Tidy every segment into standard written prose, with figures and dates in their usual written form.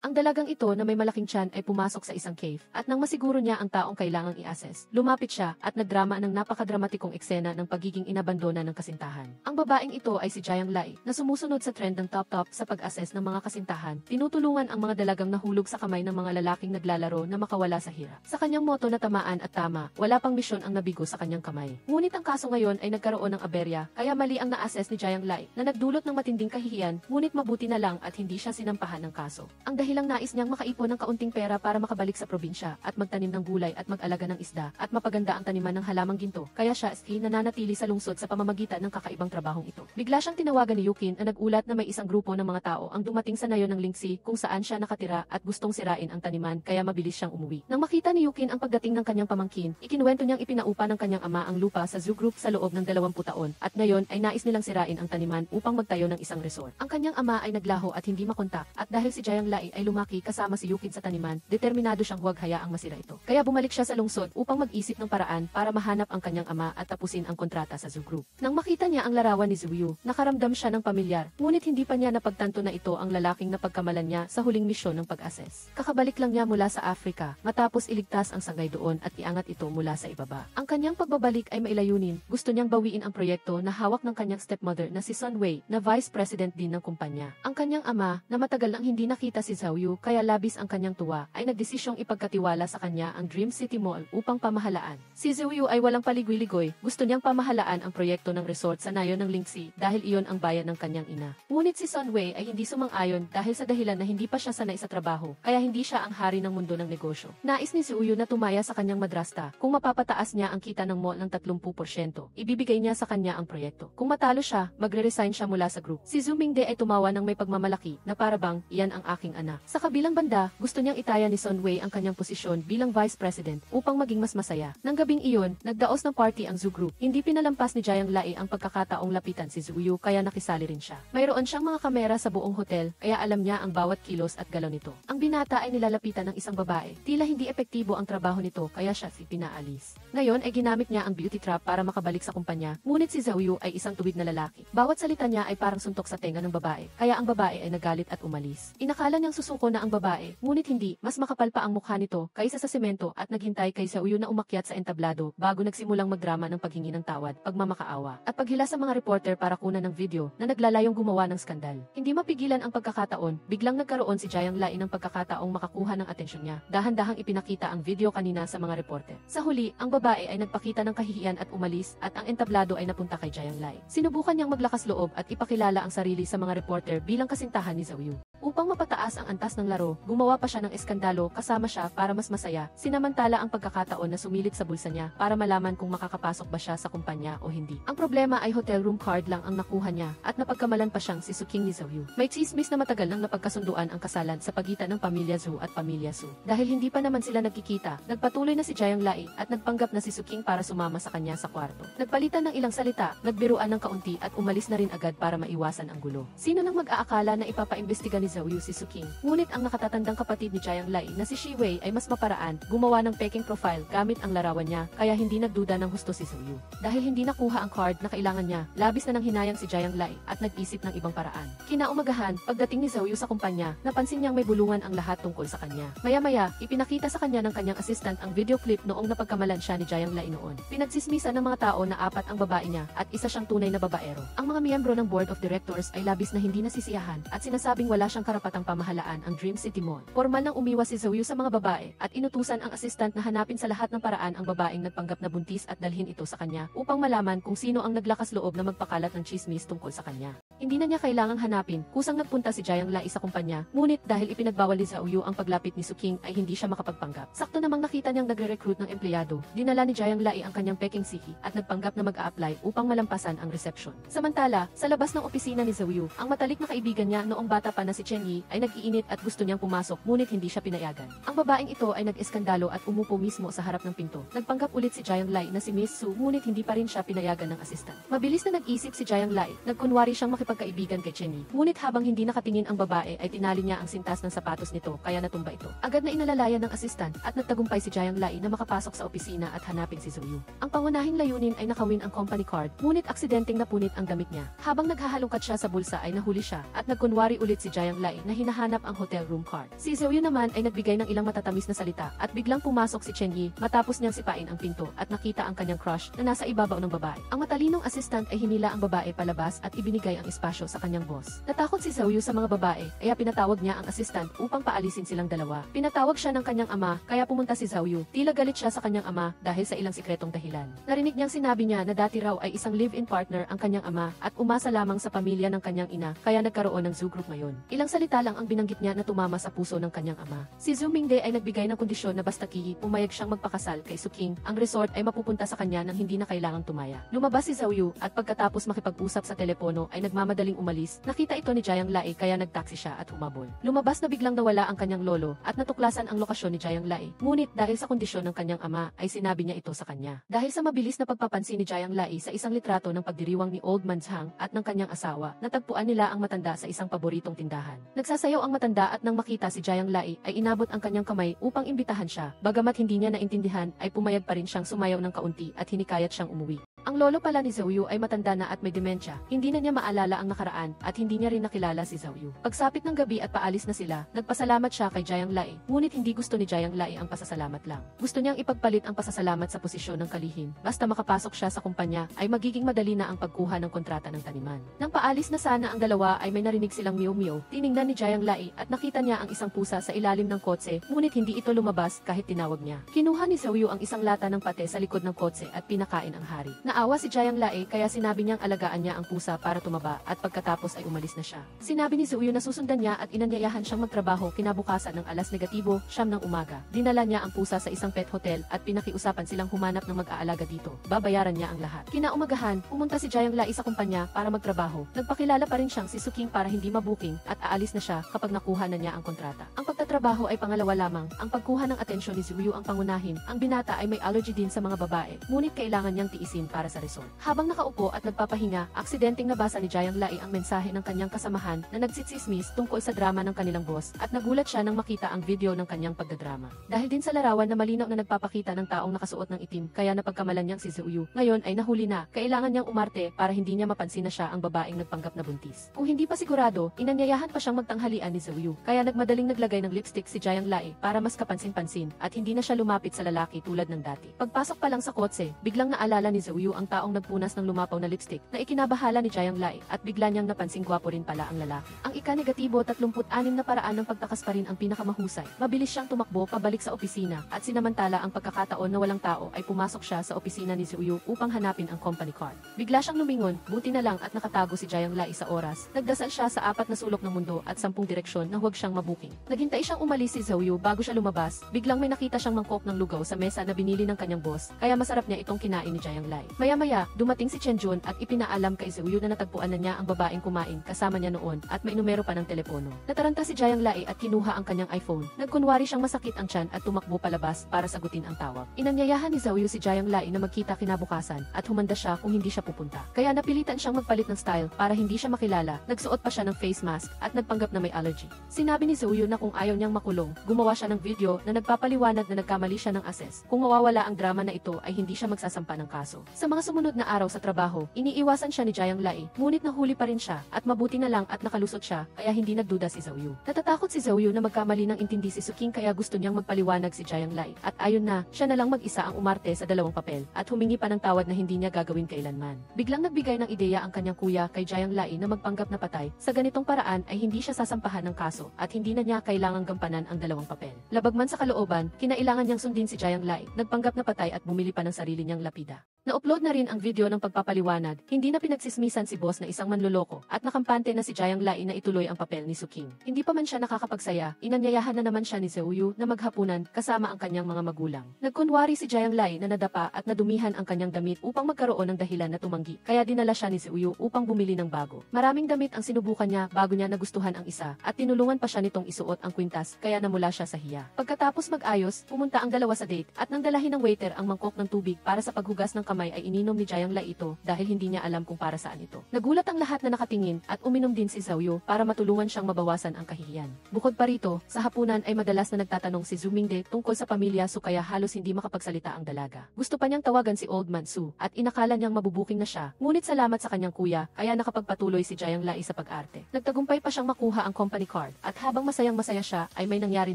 Ang dalagang ito na may malaking tiyan ay pumasok sa isang cave, at nang masiguro niya ang taong kailangang i-assess, lumapit siya at nagdrama ng napakadramatikong eksena ng pagiging inabandona ng kasintahan. Ang babaeng ito ay si Jiang Lai, na sumusunod sa trend ng top-top sa pag-assess ng mga kasintahan, tinutulungan ang mga dalagang nahulog sa kamay ng mga lalaking naglalaro na makawala sa hirap. Sa kanyang moto na tamaan at tama, wala pang misyon ang nabigo sa kanyang kamay. Ngunit ang kaso ngayon ay nagkaroon ng aberya, kaya mali ang na-assess ni Jiang Lai, na nagdulot ng matinding kahihiyan, ngunit mabuti na lang at hindi siya sinampahan ng kaso. Ang dahilang nais niyang makaipon ng kaunting pera para makabalik sa probinsya at magtanim ng gulay at mag-alaga ng isda at mapaganda ang taniman ng halamang ginto, kaya siya nananatili sa lungsod sa pamamagitan ng kakaibang trabahong ito. Bigla siyang tinawagan ni Yukin na nag-ulat na may isang grupo ng mga tao ang dumating sa nayon ng Lingxi kung saan siya nakatira at gustong sirain ang taniman, kaya mabilis siyang umuwi. Nang makita ni Yukin ang pagdating ng kanyang pamangkin, ikinuwento niyang ipinaupa ng kanyang ama ang lupa sa zoo group sa loob ng 20 taon at ngayon ay nais nilang sirain ang taniman upang magtayo ng isang resort. Ang kanyang ama ay naglaho at hindi makontak, at dahil si Jiang Lai ay lumaki kasama si Yukin sa taniman, determinado siyang huwag hayaang masira ito. Kaya bumalik siya sa lungsod upang mag-isip ng paraan para mahanap ang kanyang ama at tapusin ang kontrata sa zoo group. Nang makita niya ang larawan ni Zhuyu, nakaramdam siya ng pamilyar, ngunit hindi pa niya napagtanto na ito ang lalaking napagkamalan niya sa huling misyon ng pag-assess. Kakabalik lang niya mula sa Africa, matapos iligtas ang sangay doon at iangat ito mula sa ibaba. Ang kanyang pagbabalik ay mailayunin, gusto niyang bawiin ang proyekto na hawak ng kanyang stepmother na si Sun Wei, na vice president din ng kumpanya. Ang kanyang ama, na matagal nang hindi nakita si Zhuyu kaya labis ang kanyang tuwa, ay nagdesisyong ipagkatiwala sa kanya ang Dream City Mall upang pamahalaan. Si Zhuyu ay walang paligoy-ligoy, gusto niyang pamahalaan ang proyekto ng resort sa nayon ng Lingxi dahil iyon ang bayan ng kanyang ina. Ngunit si Sun Wei ay hindi sumang-ayon dahil sa dahilan na hindi pa siya sanay sa trabaho, kaya hindi siya ang hari ng mundo ng negosyo. Nais ni Zhuyu na tumaya sa kanyang madrasta, kung mapapataas niya ang kita ng mall ng 30%, ibibigay niya sa kanya ang proyekto. Kung matalo siya, magre-resign siya mula sa group. Si Zhu Mingde ay tumawa ng may pagmamalaki na parabang, iyan ang aking anak. Sa kabilang banda, gusto niyang itaya ni Sun Wei ang kanyang posisyon bilang vice president upang maging mas masaya. Nang gabing iyon, nagdaos ng party ang Zoo Group. Hindi pinalampas ni Jiang Lai ang pagkakataong lapitan si Zhuyu kaya nakisali rin siya. Mayroon siyang mga kamera sa buong hotel, kaya alam niya ang bawat kilos at galaw nito. Ang binata ay nilalapitan ng isang babae. Tila hindi epektibo ang trabaho nito kaya siya pinaalis. Ngayon ay ginamit niya ang beauty trap para makabalik sa kumpanya, ngunit si Zhuyu ay isang tuwid na lalaki. Bawat salita niya ay parang suntok sa tenga ng babae, kaya ang babae ay nagalit at umalis. Inakala niyang susuko na ang babae, ngunit hindi, mas makapal pa ang mukha nito kaysa sa semento at naghintay kay Zhuyu na umakyat sa entablado bago nagsimulang magdrama ng paghingi ng tawad, pagmamakaawa, at paghila sa mga reporter para kunan ng video na naglalayong gumawa ng skandal. Hindi mapigilan ang pagkakataon, biglang nagkaroon si Jiang Lai ng pagkakataong makakuha ng atensyon niya. Dahan-dahang ipinakita ang video kanina sa mga reporter. Sa huli, ang babae ay nagpakita ng kahihiyan at umalis at ang entablado ay napunta kay Jiang Lai. Sinubukan niyang maglakas loob at ipakilala ang sarili sa mga reporter bilang kasintahan ni Zhuyu. Upang mapataas ang antas ng laro, gumawa pa siya ng eskandalo kasama siya para mas masaya, sinamantala ang pagkakataon na sumilip sa bulsa niya para malaman kung makakapasok ba siya sa kumpanya o hindi. Ang problema ay hotel room card lang ang nakuha niya at napagkamalan pa siyang si Suking ni Zhuyu. May chismis na matagal nang napagkasunduan ang kasalan sa pagitan ng pamilya Zhu at pamilya Su. Dahil hindi pa naman sila nagkikita, nagpatuloy na si Jiang Lai at nagpanggap na si Suking para sumama sa kanya sa kwarto. Nagpalitan ng ilang salita, nagbiruan ng kaunti at umalis na rin agad para maiwasan ang gulo. Sino nang mag-aakala na ipapaimbestiga ni Zhuyu si Suking? Ngunit ang nakatatandang kapatid ni Jiang Lai na si Shi Wei ay mas maparaan, gumawa ng peking profile gamit ang larawan niya, kaya hindi nagduda ng husto si Zhuyu. Dahil hindi nakuha ang card na kailangan niya, labis na nang hinayang si Jiang Lai at nag-isip ng ibang paraan. Kinaumagahan, pagdating ni Zhuyu sa kumpanya, napansin niyang may bulungan ang lahat tungkol sa kanya. Maya-maya, ipinakita sa kanya ng kanyang assistant ang video clip noong napagkamalan siya ni Jiang Lai noon. Pinagsismisan ng mga tao na 4 ang babae niya at isa siyang tunay na babaero. Ang mga miyembro ng board of directors ay labis na hindi nasisiyahan at sinasabing wala siyang karapatang pamahalaan ang Dream City Mall. Formal nang umiwas si Zhuyu sa mga babae at inutusan ang assistant na hanapin sa lahat ng paraan ang babaeng nagpanggap na buntis at dalhin ito sa kanya upang malaman kung sino ang naglakas loob na magpakalat ng chismis tungkol sa kanya. Hindi na niya kailangang hanapin, kusang nagpunta si Jiang Lai sa kumpanya, ngunit dahil ipinagbawal ni Zhuyu ang paglapit ni Suking ay hindi siya makapagpanggap. Sakto namang nakita niyang nagre-recruit ng empleyado, dinala ni Jiang Lai ang kanyang peking siki at nagpanggap na mag-a-apply upang malampasan ang reception. Samantala, sa labas ng opisina ni Zhuyu, ang matalik na kaibigan niya noong bata pa na si Chen Yi ay nag-iinit at gusto niyang pumasok ngunit hindi siya pinayagan. Ang babaeng ito ay nag-eskandalo at umupo mismo sa harap ng pinto. Nagpanggap ulit si Jiang Lai na si Miss Su ngunit hindi pa rin siya pinayagan ng assistant. Mabilis na nag-isip si Jiang Lai, nagkunwari siyang pagkaibigan kay Chen Yi. Ngunit habang hindi nakatingin ang babae ay tinali niya ang sintas ng sapatos nito kaya natumba ito. Agad na inalalayan ng asistan at nagtagumpay si Jiang Lai na makapasok sa opisina at hanapin si Zhou Yu. Ang pangunahing layunin ay nakawin ang company card, ngunit aksidenteng napunit ang damit niya. Habang naghahalongkat siya sa bulsa ay nahuli siya at nagkunwari ulit si Jiang Lai na hinahanap ang hotel room card. Si Zhou Yu naman ay nagbigay ng ilang matatamis na salita at biglang pumasok si Chen Yi matapos niyang sipain ang pinto at nakita ang kanyang crush na nasa ibabaw ng babae. Ang matalinong assistant ay hinila ang babae palabas at ibinigay ang espasyo sa kanyang boss. Natakot si Zhou Yu sa mga babae kaya pinatawag niya ang assistant upang paalisin silang dalawa. Pinatawag siya ng kanyang ama kaya pumunta si Zhou Yu. Tila galit siya sa kanyang ama dahil sa ilang sikretong dahilan. Narinig niyang sinabi niya na dati raw ay isang live-in partner ang kanyang ama at umasa lamang sa pamilya ng kanyang ina kaya nagkaroon ng Zhou Group ngayon. Ilang salita lang ang binanggit niya na tumama sa puso ng kanyang ama. Si Zhou Mingde ay nagbigay ng kondisyon na basta pumayag siyang magpakasal kay Su King, ang resort ay mapupunta sa kanya nang hindi na kailangang tumaya. Lumabas si Zhou Yu at pagkatapos makipag-usap sa telepono ay nagmamadaling umalis. Nakita ito ni Jiang Lai kaya nagtaksi siya at humabol. Lumabas na biglang nawala ang kanyang lolo at natuklasan ang lokasyon ni Jiang Lai. Ngunit dahil sa kondisyon ng kanyang ama ay sinabi niya ito sa kanya. Dahil sa mabilis na pagpapansin ni Jiang Lai sa isang litrato ng pagdiriwang ni Old Man Zhang at ng kanyang asawa, natagpuan nila ang matanda sa isang paboritong tindahan. Nagsasayaw ang matanda at nang makita si Jiang Lai ay inabot ang kanyang kamay upang imbitahan siya. Bagamat hindi niya naintindihan ay pumayag pa rin siyang sumayaw ng kaunti at hinikayat siyang umuwi. Ang lolo pala ni Zhou Yu ay matanda na at may demensya. Hindi na niya maalala ang nakaraan at hindi niya rin nakilala si Zhou Yu. Pagsapit ng gabi at paalis na sila, nagpasalamat siya kay Jiang Lai. Ngunit hindi gusto ni Jiang Lai ang pasasalamat lang. Gusto niyang ipagpalit ang pasasalamat sa posisyon ng kalihim. Basta makapasok siya sa kumpanya ay magiging madali na ang pagkuha ng kontrata ng taniman. Nang paalis na sana ang dalawa ay may narinig silang miyaw-miyaw. Tiningnan ni Jiang Lai at nakita niya ang isang pusa sa ilalim ng kotse, ngunit hindi ito lumabas kahit tinawag niya. Kinuha ni Zhou Yu ang isang lata ng pate sa likod ng kotse at pinakain ang hari. Naawa si Jiang Lai kaya sinabi niyang alagaan niya ang pusa para tumaba at pagkatapos ay umalis na siya. Sinabi ni Zhou Yu na susundan niya at inanyayahan siyang magtrabaho kinabukasan ng 9:00 ng umaga. Dinala niya ang pusa sa isang pet hotel at pinakiusapan silang humanap ng mag-aalaga dito. Babayaran niya ang lahat. Kinaumagahan, pumunta si Jiang Lai sa kumpanya para magtrabaho. Nagpakilala pa rin siyang si Su King para hindi mabuking at aalis na siya kapag nakuha na niya ang kontrata. Ang pagtatrabaho ay pangalawa lamang. Ang pagkuha ng atensyon ni Zhou Yu ang pangunahin. Ang binata ay may allergy din sa mga babae, ngunit kailangan niyang tiisin para sa resort. Habang nakaupo at nagpapahinga, aksidenteng nabasa ni Jiang Lai ang mensahe ng kanyang kasamahan na nagsitsismis tungkol sa drama ng kanilang boss at nagulat siya nang makita ang video ng kanyang pagdadrama. Dahil din sa larawan na malinaw na nagpapakita ng taong nakasuot ng itim kaya napagkamalan niyang si Zhou Yu. Ngayon ay nahuli na, kailangan niyang umarte para hindi niya mapansin na siya ang babaeng nagpanggap na buntis. Kung hindi pa sigurado, inanyayahan pa siyang magtanghalian ni Zhou Yu kaya nagmadaling naglagay ng lipstick si Jiang Lai para mas kapansin-pansin at hindi na siya lumapit sa lalaki tulad ng dati. Pagpasok pa lang sa kotse, biglang naalala ni Zhou Yu ang taong nagpunas ng lumapaw na lipstick na ikinabahala ni Jiang Lai at bigla niyang napansing gwapo rin pala ang lalaki. Ang ika-negatibo 36 na paraan ng pagtakas pa rin ang pinakamahusay. Mabilis siyang tumakbo pabalik sa opisina at sinamantala ang pagkakataon na walang tao ay pumasok siya sa opisina ni Zhou Yu upang hanapin ang company card. Bigla siyang lumingon, buti na lang at nakatago si Jiang Lai sa oras. Nagdasal siya sa 4 na sulok ng mundo at 10 direksyon na huwag siyang mabuking. Naghintay siyang umalis si Zhou Yu bago siya lumabas. Biglang may nakita siyang mangkok ng lugaw sa mesa na binili ng kanyang boss, kaya masarap niya itong kinain ni Jiang Lai. Maya-maya, dumating si Chen Jun at ipinaalam kay Zhou Yu na natagpuan na niya ang babaeng kumain kasama niya noon at may numero pa ng telepono. Nataranta si Jiang Lai at kinuha ang kanyang iPhone. Nagkunwari siyang masakit ang tiyan at tumakbo palabas para sagutin ang tawag. Inanyayahan ni Zhou Yu si Jiang Lai na magkita kinabukasan at humanda siya kung hindi siya pupunta. Kaya napilitan siyang magpalit ng style para hindi siya makilala. Nagsuot pa siya ng face mask at nagpanggap na may allergy. Sinabi ni Zhou Yu na kung ayaw niyang makulong, gumawa siya ng video na nagpapaliwanag na nagkamali siya ng assess. Kung mawawala ang drama na ito ay hindi siya magsasampa ng kaso. Sa mga sumunod na araw sa trabaho, iniiwasan siya ni Jiang Lai, ngunit nahuli pa rin siya at mabuti na lang at nakalusot siya kaya hindi nagduda si Zhou Yu. Natatakot si Zhou Yu na magkamali ng intindi si Su King kaya gusto niyang magpaliwanag si Jiang Lai at ayon na, siya na lang mag-isa ang umarte sa dalawang papel at humingi pa ng tawad na hindi niya gagawin kailanman. Biglang nagbigay ng ideya ang kanyang kuya kay Jiang Lai na magpanggap na patay. Sa ganitong paraan ay hindi siya sasampahan ng kaso at hindi na niya kailangang gampanan ang dalawang papel. Labag man sa kalooban, kinailangan niyang sundin si Jiang Lai, nagpanggap na patay at bumili pa ng sarili niyang lapida. Na-upload na rin ang video ng pagpapaliwanag, hindi na pinagsismisan si boss na isang manloloko at nakampante na si Jiang Lai na ituloy ang papel ni Su King. Hindi pa man siya nakakapagsaya, inanyayahan na naman siya ni Zhou Yu na maghapunan kasama ang kanyang mga magulang. Nagkunwari si Jiang Lai na nadapa at nadumihan ang kanyang damit upang magkaroon ng dahilan na tumanggi, kaya dinala siya ni Zhou Yu upang bumili ng bago. Maraming damit ang sinubukan niya bago niya nagustuhan ang isa at tinulungan pa siya nitong isuot ang kwintas kaya namula siya sa hiya. Pagkatapos mag-ayos, pumunta ang dalawa sa date at nang dalahin ng waiter ang mangkok ng tubig para sa paghugas ng kamay ay ininom ni Jiang Lai ito dahil hindi niya alam kung para saan ito. Nagulat ang lahat na nakatingin at uminom din si Zhao Yu para matulungan siyang mabawasan ang kahihiyan. Bukod pa rito, sa hapunan ay madalas na nagtatanong si Zhu Mingde tungkol sa pamilya Su kaya halos hindi makapagsalita ang dalaga. Gusto pa niyang tawagan si Old Man Su at inakala niyang mabubuking na siya, ngunit salamat sa kanyang kuya, kaya nakapagpatuloy si Jiang Lai sa pag-arte. Nagtagumpay pa siyang makuha ang company card at habang masayang-masaya siya ay may nangyari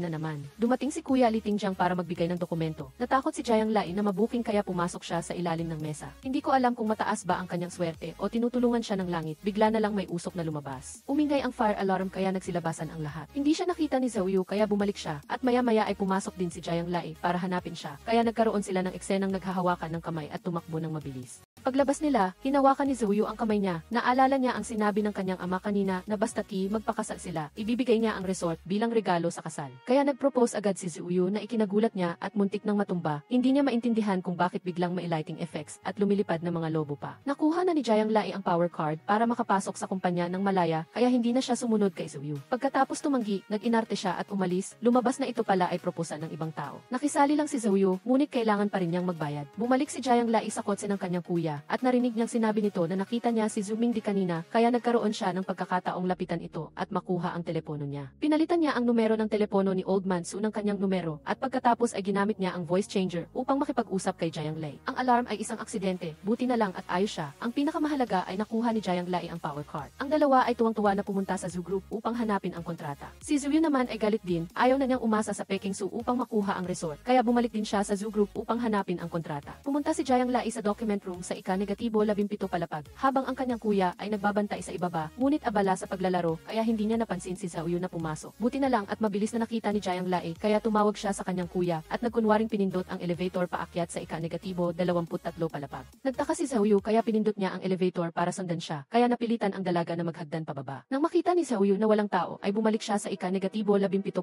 na naman. Dumating si Kuya Li Tingjiang para magbigay ng dokumento. Natakot si Jiang Lai na mabuking kaya pumasok siya sa ilalim ng mesa. Hindi ko alam kung mataas ba ang kanyang swerte o tinutulungan siya ng langit, bigla na lang may usok na lumabas. Umingay ang fire alarm kaya nagsilabasan ang lahat. Hindi siya nakita ni Zhao Yu kaya bumalik siya at maya-maya ay pumasok din si Jiang Lai para hanapin siya. Kaya nagkaroon sila ng eksenang naghahawakan ng kamay at tumakbo ng mabilis. Paglabas nila, hinawakan ni Zhao Yu ang kamay niya. Naalala niya ang sinabi ng kanyang ama kanina na basta't magpakasal sila, ibibigay niya ang resort bilang regalo sa kasal. Kaya nag-propose agad si Zhao Yu na ikinagulat niya at muntik nang matumba. Hindi niya maintindihan kung bakit biglang may lighting effects at lumilipad na mga lobo pa. Nakuha na ni Jiang Lai ang power card para makapasok sa kumpanya ng malaya kaya hindi na siya sumunod kay Zhao Yu. Pagkatapos tumanggi, nag-inarte siya at umalis. Lumabas na ito pala ay proposal ng ibang tao. Nakisali lang si Zhao Yu, ngunit kailangan pa rin niyang magbayad. Bumalik si Jiang Lai sa kotse ng kanyang kuya at narinig niyang sinabi nito na nakita niya si Zhu Mingde kanina kaya nagkaroon siya ng pagkakataong lapitan ito at makuha ang telepono niya. Pinalitan niya ang numero ng telepono ni Old Man Su ng kanyang numero at pagkatapos ay ginamit niya ang voice changer upang makipag-usap kay Jiang Lai. Ang alarm ay isang aksidente, buti na lang at ayos siya. Ang pinakamahalaga ay nakuha ni Jiang Lai ang power card. Ang dalawa ay tuwang-tuwa na pumunta sa Zhu Group upang hanapin ang kontrata. Si Zhu Yu naman ay galit din, ayaw na niyang umasa sa Peking Su upang makuha ang resort kaya bumalik din siya sa Zhu Group upang hanapin ang kontrata. Pumunta si Jiang Lai sa document room sa ika-17 palapag habang ang kanyang kuya ay nagbabantay sa ibaba, ngunit abala sa paglalaro kaya hindi niya napansin si Zhao Yu na pumasok. Buti na lang at mabilis na nakita ni Jiang Lai kaya tumawag siya sa kanyang kuya at nagkunwaring pinindot ang elevator paakyat sa ika-23 palapag. Nagtaka si Zhao Yu kaya pinindot niya ang elevator para sundan siya, kaya napilitan ang dalaga na maghagdan pababa. Nang makita ni Zhao Yu na walang tao ay bumalik siya sa ika-17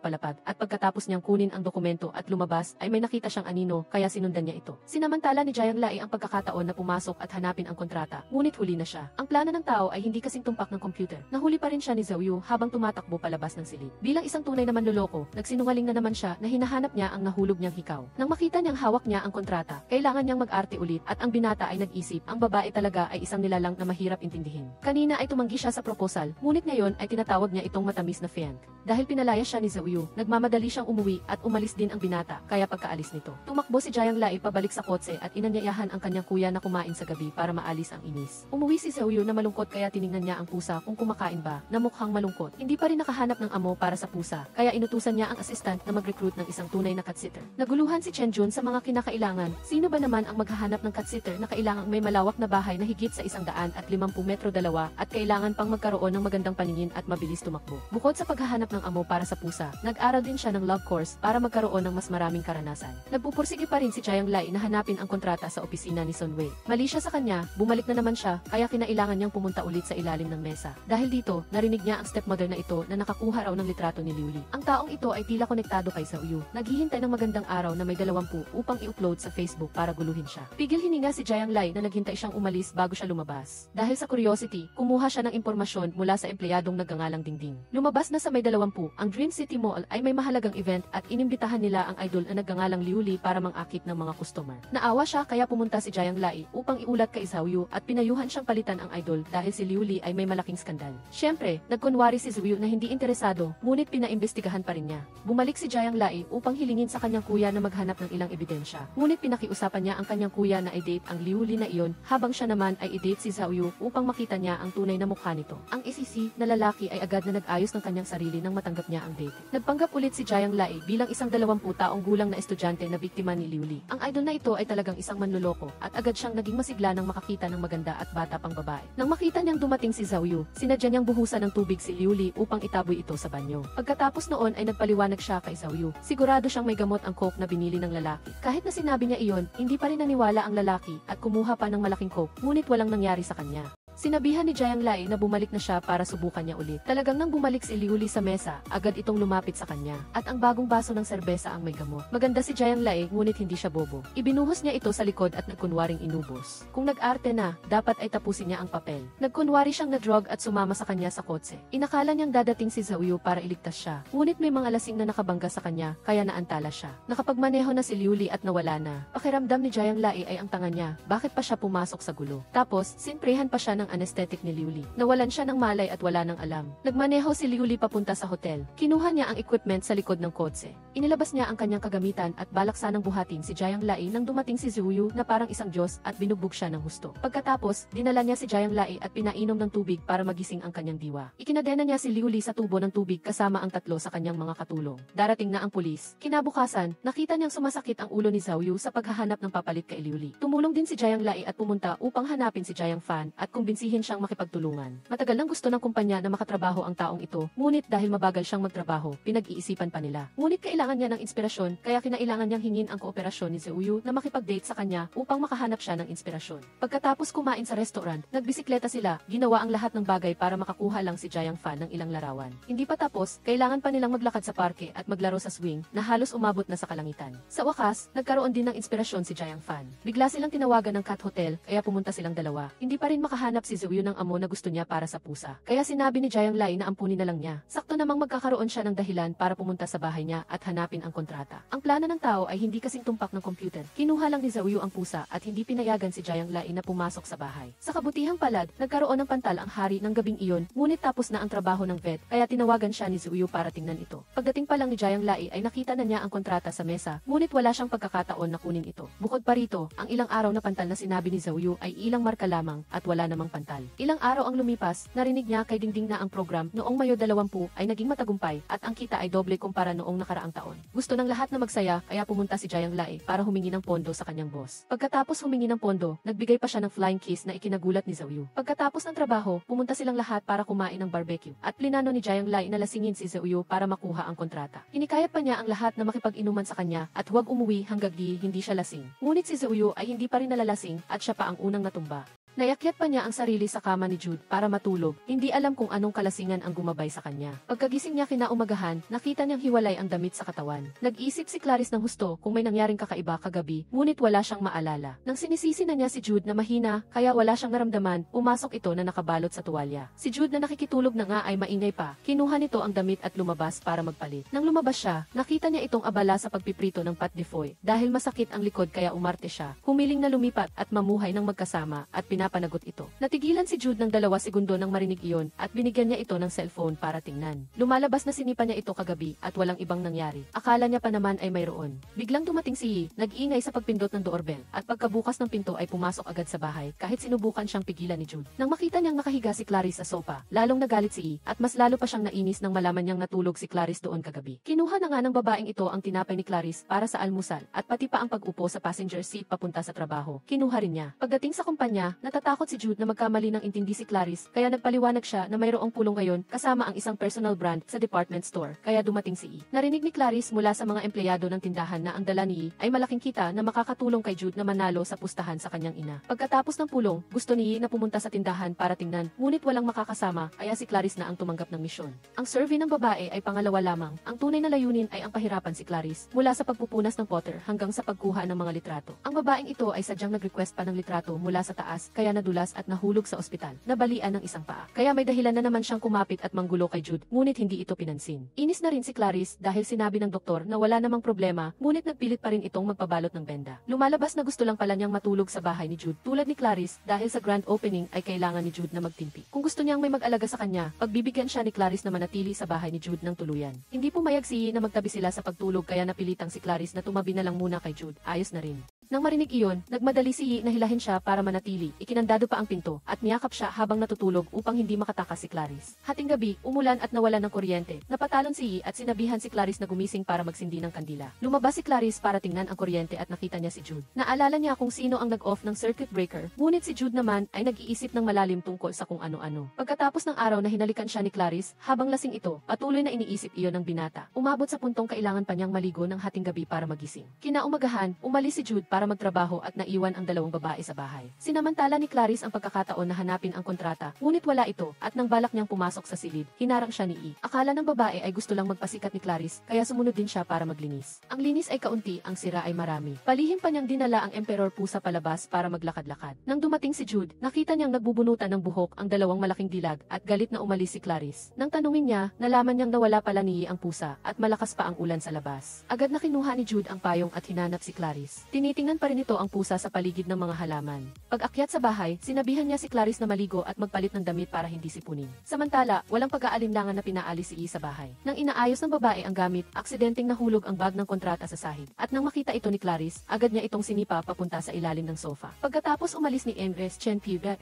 palapag at pagkatapos niyang kunin ang dokumento at lumabas ay may nakita siyang anino kaya sinundan niya ito. Sinamantala ni Jiang Lai ang pagkakataon na pumasok at hanapin ang kontrata, ngunit huli na siya. Ang plano ng tao ay hindi kasing tumpak ng computer. Nahuli pa rin siya ni Zhao Yu habang tumatakbo palabas ng silid. Bilang isang tunay na manloloko, nagsinungaling na naman siya na hinahanap niya ang nahulog niyang hikaw. Nang makita niyang hawak niya ang kontrata, kailangan niyang mag-arte ulit at ang binata ay nag-isip, ang babae talaga ay isang nilalang na mahirap intindihin. Kanina ay tumanggi siya sa proposal, ngunit ngayon ay tinatawag niya itong matamis na fiang. Dahil pinalaya siya ni Zhao Yu, nagmamadali siyang umuwi at umalis din ang binata, kaya pagkaalis nito, tumakbo si Jiang Lai pabalik sa kotse at inanyayahan ang kanyang kuya na kumain sa gabi para maalis ang inis. Umuwi si Zhao Yu na malungkot kaya tiningnan niya ang pusa kung kumakain ba, na mukhang malungkot. Hindi pa rin nakahanap ng amo para sa pusa, kaya inutusan niya ang assistant na mag-recruit ng isang tunay na cat sitter. Naguluhan si Chen Jun sa mga kinakailangan. Sino ba naman ang maghahanap ng cat sitter na kailangang may malawak na bahay na higit sa 150 metro dalawa at kailangan pang magkaroon ng magandang paningin at mabilis tumakbo. Bukod sa paghahanap ng amo para sa pusa, nag-aral din siya ng love course para magkaroon ng mas maraming karanasan. Nagpupursige pa rin si Jiang Lai na hanapin ang kontrata sa opisina ni Sun Wei. Mali siya sa kanya, bumalik na naman siya, kaya kinailangan niyang pumunta ulit sa ilalim ng mesa. Dahil dito, narinig niya ang stepmother na ito na nakakuha raw ng litrato ni Liu Li. Ang taong ito ay tila konektado kay Zhao Yu. Naghihintay ng magandang araw na may 20 upang i-upload sa Facebook para guluhin siya. Pigil hininga si Jiang Lai na naghintay siyang umalis bago siya lumabas. Dahil sa curiosity, kumuha siya ng impormasyon mula sa empleyadong nagngangalang Dingding. Lumabas na sa may 20, ang Dream City Mall ay may mahalagang event at inimbitahan nila ang idol na nagngangalang Liu Li para mangakit ng mga customer. Naawa siya kaya pumunta si Jiang Lai upang iulat kay Zhao Yu at pinayuhan siyang palitan ang idol dahil si Liu Li ay may malaking skandal. Siyempre, nagkunwari si Zhao Yu na hindi interesado, ngunit pinaimbestigahan pa rin niya. Bumalik si Jiang Lai upang hilingin sa kanyang kuya na maghanap ng ilang ebidensya. Ngunit pinakiusapan niya ang kanyang kuya na i-date ang Liu Li na iyon, habang siya naman ay i-date si Zhao Yu upang makita niya ang tunay na mukha nito. Ang isisi na lalaki ay agad na nag-ayos ng kanyang sarili nang matanggap niya ang date. Nagpanggap ulit si Jiang Lai bilang isang 20 taong gulang na estudyante na biktima ni Liu Li. Ang idol na ito ay talagang isang manloloko at agad siyang naging masigla nang makakita ng maganda at bata pang babae. Nang makita niyang dumating si Zhao Yu, sinadya niyang buhusan ng tubig si Liu Li upang itaboy ito sa banyo. Pagkatapos noon ay nagpaliwanag siya kay Zhao Yu. Sigurado siyang may gamot ang coke na binili ng lalaki. Kahit na sinabi niya iyon, hindi pa rin naniwala ang lalaki at kumuha pa ng malaking coke, ngunit walang nangyari sa kanya. Sinabihan ni Jiang Lai na bumalik na siya para subukan niya ulit. Talagang nang bumalik si Liu Li sa mesa, agad itong lumapit sa kanya. At ang bagong baso ng serbesa ang may gamot. Maganda si Jiang Lai ngunit hindi siya bobo. Ibinuhos niya ito sa likod at nagkunwaring inubos. Kung nag-arte na, dapat ay tapusin niya ang papel. Nagkunwari siyang na-drug at sumama sa kanya sa kotse. Inakala niyang dadating si Zhao Yu para iligtas siya. Ngunit may mga lasing na nakabangga sa kanya, kaya naantala siya. Nakapagmaneho na si Liu Li at nawala na. Pakiramdam ni Jiang Lai ay ang tanga niya. Bakit pa siya pumasok sa gulo? Tapos, sinprehan pa siya ng ng anesthetic ni Liuli. Nawalan siya ng malay at wala nang alam. Nagmaneho si Liuli papunta sa hotel. Kinuha niya ang equipment sa likod ng kotse. Inilabas niya ang kanyang kagamitan at balak sanang buhatin si Jiang Lai nang dumating si Zuyu na parang isang Diyos at binugbog siya ng husto. Pagkatapos, dinala niya si Jiang Lai at pinainom ng tubig para magising ang kanyang diwa. Ikinadena niya si Liuli sa tubo ng tubig kasama ang tatlo sa kanyang mga katulong. Darating na ang pulis. Kinabukasan, nakita niyang sumasakit ang ulo ni Zhao sa paghahanap ng papalit kay Liuli. Tumulong din si Jiang Lai at pumunta upang hanapin si Jiang Fan at kumbinsihin siyang makipagtulungan. Matagal nang gusto ng kumpanya na makatrabaho ang taong ito, ngunit dahil mabagal siyang magtrabaho, pinag-iisipan pa nila. Ngunit kailangan niya ng inspirasyon, kaya kinailangan niyang hingin ang kooperasyon ni Zhao na makipag-date sa kanya upang makahanap siya ng inspirasyon. Pagkatapos kumain sa restaurant, nagbisikleta sila, ginawa ang lahat ng bagay para makakuha lang si Jiang Fan ng ilang larawan. Hindi pa tapos, kailangan pa nilang maglakad sa parke at maglaro sa swing na halos umabot na sa kalangitan. Sa wakas, nagkaroon din ng inspirasyon si Jiang Fan. Bigla silang tinawagan ng Cat Hotel, kaya pumunta silang dalawa. Hindi pa rin makahanap si Zhao ng amo na gusto niya para sa pusa. Kaya sinabi ni Jiang Lai na ampunin na lang niya. Sakto namang magkakaroon siya ng dahilan para pumunta sa bahay niya at hanapin ang kontrata. Ang plano ng tao ay hindi kasing tumpak ng computer. Kinuha lang ni Zhao ang pusa at hindi pinayagan si Jiang Lai na pumasok sa bahay. Sa kabutihang palad, nagkaroon ng pantal ang hari ng gabing iyon, ngunit tapos na ang trabaho ng vet, kaya tinawagan siya ni Zhao para tingnan ito. Pagdating pa lang ni Jiang Lai ay nakita na niya ang kontrata sa mesa, ngunit wala siyang pagkakataon na kunin ito. Bukod pa rito, ang ilang araw na pantal na sinabi ni Zhao ay ilang marka lamang at wala namang pantal. Ilang araw ang lumipas, narinig niya kay Dingding na ang program noong Mayo 20 ay naging matagumpay at ang kita ay doble kumpara noong nakaraang taon. Gusto ng lahat na magsaya kaya pumunta si Jiang Lai para humingi ng pondo sa kanyang boss. Pagkatapos humingi ng pondo, nagbigay pa siya ng flying kiss na ikinagulat ni Zhao. Pagkatapos ng trabaho, pumunta silang lahat para kumain ng barbecue at plinano ni Jiang Lai na lasingin si Zhao para makuha ang kontrata. Inikayat pa niya ang lahat na makipag-inuman sa kanya at huwag umuwi hanggang hindi siya lasing. Ngunit si Zhao ay hindi pa rin nalalasing at siya pa ang unang natumba. Nayakyat pa niya ang sarili sa kama ni Jude para matulog, hindi alam kung anong kalasingan ang gumabay sa kanya. Pagkagising niya kinaumagahan, nakita niyang hiwalay ang damit sa katawan. Nag-isip si Clarice ng husto kung may nangyaring kakaiba kagabi, ngunit wala siyang maalala. Nang sinisisi na niya si Jude na mahina, kaya wala siyang naramdaman, pumasok ito na nakabalot sa tuwalya. Si Jude na nakikitulog na nga ay maingay pa, kinuha nito ang damit at lumabas para magpalit. Nang lumabas siya, nakita niya itong abala sa pagpiprito ng pat de foie. Dahil masakit ang likod kaya umarte siya, humiling na lumipat at mamuhay ng magkasama at pinapanagot ito. Natigilan si Jude ng 2 segundo nang marinig iyon at binigyan niya ito ng cellphone para tingnan. Lumalabas na sinipa niya ito kagabi at walang ibang nangyari. Akala niya pa naman ay mayroon. Biglang dumating si Yi, nag-ingay sa pagpindot ng doorbell at pagkabukas ng pinto ay pumasok agad sa bahay kahit sinubukan siyang pigilan ni Jude. Nang makita niyang nakahiga si Clarice sa sofa, lalong nagalit si Yi at mas lalo pa siyang nainis nang malaman niyang natulog si Clarice doon kagabi. Kinuha na nga ng babaeng ito ang tinapay ni Clarice para sa almusal at pati pa ang pag-upo sa passenger seat papunta sa trabaho. Kinuha rin niya. Pagdating sa kumpanya, natatakot si Jude na magkamali ng intindi si Clarice, kaya nagpaliwanag siya na mayroong pulong ngayon kasama ang isang personal brand sa department store, kaya dumating si Yi. Narinig ni Clarice mula sa mga empleyado ng tindahan na ang dala ni Yi ay malaking kita na makakatulong kay Jude na manalo sa pustahan sa kanyang ina. Pagkatapos ng pulong, gusto ni Yi na pumunta sa tindahan para tingnan, ngunit walang makakasama, kaya si Clarice na ang tumanggap ng misyon. Ang survey ng babae ay pangalawa lamang. Ang tunay na layunin ay ang pahirapan si Clarice, mula sa pagpupunas ng potter hanggang sa pagkuha ng mga litrato. Ang babaeng ito ay sadyang nag-request pa ng litrato mula sa taas, kaya nadulas at nahulog sa ospital, nabalian ng isang paa. Kaya may dahilan na naman siyang kumapit at manggulo kay Jude, ngunit hindi ito pinansin. Inis na rin si Clarice dahil sinabi ng doktor na wala namang problema, ngunit nagpilit pa rin itong magpabalot ng benda. Lumalabas na gusto lang pala niyang matulog sa bahay ni Jude, tulad ni Clarice, dahil sa grand opening ay kailangan ni Jude na magtimpi. Kung gusto niyang may mag-alaga sa kanya, pagbibigyan siya ni Clarice na manatili sa bahay ni Jude ng tuluyan. Hindi pumayag si Yi na magtabi sila sa pagtulog, kaya napilitang si Clarice na tumabi na lang muna kay Jude. Ayos na rin. Nang marinig iyon, nagmadali si Yi na hilahin siya para manatili, ikinandado pa ang pinto, at niyakap siya habang natutulog upang hindi makatakas si Clarice. Hating gabi, umulan at nawalan ng kuryente. Napatalon si Yi at sinabihan si Clarice na gumising para magsindi ng kandila. Lumabas si Clarice para tingnan ang kuryente at nakita niya si Jude. Naalala niya kung sino ang nag-off ng circuit breaker, ngunit si Jude naman ay nag-iisip ng malalim tungkol sa kung ano-ano. Pagkatapos ng araw na hinalikan siya ni Clarice, habang lasing ito, patuloy na iniisip iyon ng binata. Umabot sa puntong kailangan pa niyang maligo ng hating gabi para magising. Kinaumagahan, umalis si Jude para magtrabaho at naiwan ang 2 babae sa bahay. Sinamantala ni Clarice ang pagkakataon na hanapin ang kontrata, ngunit wala ito, at nang balak niyang pumasok sa silid, hinarang siya ni Yi. Akala ng babae ay gusto lang magpasikat ni Clarice, kaya sumunod din siya para maglinis. Ang linis ay kaunti, ang sira ay marami. Palihim pa niyang dinala ang emperor pusa palabas para maglakad-lakad. Nang dumating si Jude, nakita niyang nagbubunutan ng buhok ang 2 malaking dilag at galit na umalis si Clarice. Nang tanungin niya, nalaman niyang nawala pala ni Yi ang pusa at malakas pa ang ulan sa labas. Agad na kinuha ni Jude ang payong at hinanap si Clarice. Tinitingnan Tinitingnan pa rin ito ang pusa sa paligid ng mga halaman. Pag-akyat sa bahay, sinabihan niya si Clarice na maligo at magpalit ng damit para hindi sipunin. Samantala, walang pag-aalinlangan na pinaalis si E sa bahay. Nang inaayos ng babae ang gamit, aksidenteng nahulog ang bag ng kontrata sa sahig. At nang makita ito ni Clarice, agad niya itong sinipa papunta sa ilalim ng sofa. Pagkatapos umalis ni Empress Chen Piva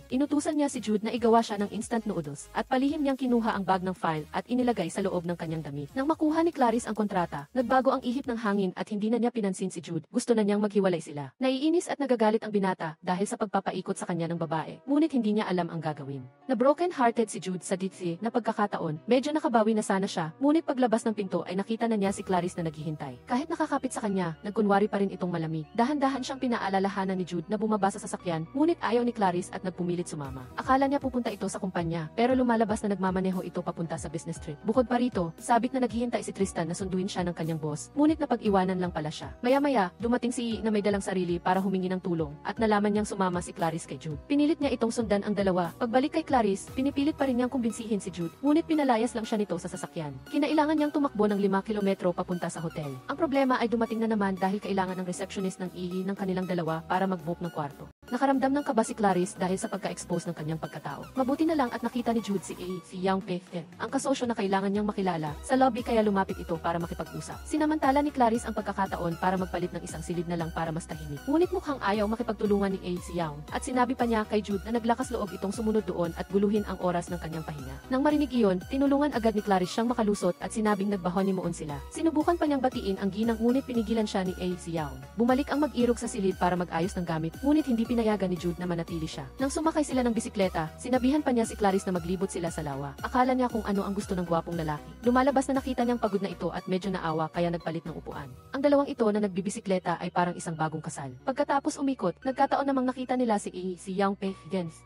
inutusan niya si Jude na igawa siya ng instant noodles at palihim niyang kinuha ang bag ng file at inilagay sa loob ng kanyang damit. Nang makuha ni Clarice ang kontrata, nagbago ang ihip ng hangin at hindi na niya pinansin si Jude. Gusto na niyang maghiwalay sila. Naiinis at nagagalit ang binata dahil sa pagpapaikot sa kanya ng babae, ngunit hindi niya alam ang gagawin. Na broken-hearted si Jude sa ditsi na pagkakataon, medyo nakabawi na sana siya, ngunit paglabas ng pinto ay nakita na niya si Clarice na naghihintay. Kahit nakakapit sa kanya, nagkunwari pa rin itong malamig. Dahan-dahan siyang pinaalalahanan ni Jude na bumaba sa sasakyan, ngunit ayaw ni Clarice at nagpumilit sumama. Akala niya pupunta ito sa kumpanya, pero lumalabas na nagmamaneho ito papunta sa business trip. Bukod pa rito, sabik na naghihintay si Tristan na sunduin siya ng kanyang boss, ngunit napag-iwanan lang pala siya. Maya-maya, dumating si E na may dalang sarili para humingi ng tulong, at nalaman niyang sumama si Clarice kay Jude. Pinilit niya itong sundan ang dalawa. Pagbalik kay Clarice, pinipilit pa rin niyang kumbinsihin si Jude, ngunit pinalayas lang siya nito sa sasakyan. Kinailangan niyang tumakbo ng 5 kilometro papunta sa hotel. Ang problema ay dumating na naman dahil kailangan ng receptionist ng E ng kanilang dalawa para mag-book ng kwarto. Nakaramdam ng kaba si Clarice dahil sa pagka-expose ng kanyang pagkatao. Mabuti na lang at nakita ni Jude si Yang Pei, ang kasosyo na kailangan niyang makilala, sa lobby kaya lumapit ito para makipag-usap. Sinamantala ni Clarice ang pagkakataon para magpalit ng isang silid na lang para mas tahimik. Ngunit mukhang ayaw makipagtulungan ni Yang, at sinabi pa niya kay Jude na naglakas loob itong sumunod doon at guluhin ang oras ng kanyang pahinga. Nang marinig iyon, tinulungan agad ni Clarice siyang makalusot at sinabing nagbahonimoon sila. Sinubukan pa niyang batiin ang ginang ngunit pinigilan siya ni Yang. Bumalik ang mag-irog sa silid para mag-ayos ng gamit, ngunit hindi pinayagan ni Jude na manatili siya. Nang sumakay sila ng bisikleta, sinabihan pa niya si Clarice na maglibot sila sa lawa. Akala niya kung ano ang gusto ng gwapong lalaki. Lumalabas na nakita niyang pagod na ito at medyo naawa kaya nagpalit ng upuan. Ang dalawang ito na nagbibisikleta ay parang isang bagong kasal. Pagkatapos umikot, nagkataon namang nakita nila si Yang Pei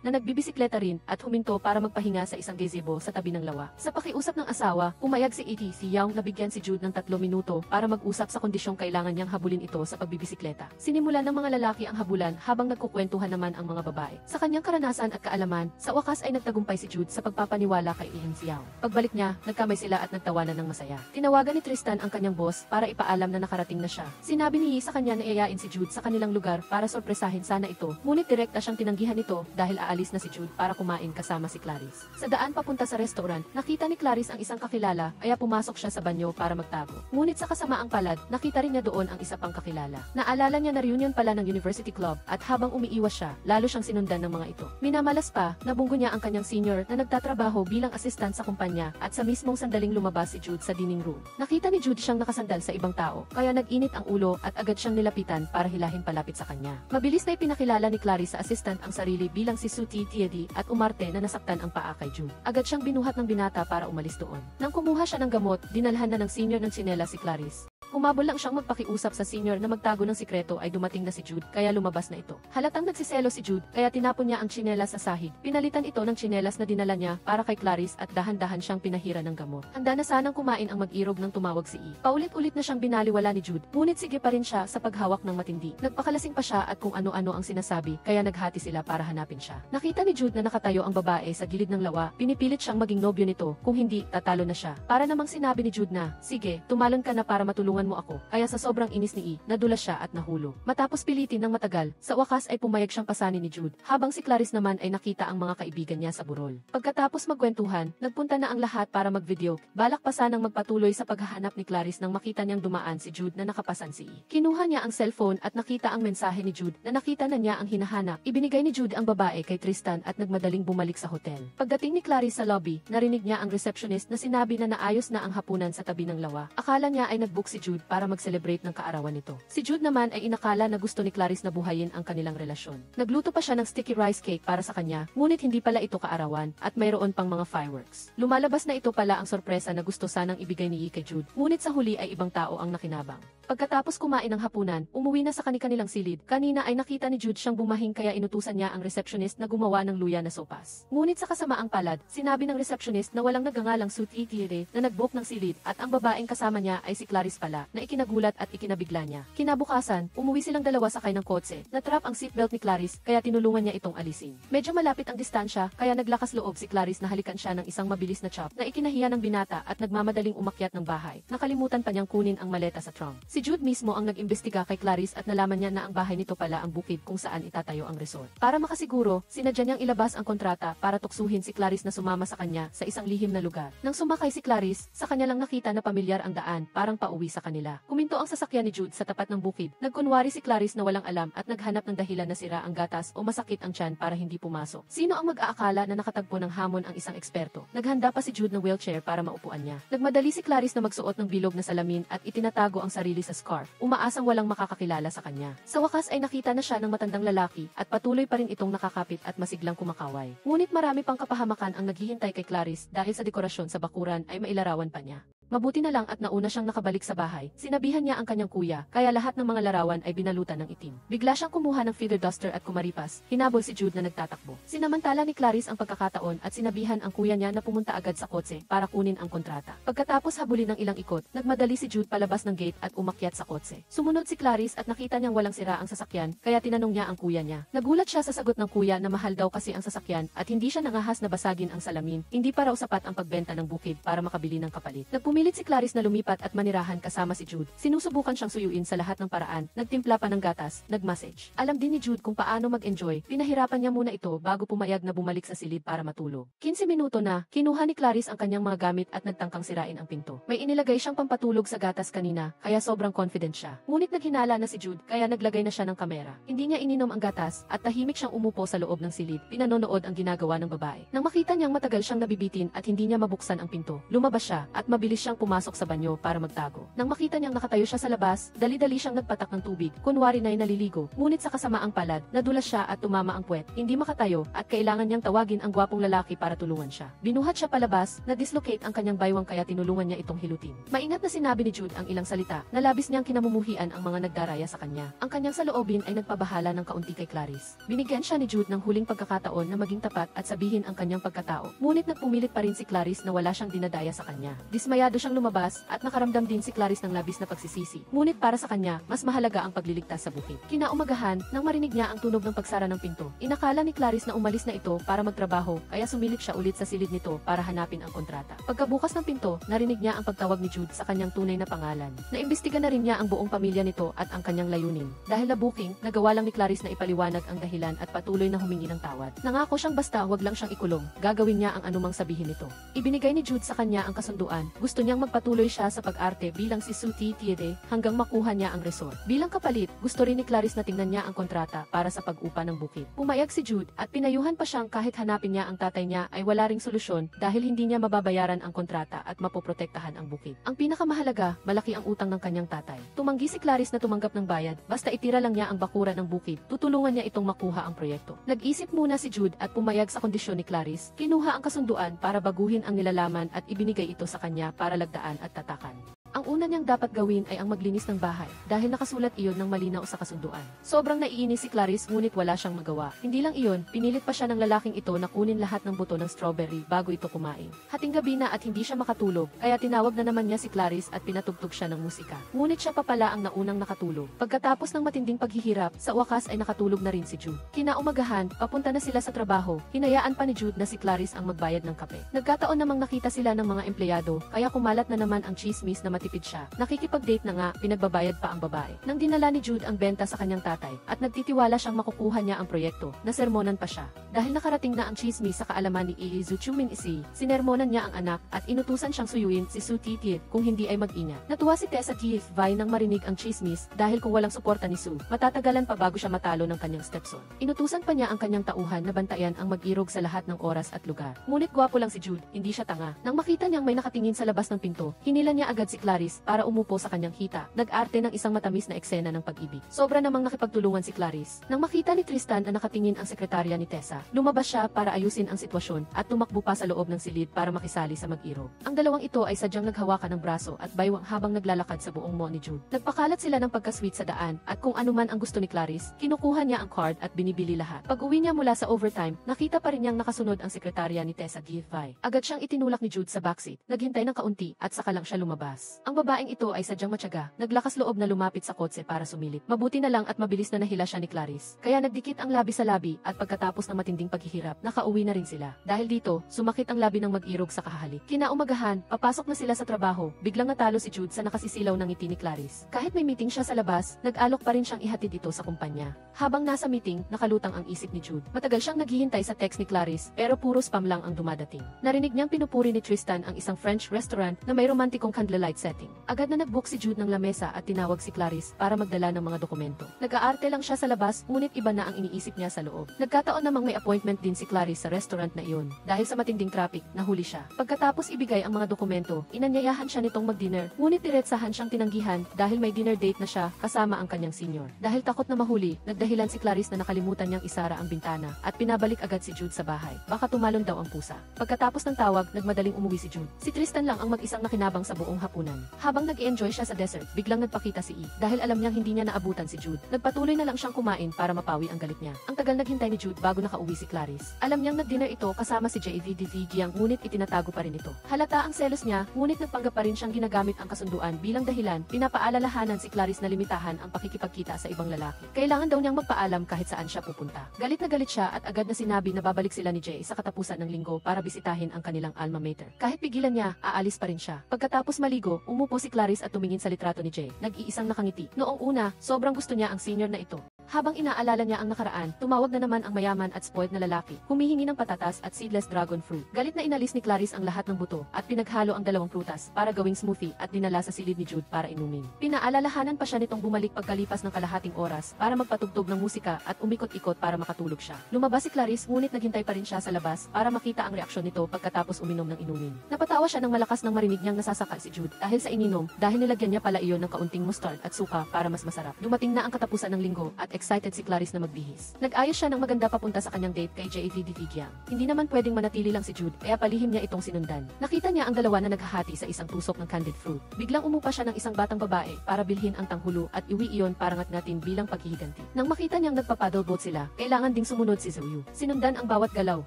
na nagbibisikleta rin at huminto para magpahinga sa isang gazebo sa tabi ng lawa. Sa pakiusap ng asawa, pumayag si Yang na bigyan si Jude ng 3 minuto para mag-usap sa kondisyong kailangan niyang habulin ito sa pagbibisikleta. Sinimulan ng mga lalaki ang habulan habang nagkukwentuhan naman ang mga babae. Sa kanyang karanasan at kaalaman, sa wakas ay nagtagumpay si Jude sa pagpapaniwala kay Yang. Pagbalik niya, nagkamay sila at nagtawanan ng masaya. Tinawagan ni Tristan ang kanyang boss para ipaalam na nakarating na siya. Sinabi ni Yi sa kanya na iayain si Jude sa kanilang lugar para sorpresahin sana ito, ngunit direkta siyang tinanggihan nito dahil aalis na si Jude para kumain kasama si Clarice. Sa daan papunta sa restaurant, nakita ni Clarice ang isang kakilala, kaya pumasok siya sa banyo para magtago. Ngunit sa kasamaang palad, nakita rin niya doon ang isa pang kakilala. Naalala niya na reunion pala ng University Club at habang umiiwas siya, lalo siyang sinundan ng mga ito. Minamalas pa, nabunggo niya ang kanyang senior na nagtatrabaho bilang assistant sa kumpanya at sa mismong sandaling lumabas si Jude sa dining room. Nakita ni Jude siyang nakasandal sa ibang tao, kaya nag-init ang ulo at agad siyang nilapitan para hilahin palapit sa kanya. Mabilis na ipinakilala ni Clarice sa assistant ang sarili bilang si Suti Tiedi at umarte na nasaktan ang paa kay Jude. Agad siyang binuhat ng binata para umalis doon. Nang kumuha siya ng gamot, dinalhan na ng senior ng tsinelas si Clarice. Umabol lang siyang magpakiusap sa senior na magtago ng sikreto ay dumating na si Jude kaya lumabas na ito. Halatang nagsiselo si Jude kaya tinapon niya ang tsinelas sa sahig. Pinalitan ito ng tsinelas na dinala niya para kay Clarice at dahan-dahan siyang pinahira ng gamot. Handa na sanang kumain ang mag-irog nang tumawag si E. Paulit-ulit na siyang binaliwala ni Jude, ngunit sige pa rin siya sa paghawak ng matindi. Nagpakalasing pa siya at kung ano-ano ang sinasabi kaya naghati sila para hanapin siya. Nakita ni Jude na nakatayo ang babae sa gilid ng lawa, pinipilit siyang maging nobyo nito, kung hindi, tatalo na siya. Para namang sinabi ni Jude na, sige, tumalon ka na para matulungan mo ako. Kaya sa sobrang inis ni E, nadulas siya at nahulog. Matapos pilitin ng matagal, sa wakas ay pumayag siyang pasanin ni Jude, habang si Clarice naman ay nakita ang mga kaibigan niya sa burol. Pagkatapos magkwentuhan, nagpunta na ang lahat para mag-video. Balak pa sanang magpatuloy sa paghahanap ni Clarice nang makita niyang dumaan si Jude na nakapasan si E. Kinuha niya ang cellphone at nakita ang mensahe ni Jude na nakita na niya ang hinahanap. Ibinigay ni Jude ang babae kay Tristan at nagmadaling bumalik sa hotel. Pagdating ni Clarice sa lobby, narinig niya ang receptionist na sinabi na naayos na ang hapunan sa tabi ng lawa. Akala niya ay nag-book si Jude para mag-celebrate ng kaarawan nito. Si Jude naman ay inakala na gusto ni Clarice na buhayin ang kanilang relasyon. Nagluto pa siya ng sticky rice cake para sa kanya, ngunit hindi pala ito kaarawan at mayroon pang mga fireworks. Lumalabas na ito pala ang sorpresa na gusto sanang ibigay ni Yi kay Jude, ngunit sa huli ay ibang tao ang nakinabang. Pagkatapos kumain ng hapunan, umuwi na sa kanilang silid. Kanina ay nakita ni Jude siyang bumahing kaya inutusan niya ang receptionist na gumawa ng luya na sopas. Ngunit sa kasamaang palad, sinabi ng receptionist na walang nagangalang Suti Tiede na nag-book ng silid at ang babaeng kasama niya ay si Clarice pala na ikinagulat at ikinabigla niya. Kinabukasan, umuwi silang dalawa sakay ng kotse. Natrap ang seatbelt ni Clarice kaya tinulungan niya itong alisin. Medyo malapit ang distansya kaya naglakas loob si Clarice na halikan siya ng isang mabilis na chop na ikinahiya ng binata at nagmamadaling umakyat ng bahay. Nakalimutan pa niyang kunin ang maleta sa trunk. Si Jude mismo ang nag-imbestiga kay Clarice at nalaman niya na ang bahay nito pala ang bukid kung saan itatayo ang resort. Para makasiguro, sinadya niyang ilabas ang kontrata para tuksuhin si Clarice na sumama sa kanya sa isang lihim na lugar. Nang sumakay si Clarice, sa kanya lang nakita na pamilyar ang daan, parang pauwi sa kanila. Kuminto ang sasakyan ni Jude sa tapat ng bukid. Nagkunwari si Clarice na walang alam at naghanap ng dahilan na sira ang gatas o masakit ang tiyan para hindi pumasok. Sino ang mag-aakala na nakatagpo ng hamon ang isang eksperto? Naghanda pa si Jude ng wheelchair para maupuan niya. Nagmadali si Clarice na magsuot ng bilog na salamin at itinatago ang sarili sa scarf, umaasang walang makakakilala sa kanya. Sa wakas ay nakita na siya ng matandang lalaki at patuloy pa rin itong nakakapit at masiglang kumakaway. Ngunit marami pang kapahamakan ang naghihintay kay Clarice dahil sa dekorasyon sa bakuran ay mailarawan pa niya. Mabuti na lang at nauna siyang nakabalik sa bahay. Sinabihan niya ang kanyang kuya, kaya lahat ng mga larawan ay binalutan ng itim. Bigla siyang kumuha ng feather duster at kumaripas. Hinabol si Jude na nagtatakbo. Sinamantala ni Clarice ang pagkakataon at sinabihan ang kuya niya na pumunta agad sa kotse para kunin ang kontrata. Pagkatapos habulin ng ilang ikot, nagmadali si Jude palabas ng gate at umakyat sa kotse. Sumunod si Clarice at nakita niyang walang sira ang sasakyan, kaya tinanong niya ang kuya niya. Nagulat siya sa sagot ng kuya na mahal daw kasi ang sasakyan at hindi siya nangahas na basagin ang salamin. Hindi pa raw sapat ang pagbenta ng bukid para makabili ng kapalit. Nagpumilit si Clarice na lumipat at manirahan kasama si Jude. Sinusubukan siyang suyuin sa lahat ng paraan, nagtimpla pa ng gatas, nagmassage. Alam din ni Jude kung paano mag-enjoy, pinahirapan niya muna ito bago pumayag na bumalik sa silid para matulog. 15 minuto na, kinuha ni Clarice ang kanyang mga gamit at nagtangkang sirain ang pinto. May inilagay siyang pampatulog sa gatas kanina, kaya sobrang confident siya. Ngunit naghinala na si Jude, kaya naglagay na siya ng kamera. Hindi niya ininom ang gatas at tahimik siyang umupo sa loob ng silid, pinanonood ang ginagawa ng babae. Nang makita niyang matagal siyang nabibitin at hindi niya mabuksan ang pinto, lumabas siya at mabilis siyang pumasok sa banyo para magtago. Nang makita niyang nakatayo siya sa labas, dali-dali siyang nagpatak ng tubig, kunwari na'y naliligo. Ngunit sa kasamaang palad, nadulas siya at tumama ang puwet. Hindi makatayo at kailangan niyang tawagin ang gwapong lalaki para tulungan siya. Binuhat siya palabas, na-dislocate ang kanyang baywang kaya tinulungan niya itong hilutin. Maingat na sinabi ni Jude ang ilang salita, na labis niyang kinamumuhian ang mga nagdaraya sa kanya. Ang kanyang saloobin ay nagpabahala ng kaunti kay Clarice. Binigyan siya ni Jude ng huling pagkakataon na maging tapat at sabihin ang kanyang pagkatao. Ngunit nagpumilit pa rin si Clarice na wala siyang dinadaya sa kanya. Dismayado siyang lumabas at nakaramdam din si Clarice ng labis na pagsisisi. Ngunit para sa kanya, mas mahalaga ang pagliligtas sa bukid. Kinaumagahan, nang marinig niya ang tunog ng pagsara ng pinto, inakala ni Clarice na umalis na ito para magtrabaho, kaya sumilip siya ulit sa silid nito para hanapin ang kontrata. Pagkabukas ng pinto, narinig niya ang pagtawag ni Jude sa kanyang tunay na pangalan. Naimbestiga na rin niya ang buong pamilya nito at ang kanyang layunin. Dahil na-booking, nagawa lang ni Clarice na ipaliwanag ang dahilan at patuloy na humingi ng tawad. Nangako siyang basta wag lang siyang ikulong, gagawin niya ang anumang sabihin nito. Ibinigay ni Jude sa kanya ang kasunduan. Gusto niyang magpatuloy siya sa pag-arte bilang si Suti Tiede hanggang makuha niya ang resort. Bilang kapalit, gusto rin ni Clarice na tingnan niya ang kontrata para sa pag-upa ng bukid. Pumayag si Jude at pinayuhan pa siyang kahit hanapin niya ang tatay niya ay wala ring solusyon dahil hindi niya mababayaran ang kontrata at mapoprotektahan ang bukid. Ang pinakamahalaga, malaki ang utang ng kanyang tatay. Tumanggi si Clarice na tumanggap ng bayad, basta itira lang niya ang bakuran ng bukid, tutulungan niya itong makuha ang proyekto. Nag-isip muna si Jude at pumayag sa kondisyon ni Clarice. Kinuha ang kasunduan para baguhin ang nilalaman at ibinigay ito sa kanya para lagdaan at tatakan. Ang una niyang dapat gawin ay ang maglinis ng bahay dahil nakasulat iyon ng malinaw sa kasunduan. Sobrang naiinis si Clarice ngunit wala siyang magawa. Hindi lang iyon, pinilit pa siya ng lalaking ito na kunin lahat ng buto ng strawberry bago ito kumain. Hating gabi na at hindi siya makatulog, kaya tinawag na naman niya si Clarice at pinatugtog siya ng musika. Ngunit siya pa pala ang naunang nakatulog. Pagkatapos ng matinding paghihirap, sa wakas ay nakatulog na rin si Jude. Kinaumagahan, papunta na sila sa trabaho. Hinayaan pa ni Jude na si Clarice ang magbayad ng kape. Nagkataon namang nakita sila ng mga empleyado, kaya kumalat na naman ang chismis na matipid siya. Nakikipag-date na nga, pinagbabayad pa ang babae. Nang dinala ni Jude ang benta sa kanyang tatay, at nagtitiwala siyang makukuha niya ang proyekto, nasermonan pa siya. Dahil nakarating na ang chismis sa kaalaman ni Iizu Chumin Isi, sinermonan niya ang anak at inutusan siyang suyuin si Su Titit kung hindi ay mag-ina. Natuwa si Tessa Gift-Vai nang marinig ang chismis dahil kung walang suporta ni Su, matatagalan pa bago siya matalo ng kanyang stepson. Inutusan pa niya ang kanyang tauhan na bantayan ang mag-irog sa lahat ng oras at lugar. Ngunit gwapo lang si Jude, hindi siya tanga. Nang makita niyang may nakatingin sa labas ng pinto, hinila niya agad si Clarice para umupo sa kanyang hita. Nag-arte ng isang matamis na eksena ng pag-ibig. Sobra namang nakipagtulungan si Clarice. Nang makita ni Tristan na nakatingin ang sekretarya ni Tessa, lumabas siya para ayusin ang sitwasyon at tumakbo pa sa loob ng silid para makisali sa mag-irog. Ang dalawang ito ay sadyang naghawakan ng braso at baywang habang naglalakad sa buong mall ni Jude. Nagpakalat sila ng pagka-sweet sa daan at kung anuman ang gusto ni Clarice, kinukuha niya ang card at binibili lahat. Pag-uwi niya mula sa overtime, nakita pa rin niyang nakasunod ang sekretarya ni Tessa Gift-Vai. Agad siyang itinulak ni Jude sa backseat, naghintay ng kaunti at saka lang siya lumabas. Clarice. Ang babaeng ito ay sadyang matyaga, naglakas loob na lumapit sa kotse para sumilip. Mabuti na lang at mabilis na nahila siya ni Clarice. Kaya nagdikit ang labi sa labi at pagkatapos ng matinding paghihirap, nakauwi na rin sila. Dahil dito, sumakit ang labi ng mag-irog sa kahahalik. Kinaumagahan, papasok na sila sa trabaho, biglang natalo si Jude sa nakasisilaw ng ngiti ni Clarice. Kahit may meeting siya sa labas, nag-alok pa rin siyang ihatid ito sa kumpanya. Habang nasa meeting, nakalutang ang isip ni Jude. Matagal siyang naghihintay sa text ni Clarice, pero puro spam lang ang dumadating. Narinig niyang pinupuri ni Tristan ang isang French restaurant na may romantikong candlelight setting. Agad na nag-book si Jude ng lamesa at tinawag si Clarice para magdala ng mga dokumento. Nag-aarte lang siya sa labas, ngunit iba na ang iniisip niya sa loob. Nagkataon namang may appointment din si Clarice sa restaurant na iyon. Dahil sa matinding traffic, nahuli siya. Pagkatapos ibigay ang mga dokumento, inanyayahan siya nitong mag-dinner, ngunit diretsahan siyang tinanggihan dahil may dinner date na siya kasama ang kanyang senior. Dahil takot na mahuli, nagdahilan si Clarice na nakalimutan niyang isara ang bintana at pinabalik agad si Jude sa bahay. Baka tumalon daw ang pusa. Pagkatapos ng tawag, nagmadaling umuwi si Jude. Si Tristan lang ang mag-isang nakinabang sa buong hapunan. Habang nag-enjoy siya sa dessert, biglang nagpakita si E. Dahil alam niyang hindi niya naabutan si Jude, nagpatuloy na lang siyang kumain para mapawi ang galit niya. Ang tagal naghintay ni Jude bago nakauwi si Clarice. Alam niyang nag-dinner ito kasama si JVDV Giang, ngunit itinatago pa rin ito. Halata ang selos niya, ngunit nagpanggap pa rin siyang ginagamit ang kasunduan bilang dahilan. Pinapaalalahanan si Clarice na limitahan ang pakikipagkita sa ibang lalaki. Kailangan daw niyang magpaalam kahit saan siya pupunta. Galit na galit siya at agad na sinabi na babalik sila ni Jay sa katapusan ng linggo para bisitahin ang kanilang alma mater. Kahit pigilan niya, aalis pa rin siya. Pagkatapos maligo, umupo si Clarice at tumingin sa litrato ni Jay. Nag-iisang nakangiti. Noong una, sobrang gusto niya ang senior na ito. Habang inaalala niya ang nakaraan, tumawag na naman ang mayaman at spoiled na lalaki, humihingi ng patatas at seedless dragon fruit. Galit na inalis ni Clarice ang lahat ng buto at pinaghalo ang dalawang prutas para gawing smoothie at dinala sa silid ni Jude para inumin. Pinaalalahanan pa siya nitong bumalik pagkalipas ng kalahating oras para magpatugtog ng musika at umikot-ikot para makatulog siya. Lumabas si Clarice, ngunit naghintay pa rin siya sa labas para makita ang reaksyon nito pagkatapos uminom ng inumin. Napatawa siya ng malakas nang marinig niyang nasasaka si Jude dahil sa ininom, dahil nilagyan niya pala iyon ng kaunting mustard at suka para mas masarap. Dumating na ang katapusan ng linggo at excited si Clarice na magbihis. Nag-ayos siya ng maganda papunta sa kanyang date kay JVDV Giang. Hindi naman pwedeng manatili lang si Jude, kaya palihim niya itong sinundan. Nakita niya ang dalawa na naghahati sa isang tusok ng candied fruit. Biglang umupa siya ng isang batang babae para bilhin ang tanghulo at iwi iyon para ngat-ngatin bilang paghihiganti. Nang makita niyang nagpa-paddle boat sila, kailangan ding sumunod si Zhou Yu. Sinundan ang bawat galaw.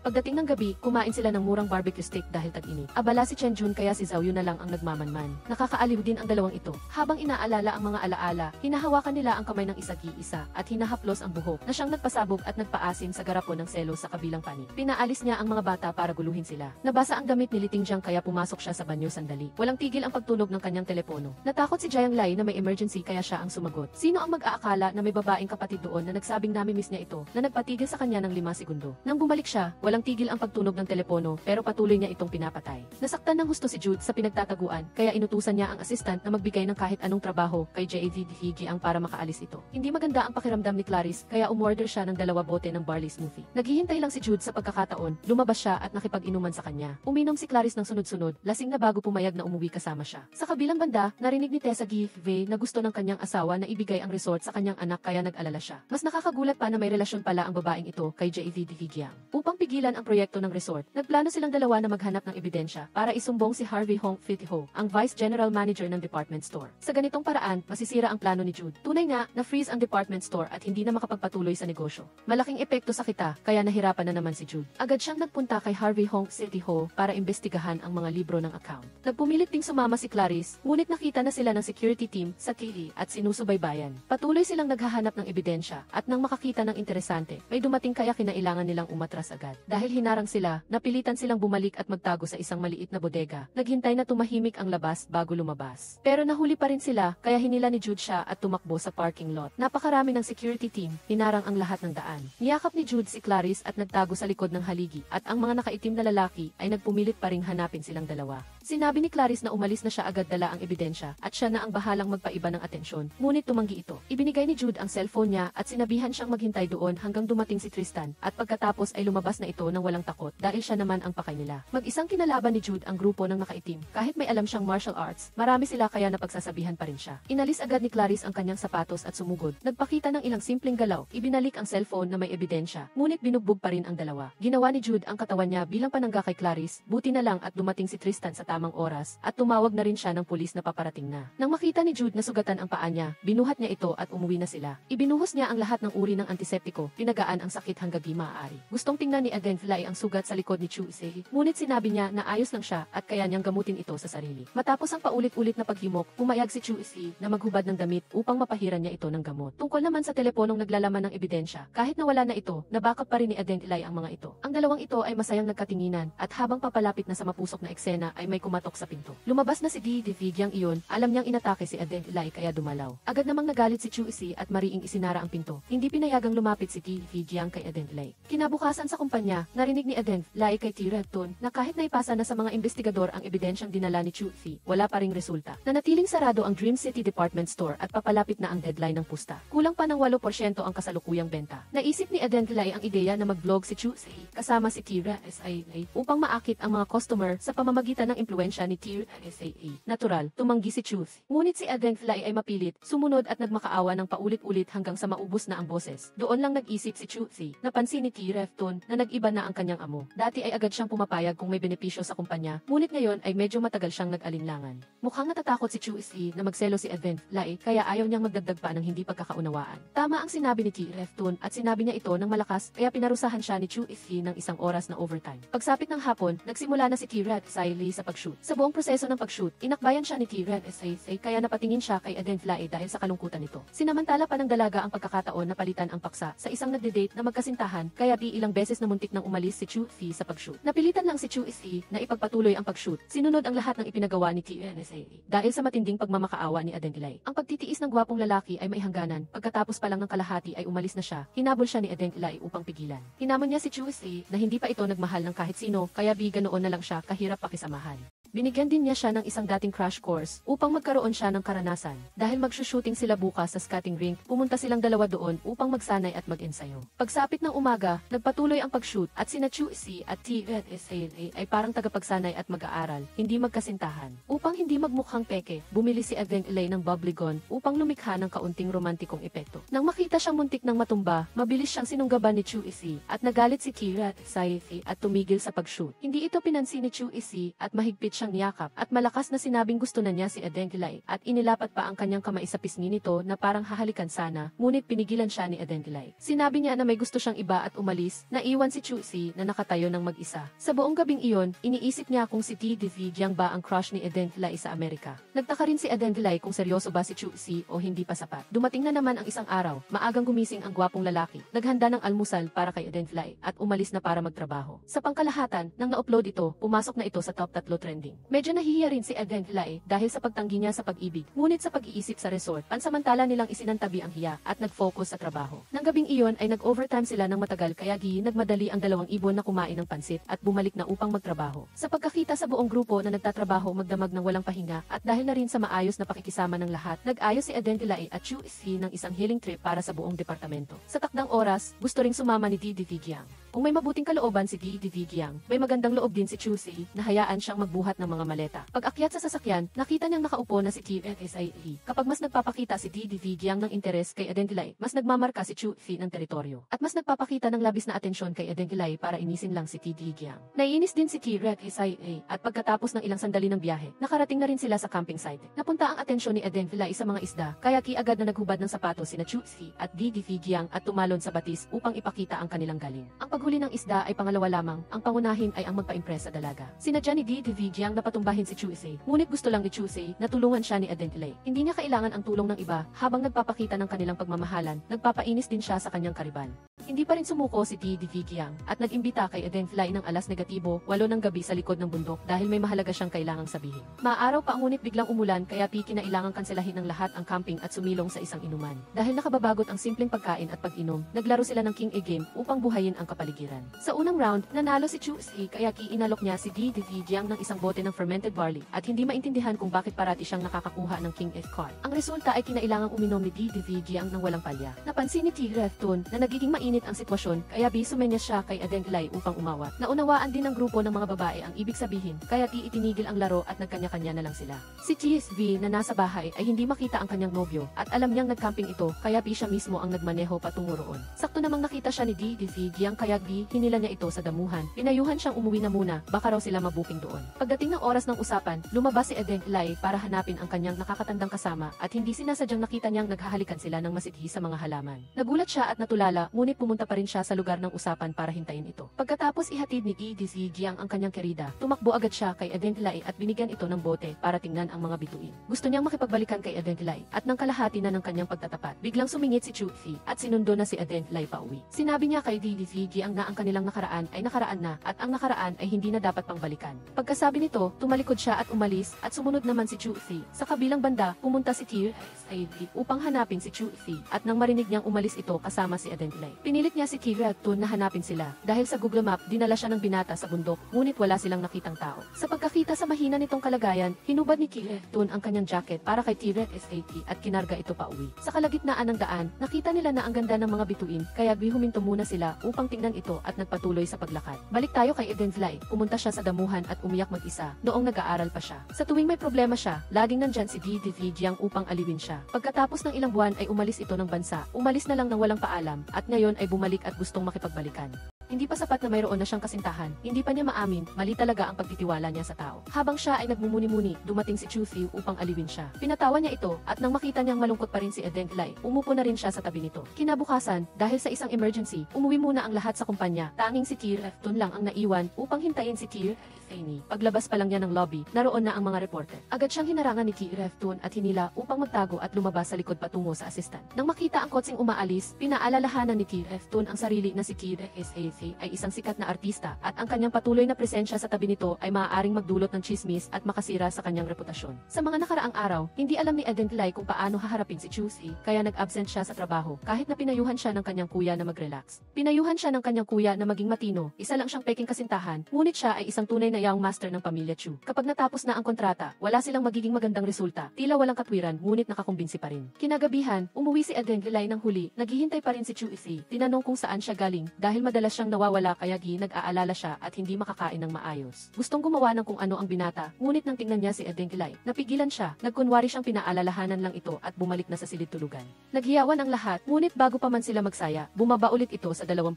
Pagdating ng gabi, kumain sila ng murang barbecue steak dahil tag-init. Abala si Chen Jun kaya si Zhou Yu na lang ang nagmamanman. Nakakaaliw din ang dalawang ito. Habang inaalala ang mga alaala, hinahawakan nila ang kamay ng isa't-isa at hinahaplos ang buhok na siyang nagpasabog at nagpaasim sa garapon ng selo sa kabilang panig. Pinaalis niya ang mga bata para guluhin sila. Nabasa ang damit ni Liting Jiang kaya pumasok siya sa banyo sandali. Walang tigil ang pagtunog ng kanyang telepono. Natakot si Jiang Lai na may emergency kaya siya ang sumagot. Sino ang mag-aakala na may babaeng kapatid doon na nagsabing nami-miss niya ito, na nagpatigil sa kanya ng 5 segundo. Nang bumalik siya, walang tigil ang pagtunog ng telepono pero patuloy niya itong pinapatay. Nasaktan ng husto si Jude sa pinagtataguan kaya inutusan niya ang assistant na magbigay ng kahit anong trabaho kay JVDV Giang para makaalis ito. Hindi maganda ang pakiramdam ni Clarice kaya umorder siya ng 2 bote ng barley smoothie. Naghihintay lang si Jude sa pagkakataon, lumabas siya at nakipag-inuman sa kanya. Uminom si Clarice ng sunod-sunod, lasing na bago pumayag na umuwi kasama siya. Sa kabilang banda, narinig ni Tessa Give na gusto ng kanyang asawa na ibigay ang resort sa kanyang anak kaya nag-alala siya. Mas nakakagulat pa na may relasyon pala ang babaeng ito kay JVDV Giang. Upang pigilan ang proyekto ng resort, nagplano silang dalawa na maghanap ng ebidensya para isumbong si Harvey Hong Fitiho, ang Vice General Manager ng department store. Sa ganitong paraan, masisira ang plano ni Jude. Tunay nga, na-freeze ang department store at hindi na makapagpatuloy sa negosyo. Malaking epekto sa kita, kaya nahirapan na naman si Jude. Agad siyang nagpunta kay Harvey Hong Fitiho para imbestigahan ang mga libro ng account. Nagpumilit ding sumama si Clarice, ngunit nakita na sila ng security team sa TV at sinusubaybayan. Patuloy silang naghahanap ng ebidensya at nang makakita ng interesante, may dumating kaya kinailangan nilang umatras agad. Dahil hinarang sila, napilitan silang bumalik at magtago sa isang maliit na bodega. Naghintay na tumahimik ang labas bago lumabas. Pero nahuli pa rin sila, kaya hinila ni Jude siya at tumakbo sa parking lot. Napakarami ng security team, hinarang ang lahat ng daan. Niyakap ni Jude si Clarice at nagtago sa likod ng haligi at ang mga nakaitim na lalaki ay nagpumilit pa ring hanapin silang dalawa. Sinabi ni Clarice na umalis na siya agad dala ang ebidensya at siya na ang bahalang magpaiba ng atensyon, ngunit tumanggi ito. Ibinigay ni Jude ang cellphone niya at sinabihan siyang maghintay doon hanggang dumating si Tristan at pagkatapos ay lumabas na ito ng walang takot dahil siya naman ang pakay nila. Mag-isang kinalaban ni Jude ang grupo ng nakaitim. Kahit may alam siyang martial arts, marami sila kaya napagsasabihan pa rin siya. Inalis agad ni Clarice ang kanyang sapatos at sumugod. Nagpakita ng ilang simpleng galaw, ibinalik ang cellphone na may ebidensya, ngunit binugbog pa rin ang dalawa. Ginawa ni Jude ang katawan niya bilang panangga kay Clarice, buti na lang at dumating si Tristan sa tamang oras, at tumawag na rin siya ng pulis na paparating na. Nang makita ni Jude na sugatan ang paa niya, binuhat niya ito at umuwi na sila. Ibinuhos niya ang lahat ng uri ng antiseptiko, tinagaan ang sakit hanggang di maaari. Gustong tingnan ni Aden Lai ang sugat sa likod ni Chu Isi, ngunit sinabi niya na ayos lang siya at kaya niyang gamutin ito sa sarili. Matapos ang paulit-ulit na paghimok, pumayag si Chu Isi na maghubad ng damit upang mapahiran niya ito ng gamot. Tungkol naman sa teleponong naglalaman ng ebidensya, kahit nawala na ito, nabackup pa rin ni Aden Lai ang mga ito. Ang dalawang ito ay masayang nagkatinginan, at habang papalapit na sa mapusok na eksena ay may kumatok sa pinto. Lumabas na si Di Vigyang iyon, alam niyang inatake si Aden Lai kaya dumalaw. Agad namang nagalit si Chu Isi at mariing isinara ang pinto. Hindi pinayagang lumapit si Di Vigyang kay Aden Lai. Kinabukasan sa kumpanya, narinig ni Aden Lai kay Tirakton na kahit naipasa na sa mga investigador ang ebidensyang dinala ni Chu Isi, wala pa ring resulta. Nanatiling sarado ang Dream City Department Store at papalapit na ang deadline ng pusta. Kulang pa ng 8% ang kasalukuyang benta. Naisip ni Aden Lai ang ideya na mag-vlog si Chu Isi kasama si Tira SIA upang maakit ang mga customer sa pamamagitan ng impluensya ni Tira SIA. Natural, tumanggi si Chu Isi. Ngunit si Aden Lai ay mapilit, sumunod at nagmakaawa ng paulit-ulit hanggang sa maubos na ang boses. Doon lang nag-isip si Chu Isi, napansin ni Tirefton na nag-iba na ang kanyang amo. Dati ay agad siyang pumapayag kung may benepisyo sa kumpanya, ngunit ngayon ay medyo matagal siyang nag-alinlangan. Mukhang natatakot si Chu Isi na magselo si Aden Lai kaya ayaw niyang magdagdag pa ng hindi pagkakaunawaan. Tama ang sinabi ni Tirefton at sinabi niya ito ng malakas kaya pinarusahan siya ni Chu Isi ng 1 oras na overtime. Pagsapit ng hapon, nagsimula na si Tirat Siley sa pag-shoot. Sa buong proseso ng pag-shoot, inakbayan siya ni Tirat Siley kaya napatingin siya kay Aden Lai dahil sa kalungkutan nito. Sinamantala pa ng dalaga ang pagkakataon na palitan ang paksa sa isang nagde-date na magkasintahan kaya di ilang beses na muntik nang umalis si Chu Isi sa pag-shoot. Napilitan lang si Chu Isi na ipagpatuloy ang pag-shoot. Sinunod ang lahat ng ipinagawa ni TNSA dahil sa matinding pagmamakaawa ni Aden Lai. Ang pagtitiis ng gwapong lalaki ay may hangganan. Pagkatapos pa lang ng kalahati ay umalis na siya. Hinabol siya ni Aden Lai upang pigilan. Hinamon niya si Chu Isi na hindi pa ito nagmahal ng kahit sino kaya biga noon na lang siya kahirap pakisamahan. Binigyan din niya siya ng isang dating crash course upang magkaroon siya ng karanasan. Dahil magsushooting sila bukas sa skating rink, pumunta silang dalawa doon upang magsanay at mag-ensayo. Pagsapit ng umaga, nagpatuloy ang pag-shoot at sina Chu Isi at TNSA ay parang tagapagsanay at mag-aaral, hindi magkasintahan. Upang hindi magmukhang peke, bumili si Aden Lai ng bubbly gun upang lumikha ng kaunting romantikong epekto. Nang makita siyang muntik ng matumba, mabilis siyang sinunggaban ni Chu Isi at nagalit si TNSA at tumigil sa pag-shoot. Hindi ito pinansin ni Chu Isi at mahigpit siyang niyakap at malakas na sinabing gusto na niya si Aden Lai at inilapat pa ang kanyang kamay sa pisngi nito na parang hahalikan sana, ngunit pinigilan siya ni Aden Lai. Sinabi niya na may gusto siyang iba at umalis, naiwan si Chu Isi na nakatayo ng mag-isa. Sa buong gabing iyon, iniisip niya kung si Di Vigyang ba ang crush ni Aden Lai sa Amerika. Nagtaka rin si Aden Lai kung seryoso ba si Chu Isi o hindi pa sapat. Dumating na naman ang isang araw, maagang gumising ang gwapong lalaki, naghanda ng almusal para kay Aden Lai at umalis na para magtrabaho. Sa pangkalahatan, nang na-upload ito, pumasok na ito sa top 3 trending. Medyo nahihiya rin si Aden Lai dahil sa pagtanggi niya sa pag-ibig, ngunit sa pag-iisip sa resort, pansamantala nilang isinantabi ang hiya at nag-focus sa trabaho. Nang gabing iyon ay nag-overtime sila ng matagal kaya nagmadali ang 2 ibon na kumain ng pansit at bumalik na upang magtrabaho. Sa pagkakita sa buong grupo na nagtatrabaho magdamag ng walang pahinga at dahil na rin sa maayos na pakikisama ng lahat, nag-ayos si Aden Lai at Chu Isi ng isang healing trip para sa buong departamento. Sa takdang oras, gusto ring sumama ni Di Vigyang. Kung may mabuting kalooban si Di Vigyang, may magandang loob din si Chu Isi na hayaan siyang magbuhat ng mga maleta. Pag-akyat sa sasakyan, nakita niyang nakaupo na si TNSA. Kapag mas nagpapakita si Di Vigyang ng interes kay Aden Lai, mas nagmamarka si Chu Isi ng teritoryo. At mas nagpapakita ng labis na atensyon kay Aden Lai para inisin lang si Di Vigyang. Naiinis din si TNSA at pagkatapos ng ilang sandali ng biyahe, nakarating na rin sila sa camping site. Napunta ang atensyon ni Aden Lai sa mga isda, kaya agad na naghubad ng sapatos sina Chu Isi at Di Vigyang at tumalon sa batis upang ipakita ang kanilang galing. Ang paghuli ng isda ay pangalawa lamang, ang pangunahin ay ang magpa-impress sa dalaga. Sinadya ni Di Vigyang na patumbahin si Chu Isi, ngunit gusto lang ni Chu Isi na tulungan siya ni Aden Lai. Hindi niya kailangan ang tulong ng iba, habang nagpapakita ng kanilang pagmamahalan, nagpapainis din siya sa kanyang karibal. Hindi pa rin sumuko si Di Vigyang at nag-imbita kay Aden Lai ng alas negatibo, 8 ng gabi sa likod ng bundok dahil may mahalaga siyang kailangang sabihin. Maaraw pa ngunit biglang umulan kaya kinailangang kanselahin ng lahat ang camping at sumilong sa isang inuman. Dahil nakababagot ang simpleng pagkain at pag-inom, naglaro sila ng King A game upang buhayin ang kapaligiran. Sa unang round, nanalo si Chu Isi kaya inalok niya si Di Vigyang ng isang bote ng fermented barley at hindi maintindihan kung bakit parati siyang nakakakuha ng King A card. Ang resulta ay kinailangang uminom ni Di Vigyang ng walang palya. Napansin ni Tirefton na nagiging mainit mainit ang sitwasyon, kaya sumenyas siya kay Adenglay upang umawat. Naunawaan din ng grupo ng mga babae ang ibig sabihin, kaya itinigil ang laro at nagkanya-kanya na lang sila. Si TSV na nasa bahay ay hindi makita ang kanyang nobyo at alam niyang nagcamping ito, kaya siya mismo ang nagmaneho patungo roon. Sakto namang nakita siya ni DDV Giyang, kaya hinila niya ito sa damuhan. Pinayuhan siyang umuwi na muna, baka raw sila mabuking doon. Pagdating ng oras ng usapan, lumabas si Adenglay para hanapin ang kanyang nakakatandang kasama at hindi sinasadyang nakita niyang naghahalikan sila ng masidhi sa mga halaman. Nagulat siya at natulala, ngunit pumunta pa rin siya sa lugar ng usapan para hintayin ito. Pagkatapos ihatid ni DDV Giyang ang kanyang kerida, tumakbo agad siya kay Adenglay at binigyan ito ng bote para tingnan ang mga bituin. Gusto niyang makipagbalikan kay Adenglay at nang kalahati na ng kanyang pagtatapat, biglang sumingit si Chufi at sinundo na si Adenglay pauwi. Sinabi niya kay DDV Giyang na ang kanilang nakaraan ay nakaraan na at ang nakaraan ay hindi na dapat pang balikan. Pagkasabi nito, tumalikod siya at umalis at sumunod naman si Chufi. Sa kabilang banda, pumunta si TSV upang hanapin si Chufi at nang marinig niyang umalis ito kasama si Adenglay. Pinilit niya si TSV na hanapin sila. Dahil sa Google Map, dinala siya ng binata sa bundok, ngunit wala silang nakitang tao. Sa pagkakita sa mahina nitong kalagayan, hinubad ni TSV ang kanyang jacket para kay TSV at kinarga ito pauwi. Sa kalagitnaan ng daan, nakita nila na ang ganda ng mga bituin, kaya huminto muna sila upang tingnan ito at nagpatuloy sa paglakad. Balik tayo kay Adenglay. Pumunta siya sa damuhan at umiyak mag-isa noong nag-aaral pa siya. Sa tuwing may problema siya, laging nandyan si DDV Giyang upang aliwin siya. Pagkatapos ng ilang buwan ay umalis ito ng bansa. Umalis na lang nang walang paalam at ngayon ay bumalik at gustong makipagbalikan. Hindi pa sapat na mayroon na siyang kasintahan, hindi pa niya maamin, mali talaga ang pagtitiwala niya sa tao. Habang siya ay nagmumuni-muni, dumating si Chufi upang aliwin siya. Pinatawan niya ito at nang makita niyang malungkot pa rin si Adenglay, umupo na rin siya sa tabi nito. Kinabukasan, dahil sa isang emergency, umuwi muna ang lahat sa kumpanya. Tanging si TSV lang ang naiwan upang hintayin si TSV. Paglabas pa lang niya ng lobby, naroon na ang mga reporter. Agad siyang hinarangan ni TSV at hinila upang magtago at lumabas sa likod patungo sa assistant. Nang makita ang kotseng umaalis, pinaalalahanan ni TSV ang sarili na si TSV ay isang sikat na artista at ang kanyang patuloy na presensya sa tabi nito ay maaaring magdulot ng chismis at makasira sa kanyang reputasyon. Sa mga nakaraang araw, hindi alam ni Adenglay kung paano haharapin si Chufi, kaya nag-absent siya sa trabaho kahit na pinayuhan siya ng kanyang kuya na mag-relax. Pinayuhan siya ng kanyang kuya na maging matino, isa lang siyang peking kasintahan, ngunit siya ay isang tunay na young master ng pamilya Chu. Kapag natapos na ang kontrata, wala silang magiging magandang resulta, tila walang katwiran ngunit nakakumbinsi pa rin. Kinagabihan, umuwi si Adenglay ng huli, naghihintay pa rin si Chufi, tinanong kung saan siya galing dahil madalas siyang nawawala kaya nag-aalala siya at hindi makakain ng maayos. Gustong gumawa ng kung ano ang binata, ngunit nang tingnan niya si Adenglay, napigilan siya, nagkunwari siyang pinaalalahanan lang ito at bumalik na sa silid tulugan. Naghiyawan ang lahat, ngunit bago pa man sila magsaya, bumaba ulit ito sa 20.9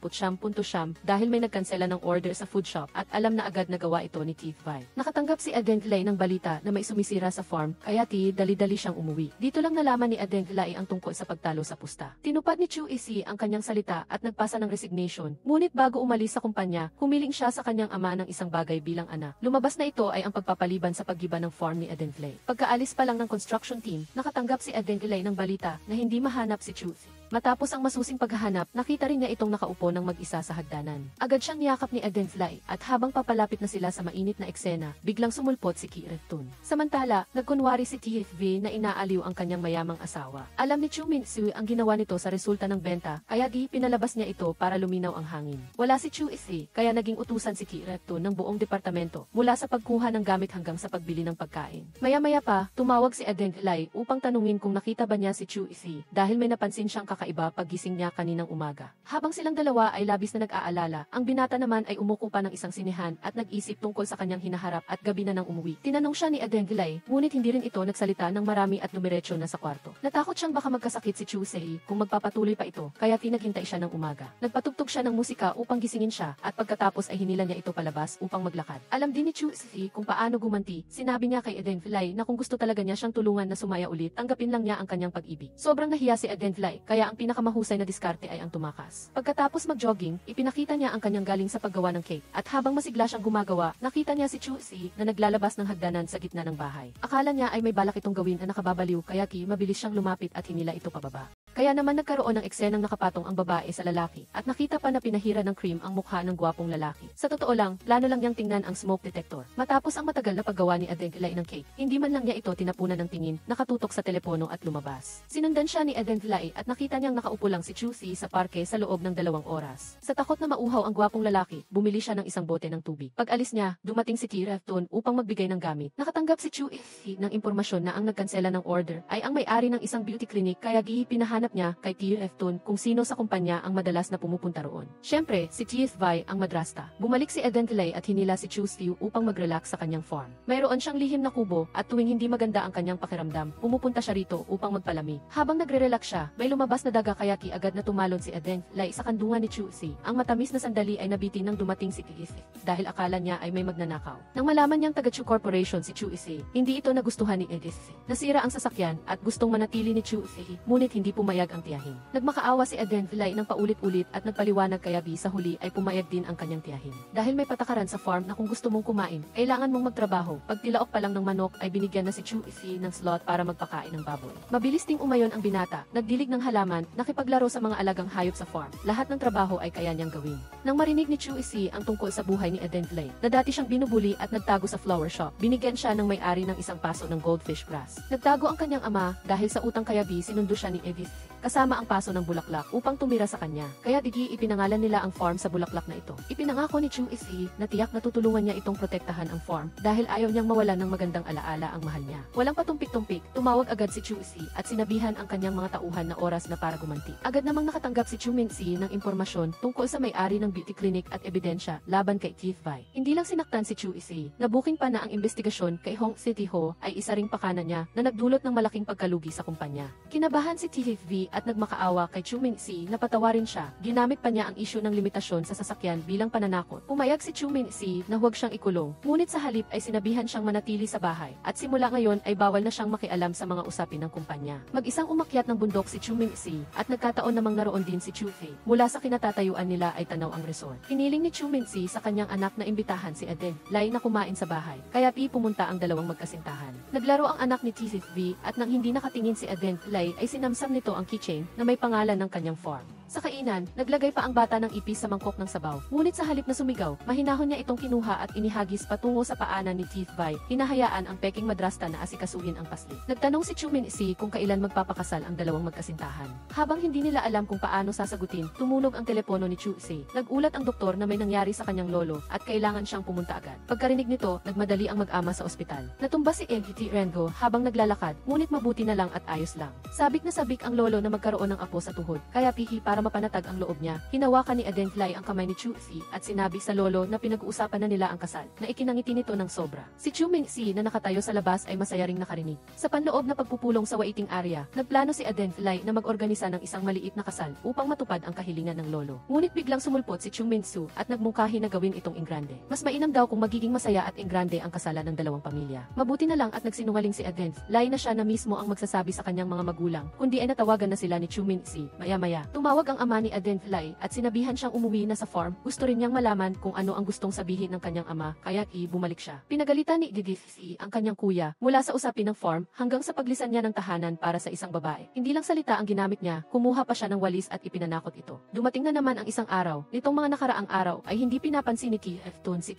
dahil may nagkansela ng order sa food shop at alam na agad na gawa ito ni TSV. Nakatanggap si Adenglay ng balita na may sumisira sa farm, kaya dali-dali siyang umuwi. Dito lang nalaman ni Adenglay ang tungkol sa pagtalo sa pusta. Tinupad ni Chuisi ang kanyang salita at nagpasa ng resignation, ngunit bago umalis sa kumpanya, humiling siya sa kanyang ama ng isang bagay bilang anak. Lumabas na ito ay ang pagpapaliban sa paggiba ng farm ni Adenglay. Pagkaalis pa lang ng construction team, nakatanggap si Adenglay ng balita na hindi mahanap si Chuisi. Matapos ang masusing paghahanap, nakita rin niya itong nakaupo ng mag-isa sa hagdanan. Agad siyang niyakap ni Adenglay at habang papalapit na sila sa mainit na eksena, biglang sumulpot si TSV. Samantala, nagkunwari si TSV na inaaliw ang kanyang mayamang asawa. Alam ni Chu Min-soo ang ginawa nito sa resulta ng benta, kaya pinalabas niya ito para luminaw ang hangin. Wala si Chuisi, kaya naging utusan si TSV ng buong departamento, mula sa pagkuha ng gamit hanggang sa pagbili ng pagkain. Maya-maya pa, tumawag si Adenglay upang tanungin kung nakita ba niya si Chuisi dahil may napansin siyang kakaiba paggising niya kaninang umaga. Habang silang dalawa ay labis na nag-aalala, ang binata naman ay umuko pa ng isang sinehan at nag-isip tungkol sa kanyang hinaharap at gabi na nang umuwi. Tinanong siya ni Adenglay, ngunit hindi rin ito nagsalita ng marami at dumiretso na sa kwarto. Natakot siyang baka magkasakit si Chusi kung magpapatuloy pa ito, kaya pinaghintay siya ng umaga. Nagpatugtog siya ng musika upang gisingin siya at pagkatapos ay hinila niya ito palabas upang maglakad. Alam din ni Chusi kung paano gumanti, sinabi niya kay Adenglay na kung gusto talaga niya siyang tulungan na sumaya ulit, tanggapin lang niya ang kanyang pag-ibig. Sobrang nahiya si Adenglay, kaya ang pinakamahusay na diskarte ay ang tumakas. Pagkatapos mag-jogging, ipinakita niya ang kanyang galing sa paggawa ng cake, at habang masigla siyang gumagawa, nakita niya si Chusi na naglalabas ng hagdanan sa gitna ng bahay. Akala niya ay may balak itong gawin na nakababaliw, kaya mabilis siyang lumapit at hinila ito pababa. Kaya naman nagkaroon ng eksenang nakapatong ang babae sa lalaki at nakita pa na pinahira ng cream ang mukha ng gwapong lalaki. Sa totoo lang, plano lang niyang tingnan ang smoke detector. Matapos ang matagal na paggawa ni Adenglay ng cake, hindi man lang niya ito tinapunan ng tingin, nakatutok sa telepono at lumabas. Sinundan siya ni Adenglay at nakita niyang nakaupo lang si Chusi sa parke sa loob ng 2 oras. Sa takot na mauhaw ang gwapong lalaki, bumili siya ng isang bote ng tubig. Pag-alis niya, dumating si Tirafton upang magbigay ng gamit. Nakatanggap si Chusi ng impormasyon na ang nagkansela ng order ay ang may-ari ng isang beauty clinic, kaya pinahanap hinahanap niya kay TF Tun kung sino sa kumpanya ang madalas na pumupunta roon. Siyempre, si TF Vai ang madrasta. Bumalik si Eden Lay at hinila si Chu Siu upang mag-relax sa kanyang farm. Mayroon siyang lihim na kubo at tuwing hindi maganda ang kanyang pakiramdam, pumupunta siya rito upang magpalamig. Habang nagre-relax siya, may lumabas na daga kaya agad na tumalon si Eden Lay sa kandungan ni Chu Si. Ang matamis na sandali ay nabitin nang dumating si TF dahil akala niya ay may magnanakaw. Nang malaman niyang taga Chu Corporation si Chu Si, hindi ito nagustuhan ni Edith. Nasira ang sasakyan at gustong manatili ni Chu Si, ngunit hindi pumayag ang tiyahin. Nagmakaawa si Eden Lay ng paulit-ulit at nagpaliwanag kaya sa huli ay pumayag din ang kanyang tiyahin. Dahil may patakaran sa farm na kung gusto mong kumain, kailangan mong magtrabaho. Pag tilaok pa lang ng manok ay binigyan na si Chu Si ng slot para magpakain ng baboy. Mabilis ding umayon ang binata, nagdilig ng halaman, nakipaglaro sa mga alagang hayop sa farm. Lahat ng trabaho ay kaya niyang gawin. Nang marinig ni Chu Si ang tungkol sa buhay ni Eden Lay, na dati siyang binubuli at nagtago sa flower shop, binigyan siya ng may-ari ng isang paso ng goldfish grass. Nagtago ang kanyang ama dahil sa utang kaya sinundo siya ni Edith kasama ang paso ng bulaklak upang tumira sa kanya. Kaya ipinangalan nila ang farm sa bulaklak na ito. Ipinangako ni Chu Si na tiyak na tutulungan niya itong protektahan ang farm dahil ayaw niyang mawalan ng magandang alaala ang mahal niya. Walang patumpik-tumpik, tumawag agad si Chu Si at sinabihan ang kanyang mga tauhan na oras na para gumanti. Agad namang nakatanggap si Chu Si ng impormasyon tungkol sa may-ari ng beauty clinic at ebidensya laban kay Keith Vai. Hindi lang sinaktan si Chu Si, nabuking pa na ang investigasyon kay Hong City Ho ay isa ring pakana niya na nagdulot ng malaking pagkalugi sa kumpanya. Kinabahan si Keith V at nagmakaawa kay Chu Si na patawarin siya. Ginamit pa niya ang isyu ng limitasyon sa sasakyan bilang pananakot. Pumayag si Chu Si na huwag siyang ikulong, ngunit sa halip ay sinabihan siyang manatili sa bahay at simula ngayon ay bawal na siyang makialam sa mga usapin ng kumpanya. Mag-isang umakyat ng bundok si Chu Si at nagkataon namang naroon din si Chu Fei. Mula sa kinatatayuan nila ay tanaw ang resort. Hiniling ni Chu Si sa kanyang anak na imbitahan si Eden Lay na kumain sa bahay, kaya pumunta ang dalawang magkasintahan. Naglaro ang anak ni TF V at nang hindi nakatingin si Eden Lay ay sinamsam nito ang keychain na may pangalan ng kanyang farm. Sa kainan, naglagay pa ang bata ng ipis sa mangkok ng sabaw. Ngunit sa halip na sumigaw, mahinahon niya itong kinuha at inihagis patungo sa paanan ni Keith Vai. Hinahayaan ang peking madrasta na asikasuhin ang pasli. Nagtanong si Chu Si kung kailan magpapakasal ang dalawang magkasintahan. Habang hindi nila alam kung paano sasagutin, tumunog ang telepono ni Chu Si. Nagulat ang doktor na may nangyari sa kanyang lolo at kailangan siyang pumunta agad. Pagkarinig nito, nagmadali ang mag-ama sa ospital. Natumba si MGT Rengo habang naglalakad, ngunit mabuti na lang at ayos lang. Sabik na sabik ang lolo na magkaroon ng apo sa tuhod, kaya para mapanatag ang loob niya, hinawakan ni Eden Lay ang kamay ni Chu Si at sinabi sa lolo na pinag-uusapan na nila ang kasal, na ikinangiti nito ng sobra. Si Chu Si na nakatayo sa labas ay masaya ring nakarinig. Sa panloob na pagpupulong sa waiting area, nagplano si Eden Lay na mag-organisa ng isang maliit na kasal upang matupad ang kahilingan ng lolo. Ngunit biglang sumulpot si Chu Su at nagmungkahi na gawin itong ingrande. Mas mainam daw kung magiging masaya at ingrande ang kasalan ng dalawang pamilya. Mabuti na lang at nagsinungaling si Eden Lay na siya na mismo ang magsasabi sa kanyang mga magulang, kundi ay natawagan na sila ni Chu Si. Maya-maya, tumawag ang ama ni Eden Lay at sinabihan siyang umuwi na sa farm. Gusto rin niyang malaman kung ano ang gustong sabihin ng kanyang ama, kaya bumalik siya. Pinagalitan ni Edith ang kanyang kuya mula sa usapin ng farm hanggang sa paglisan niya ng tahanan para sa isang babae. Hindi lang salita ang ginamit niya, kumuha pa siya ng walis at ipinanakot ito. Dumating na naman ang isang araw. Nitong mga nakaraang araw ay hindi pinapansin ni TF Tun si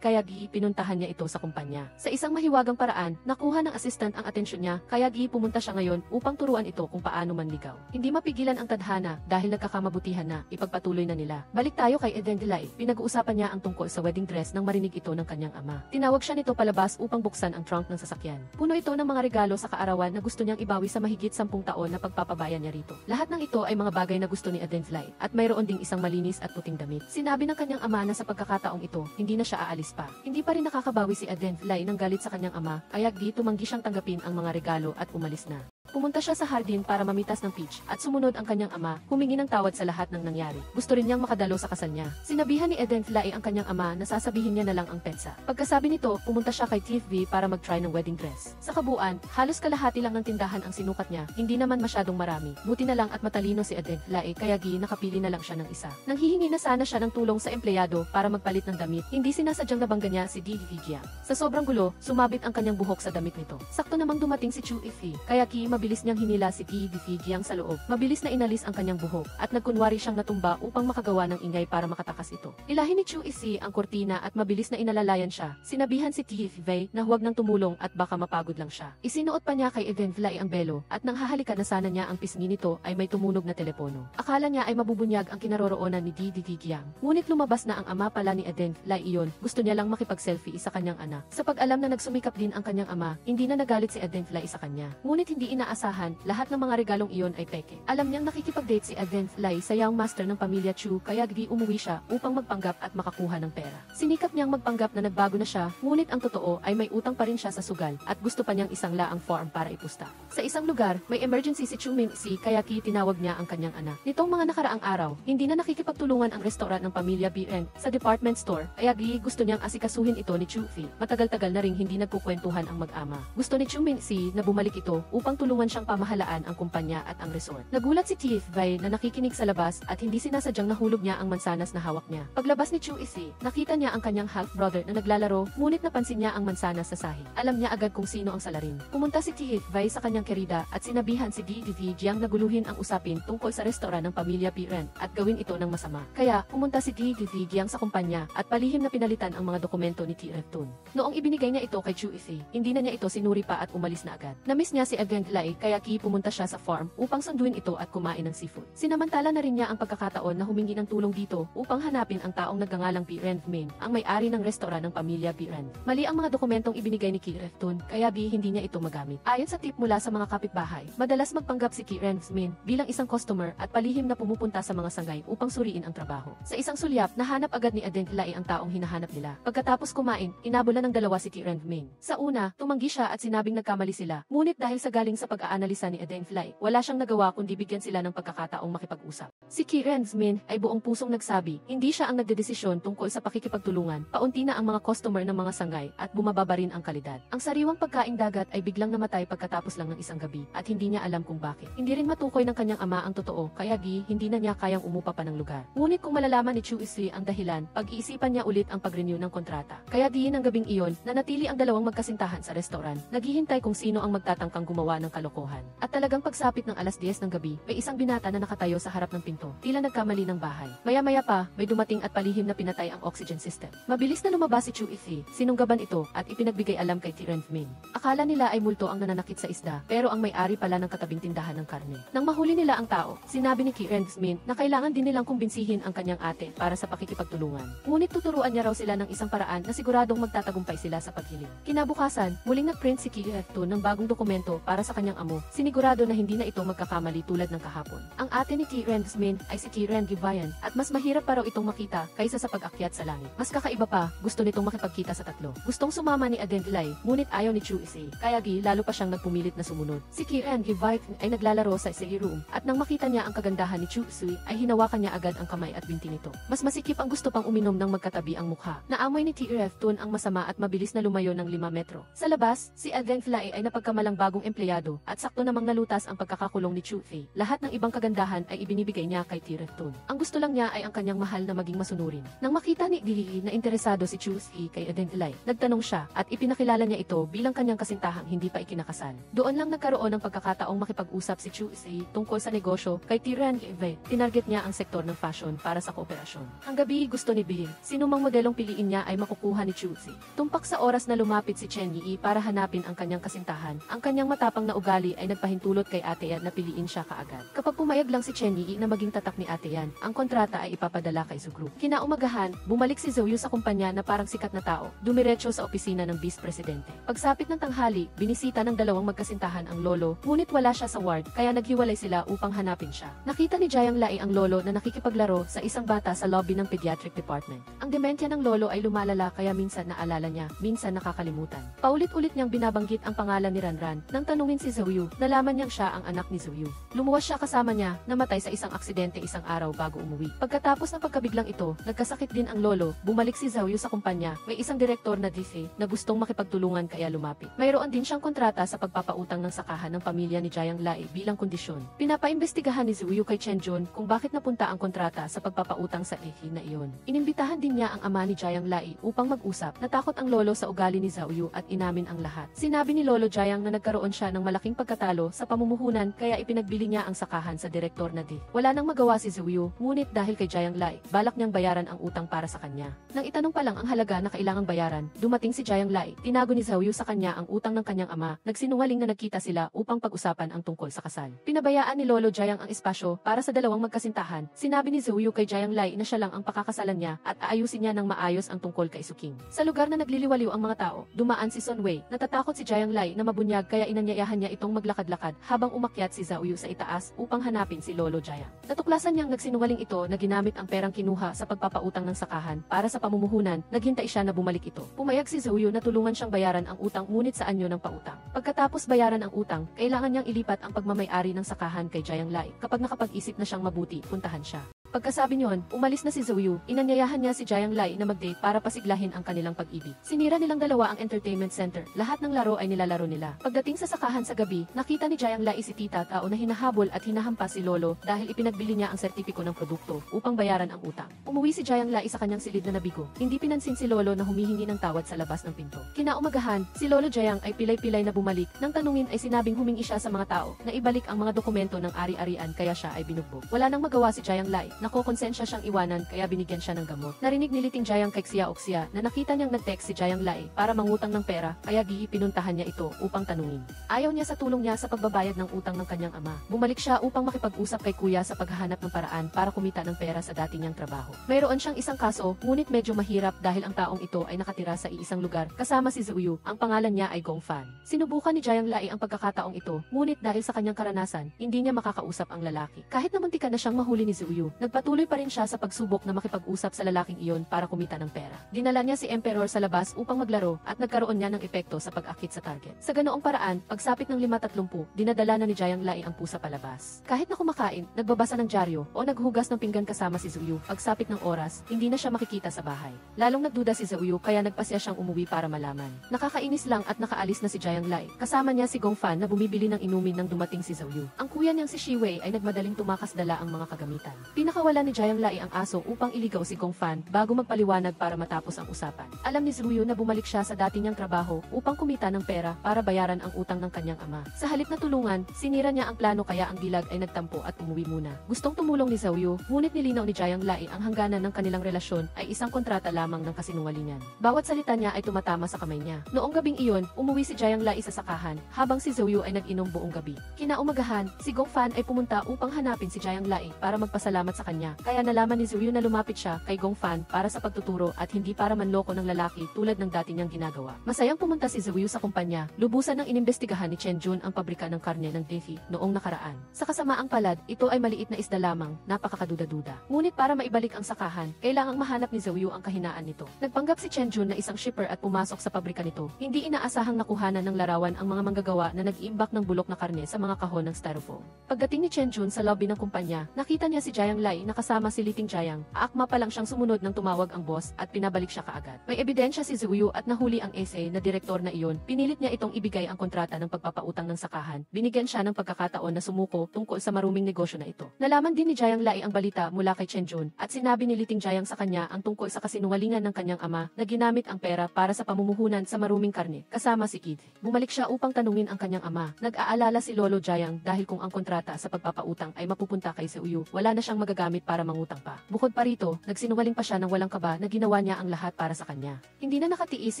kaya pinuntahan niya ito sa kumpanya. Sa isang mahiwagang paraan, nakuha ng assistant ang atensyon niya, kaya pumunta siya ngayon upang turuan ito kung paano manligaw. Hindi mapigilan ang tadhana dahil nagkakamabutihan na, ipagpatuloy na nila. Balik tayo kay Eden Lay. Pinag-uusapan niya ang tungkol sa wedding dress nang marinig ito ng kanyang ama. Tinawag siya nito palabas upang buksan ang trunk ng sasakyan. Puno ito ng mga regalo sa kaarawan na gusto niyang ibawi sa mahigit 10 taon na pagpapabayan niya rito. Lahat ng ito ay mga bagay na gusto ni Eden Lay at mayroon ding isang malinis at puting damit. Sinabi ng kanyang ama na sa pagkakataong ito, hindi na siya aalis pa. Hindi pa rin nakakabawi si Eden Lay ng galit sa kanyang ama, kaya tumanggi siyang tanggapin ang mga regalo at umalis na. Pumunta siya sa hardin para mamitas ng peach at sumunod ang kanyang ama, humingi ng tawad sa lahat ng nangyari. Gusto rin niyang makadalo sa kasal niya. Sinabihan ni Eden Lay ang kanyang ama na sasabihin niya na lang ang petsa. Pagkasabi nito, pumunta siya kay TFV para mag-try ng wedding dress. Sa kabuuan, halos kalahati lang ng tindahan ang sinukat niya, hindi naman masyadong marami. Buti na lang at matalino si Eden Lay kaya nakapili na lang siya ng isa. Nang hihingi na sana siya ng tulong sa empleyado para magpalit ng damit, hindi sinasadyang nabangga niya si DVG. Sa sobrang gulo, sumabit ang kanyang buhok sa damit nito. Sakto namang dumating si Chu Ifi, kaya mabilis niyang hinila si DVG sa loob. Mabilis na inalis ang kanyang buhok at nagkunwari siyang natumba upang makagawa ng ingay para makatakas ito. Ilahin ni Chu Ifi ang kurtina at mabilis na inalalayan siya. Sinabihan si TFV na huwag nang tumulong at baka mapagod lang siya. Isinuot pa niya kay Eden Lay ang belo at nang hahalikan na sana niya ang pisngi nito ay may tumunog na telepono. Akala niya ay mabubunyag ang kinaroroonan ni DVG. Ngunit lumabas na ang ama pala ni Eden Lay iyon. Gusto niya lang makipag-selfie sa kanyang anak. Sa pag-alam na nagsumikap din ang kanyang ama, hindi na nagalit si Eden Lay sa kanya. Ngunit hindi inaasahan, lahat ng mga regalong iyon ay peke. Alam niyang nakikipag-date si Adent Lai sa young master ng pamilya Chu kaya umuwi siya upang magpanggap at makakuha ng pera. Sinikap niyang magpanggap na nagbago na siya, ngunit ang totoo ay may utang pa rin siya sa sugal at gusto pa niyang isang laang farm para ipusta. Sa isang lugar, may emergency si Chu Min-si kaya tinawag niya ang kanyang anak. Nitong mga nakaraang araw, hindi na nakikipagtulungan ang restaurant ng pamilya BN sa department store, kaya gusto niyang asikasuhin ito ni Chu Fi. Matagal-tagal na ring hindi nagkukwentuhan ang mag-ama. Gusto ni Chu Min-si na bumalik ito upang tulungan siyang pamahalaan ang kumpanya at ang resort. Nagulat si Tief Bai na nakikinig sa labas at hindi sinasadyang nahulog niya ang mansanas na hawak niya. Paglabas ni Chu Isi, nakita niya ang kanyang half-brother na naglalaro, ngunit napansin niya ang mansanas sa sahig. Alam niya agad kung sino ang salarin. Pumunta si Tief Bai sa kanyang kerida at sinabihan si DDV Jiang na guluhin ang usapin tungkol sa restaurant ng pamilya Biren at gawin ito ng masama. Kaya, pumunta si DDV Jiang sa kumpanya at palihim na pinalitan ang mga dokumento ni TF Tun. Noong ibinigay niya ito kay Chu Isi, hindi na niya ito sinuri pa at umalis na agad. Namiss niya si Agent Lai kaya pumunta siya sa farm upang sunduin ito at kumain ng seafood. Sinamantala na rin niya ang pagkakataon na humingi ng tulong dito upang hanapin ang taong nagngangalang Biren Min, ang may-ari ng restaurant ng pamilya Biren. Mali ang mga dokumentong ibinigay ni TF Tun kaya hindi niya ito magamit. Ayon sa tip mula sa mga kapitbahay, madalas magpanggap si Biren Min bilang isang customer at palihim na pumupunta sa mga sangay upang suriin ang trabaho. Sa isang sulyap, nahanap agad ni Agent Lai ang taong hinahanap nila. Pagkatapos kumain, inabulan ng dalawa si Biren Min. Sa una, tumanggi siya at sinabing nagkamali sila. Ngunit dahil sa galing sa pag-aanalisa ni Agent Lai, wala siyang nagawa kundi bigyan sila ng pagkakataong makipag-usap. Si Biren Min ay buong pusong nagsabi, hindi siya ang nagdedesisyon tungkol sa pakikipagtulungan. Paunti na ang mga customer ng mga sangay at bumababa rin ang kalidad. Ang sariwang pagkaing dagat ay biglang namatay pagkatapos lang ng isang gabi at hindi niya alam kung bakit. Hindi rin matukoy ng kanyang ama ang totoo kaya hindi na niya kayang umupa pa ng lugar. Ngunit kung malalaman ni Chu Isi ang dahilan, pag-iisipan niya ulit ang pag-renew ng kontrata. Kaya ng gabing iyon, nanatili ang dalawang magkasintahan sa restaurant, naghihintay kung sino ang magtatangkang gumawa ng kalokohan. At talagang pagsapit ng alas 10 ng gabi, may isang binata na nakatayo sa harap ng pinto, tila nagkamali ng bahay. Maya-maya pa, may dumating at palihim na pinatay ang oxygen system. Mabilis na lumabas si Chu Isi, sinunggaban ito at ipinagbigay alam kay Biren Min. Akala nila ay multo ang nananakit sa isda, pero ang may-ari pala ng katabing tindahan ng karne. Nang mahuli nila ang tao, sinabi ni Biren Min na kailangan din nilang kumbinsihin ang kanyang ate para sa pakikipagtulungan. Ngunit tuturuan niya raw sila ng isang paraan na siguradong magtatagumpay sila sa paghiling. Kinabukasan, muling nag-print si TF Tun ng bagong dokumento para sa kanyang amo, sinigurado na hindi na ito magkakamali tulad ng kahapon. Ang ate ni Biren Min ay si Biren Givayan at mas mahirap pa raw itong makita kaysa sa pag-akyat sa langit. Mas kakaiba pa, gusto nitong makipagkita sa tatlo. Gustong sumama ni Agent Lai, ngunit ayaw ni Chu Isi, kaya lalo pa siyang nagpumilit na sumunod. Si Biren Givayan ay naglalaro sa study room at nang makita niya ang kagandahan ni Chu Isi ay hinawakan niya agad ang kamay at binti nito. Mas masikip ang gusto pang uminom ng magkatabi ang mukha. Naamoy ni TF Tun ang masama at mabilis na lumayo ng 5 metro. Sa labas, si Agent Lai ay napagkamalang bagong empleyado at sakto namang nalutas ang pagkakakulong ni Chu Fi. Lahat ng ibang kagandahan ay ibinibigay niya kay TF Tun. Ang gusto lang niya ay ang kanyang mahal na maging masunurin. Nang makita ni Dili na interesado si Chu Fi kay Agent Lai, nagtanong siya at ipinakilala niya ito bilang kanyang kasintahang hindi pa ikinakasal. Doon lang nagkaroon ng pagkakataong makipag-usap si Chu Fi tungkol sa negosyo kay Tiran Give. Tinarget niya ang sektor ng fashion para sa kooperasyon. Ang gabi gusto ni Bill, sinumang modelong piliin niya ay makukuha ni Chu Fi. Tumpak sa oras na lumapit si Chen Yi para hanapin ang kanyang kasintahan, ang kanyang matapang na ugali ay nagpahintulot kay Ate Yan na piliin siya kaagad. Kapag pumayag lang si Chen Yi na maging tatak ni Ate Yan, ang kontrata ay ipapadala kay Zhu Group. Kinaumagahan, bumalik si Zhou Yu sa kumpanya na parang sikat na tao, dumiretso sa opisina ng Vice Presidente. Pagsapit ng tanghali, binisita ng dalawang magkasintahan ang lolo, ngunit wala siya sa ward, kaya naghiwalay sila upang hanapin siya. Nakita ni Jiang Lai ang lolo na nakikipaglaro sa isang bata sa lobby ng pediatric department. Ang dementya ng lolo ay lumalala kaya minsan naalala niya, minsan nakakalimutan. Paulit-ulit niyang binabanggit ang pangalan ni Ranran. Nang tanungin si Zhou Yu, nalaman niyang siya ang anak ni Zhou Yu. Lumuwas siya kasama niya, namatay sa isang aksidente isang araw bago umuwi. Pagkatapos ng pagkabiglang ito, nagkasakit din ang lolo, bumalik si Zhou Yu sa kumpanya, may isang direktor na DC na gustong makipagtulungan kaya lumapit. Mayroon din siyang kontrata sa pagpapautang ng sakahan ng pamilya ni Jiang Lai bilang kondisyon. Pinapaimbestigahan ni Zhou Yu kay Chen Jun kung bakit napunta ang kontrata sa pagpapautang sa ehi na iyon. Inimbitahan din niya ang ama ni Jiang Lai upang mag-usap. Natakot ang lolo sa ugali ni Zhou Yu at inamin ang lahat. Sinabi ni Lolo Jiang na nagkaroon siya ng malaking pagkatalo sa pamumuhunan kaya ipinagbili niya ang sakahan sa direktor na di. Wala nang magawa si Zhou Yu, ngunit dahil kay Jiang Lai, balak niyang bayaran ang utang para sa kanya. Nang itanong pa lang ang halaga na kailangang bayaran, dumating si Jiang Lai. Tinago ni Zhou Yu sa kanya ang utang ng kanyang ama. Nagsinungaling na nagkita sila upang pag-usapan ang tungkol sa kasal. Pinabayaan ni Lolo Jiang ang espasyo para sa dalawang magkasintahan. Sinabi ni Zhou Yu kay Jiang Lai na siya lang ang pakakasalan niya at aayusin niya ng maayos ang tungkol kay Suking. Sa lugar na nagliliwaliw ang mga tao, dumaan si Sun Wei. Natatakot si Jiang Lai na mabunyag kaya inanyayahan niya niya itong maglakad-lakad habang umakyat si Zhao Yu sa itaas upang hanapin si Lolo Jiang. Natuklasan niyang nagsinungaling ito na ginamit ang perang kinuha sa pagpapautang ng sakahan para sa pamumuhunan, naghintay siya na bumalik ito. Pumayag si Zhao Yu na tulungan siyang bayaran ang utang ngunit sa anyo ng pautang. Pagkatapos bayaran ang utang, kailangan niyang ilipat ang pagmamay-ari ng sakahan kay Jiang Lai. Kapag nakapag-isip na siyang mabuti, puntahan siya. Pagkasabi niyon, umalis na si Zhao Yu, inanyayahan niya si Jiang Lai na mag-date para pasiglahin ang kanilang pag-ibig. Sinira nilang dalawa ang entertainment center, lahat ng laro ay nilalaro nila. Pagdating sa sakahan sa gabi, nakita ni Jiang Lai si Tita Tao na hinahabol at hinahampas si Lolo dahil ipinagbili niya ang sertipiko ng produkto upang bayaran ang utang. Umuwi si Jiang Lai sa kanyang silid na nabigo. Hindi pinansin si Lolo na humihingi ng tawad sa labas ng pinto. Kinaumagahan, si Lolo Jiang ay pilay-pilay na bumalik. Nang tanungin ay sinabing humingi siya sa mga tao na ibalik ang mga dokumento ng ari-arian kaya siya ay binugbog. Wala nang magawa si Jiang Lai, nakokonsensya siyang iwanan kaya binigyan siya ng gamot. Narinig ni Liting Jiang kay Xiaoxia na nakita niyang nag-text si Jiang Lai para mangutang ng pera kaya pinuntahan niya ito upang tanungin. Ayaw niya sa tulong niya sa pagbabayad ng utang ng kanyang ama. Bumalik siya upang makipag-usap kay kuya sa paghahanap ng paraan para kumita ng pera sa dati niyang trabaho. Mayroon siyang isang kaso, ngunit medyo mahirap dahil ang taong ito ay nakatira sa iisang lugar kasama si Zhao Yu. Ang pangalan niya ay Gong Fan. Sinubukan ni Jiang Lai ang pagkakataong ito, ngunit dahil sa kanyang karanasan, hindi niya makakausap ang lalaki. Kahit na muntikan na siyang mahuli ni Zhao Yu, nagpatuloy pa rin siya sa pagsubok na makipag-usap sa lalaking iyon para kumita ng pera. Dinala niya si Emperor sa labas upang maglaro at nagkaroon niya ng epekto sa pag-akit sa target. Sa ganoong paraan, pagsapit ng 5:30, dinadala na ni Jiang Lai ang pusa palabas. Kahit na kumakain, nagbabasa ng dyaryo o naghugas ng pinggan kasama si Zhao Yu, pagsapit ng oras, hindi na siya makikita sa bahay. Lalong nagduda si Zhao Yu kaya nagpasya siyang umuwi para malaman. Nakakainis lang at nakaalis na si Jiang Lai. Kasama niya si Gong Fan na bumibili ng inumin nang dumating si Zhao Yu. Ang kuya niyang si Shi Wei ay nagmadaling tumakas dala ang mga kagamitan. Pinakawala ni Jiang Lai ang aso upang iligaw si Gong Fan bago magpaliwanag para matapos ang usapan. Alam ni Zhao Yu na bumalik siya sa dati niyang trabaho upang kumita ng pera para bayaran ang utang ng kanyang ama. Sa halip na tulungan, sinira niya ang plano kaya ang dilag ay nagtampo at umuwi muna. Gustong tumulong ni Zhao Yu, ngunit nilinaw ni Jiang Lai ang hangganan ng kanilang relasyon ay isang kontrata lamang ng kasinungalingan. Bawat salita niya ay tumatama sa kamay niya. Noong gabing iyon, umuwi si Jiang Lai sa sakahan habang si Zhao Yu ay nag-inom buong gabi. Kinaumagahan, si Gong Fan ay pumunta upang hanapin si Jiang Lai para magpasalamat sa kanya. Kaya nalaman ni Zhao Yu na lumapit siya kay Gong Fan para sa pagtuturo at hindi para manloko ng lalaki tulad ng dati niyang ginagawa. Masayang pumunta si Zhao Yu sa kumpanya. Lubusan ng inimbestigahan ni Chen Jun ang pabrika ng karne ng Defi noong nakaraan. Sa kasamaang palad, ito ay maliit na isda lamang, napakakaduda-duda. Ngunit para maibalik ang sakahan, kailangang mahanap ni Zhao Yu ang kahinaan nito. Nagpanggap si Chen Jun na isang shipper at pumasok sa pabrika nito. Hindi inaasahang nakuhanan ng larawan ang mga manggagawa na nag-iimbak ng bulok na karne sa mga kahon ng styrofoam. Pagdating ni Chen Jun sa lobby ng kumpanya, nakita niya si Jiang Lai na kasama si Liting Jiang. Aakma pa lang siyang sumunod nang tumawag ang boss at pinabalik siya kaagad. May ebidensya si Zhao Yu at nahuli ang SA na direktor na iyon. Pinilit niya itong ibigay ang kontrata ng pagpapautang ng sakahan. Binigyan siya ng pagkakataon na sumuko tungkol sa maruming negosyo na ito. Nalaman din ni Jiang Lai ang balita mula kay Chen Jun at sinabi ni Liting Jiang sa kanya ang tungkol sa kasinungalingan ng kanyang ama na ginamit ang pera para sa pamumuhunan sa maruming karne kasama si Kid. Bumalik siya upang tanungin ang kanyang ama. Nag-aalala si Lolo Jiang dahil kung ang kontrata sa pagpapautang ay mapupunta kay Zhao Yu, wala na siyang magagamit para mangutang pa. Bukod pa rito, nagsinungaling pa siya ng walang kaba na ginawa niya ang lahat para sa kanya. Hindi na nakatiis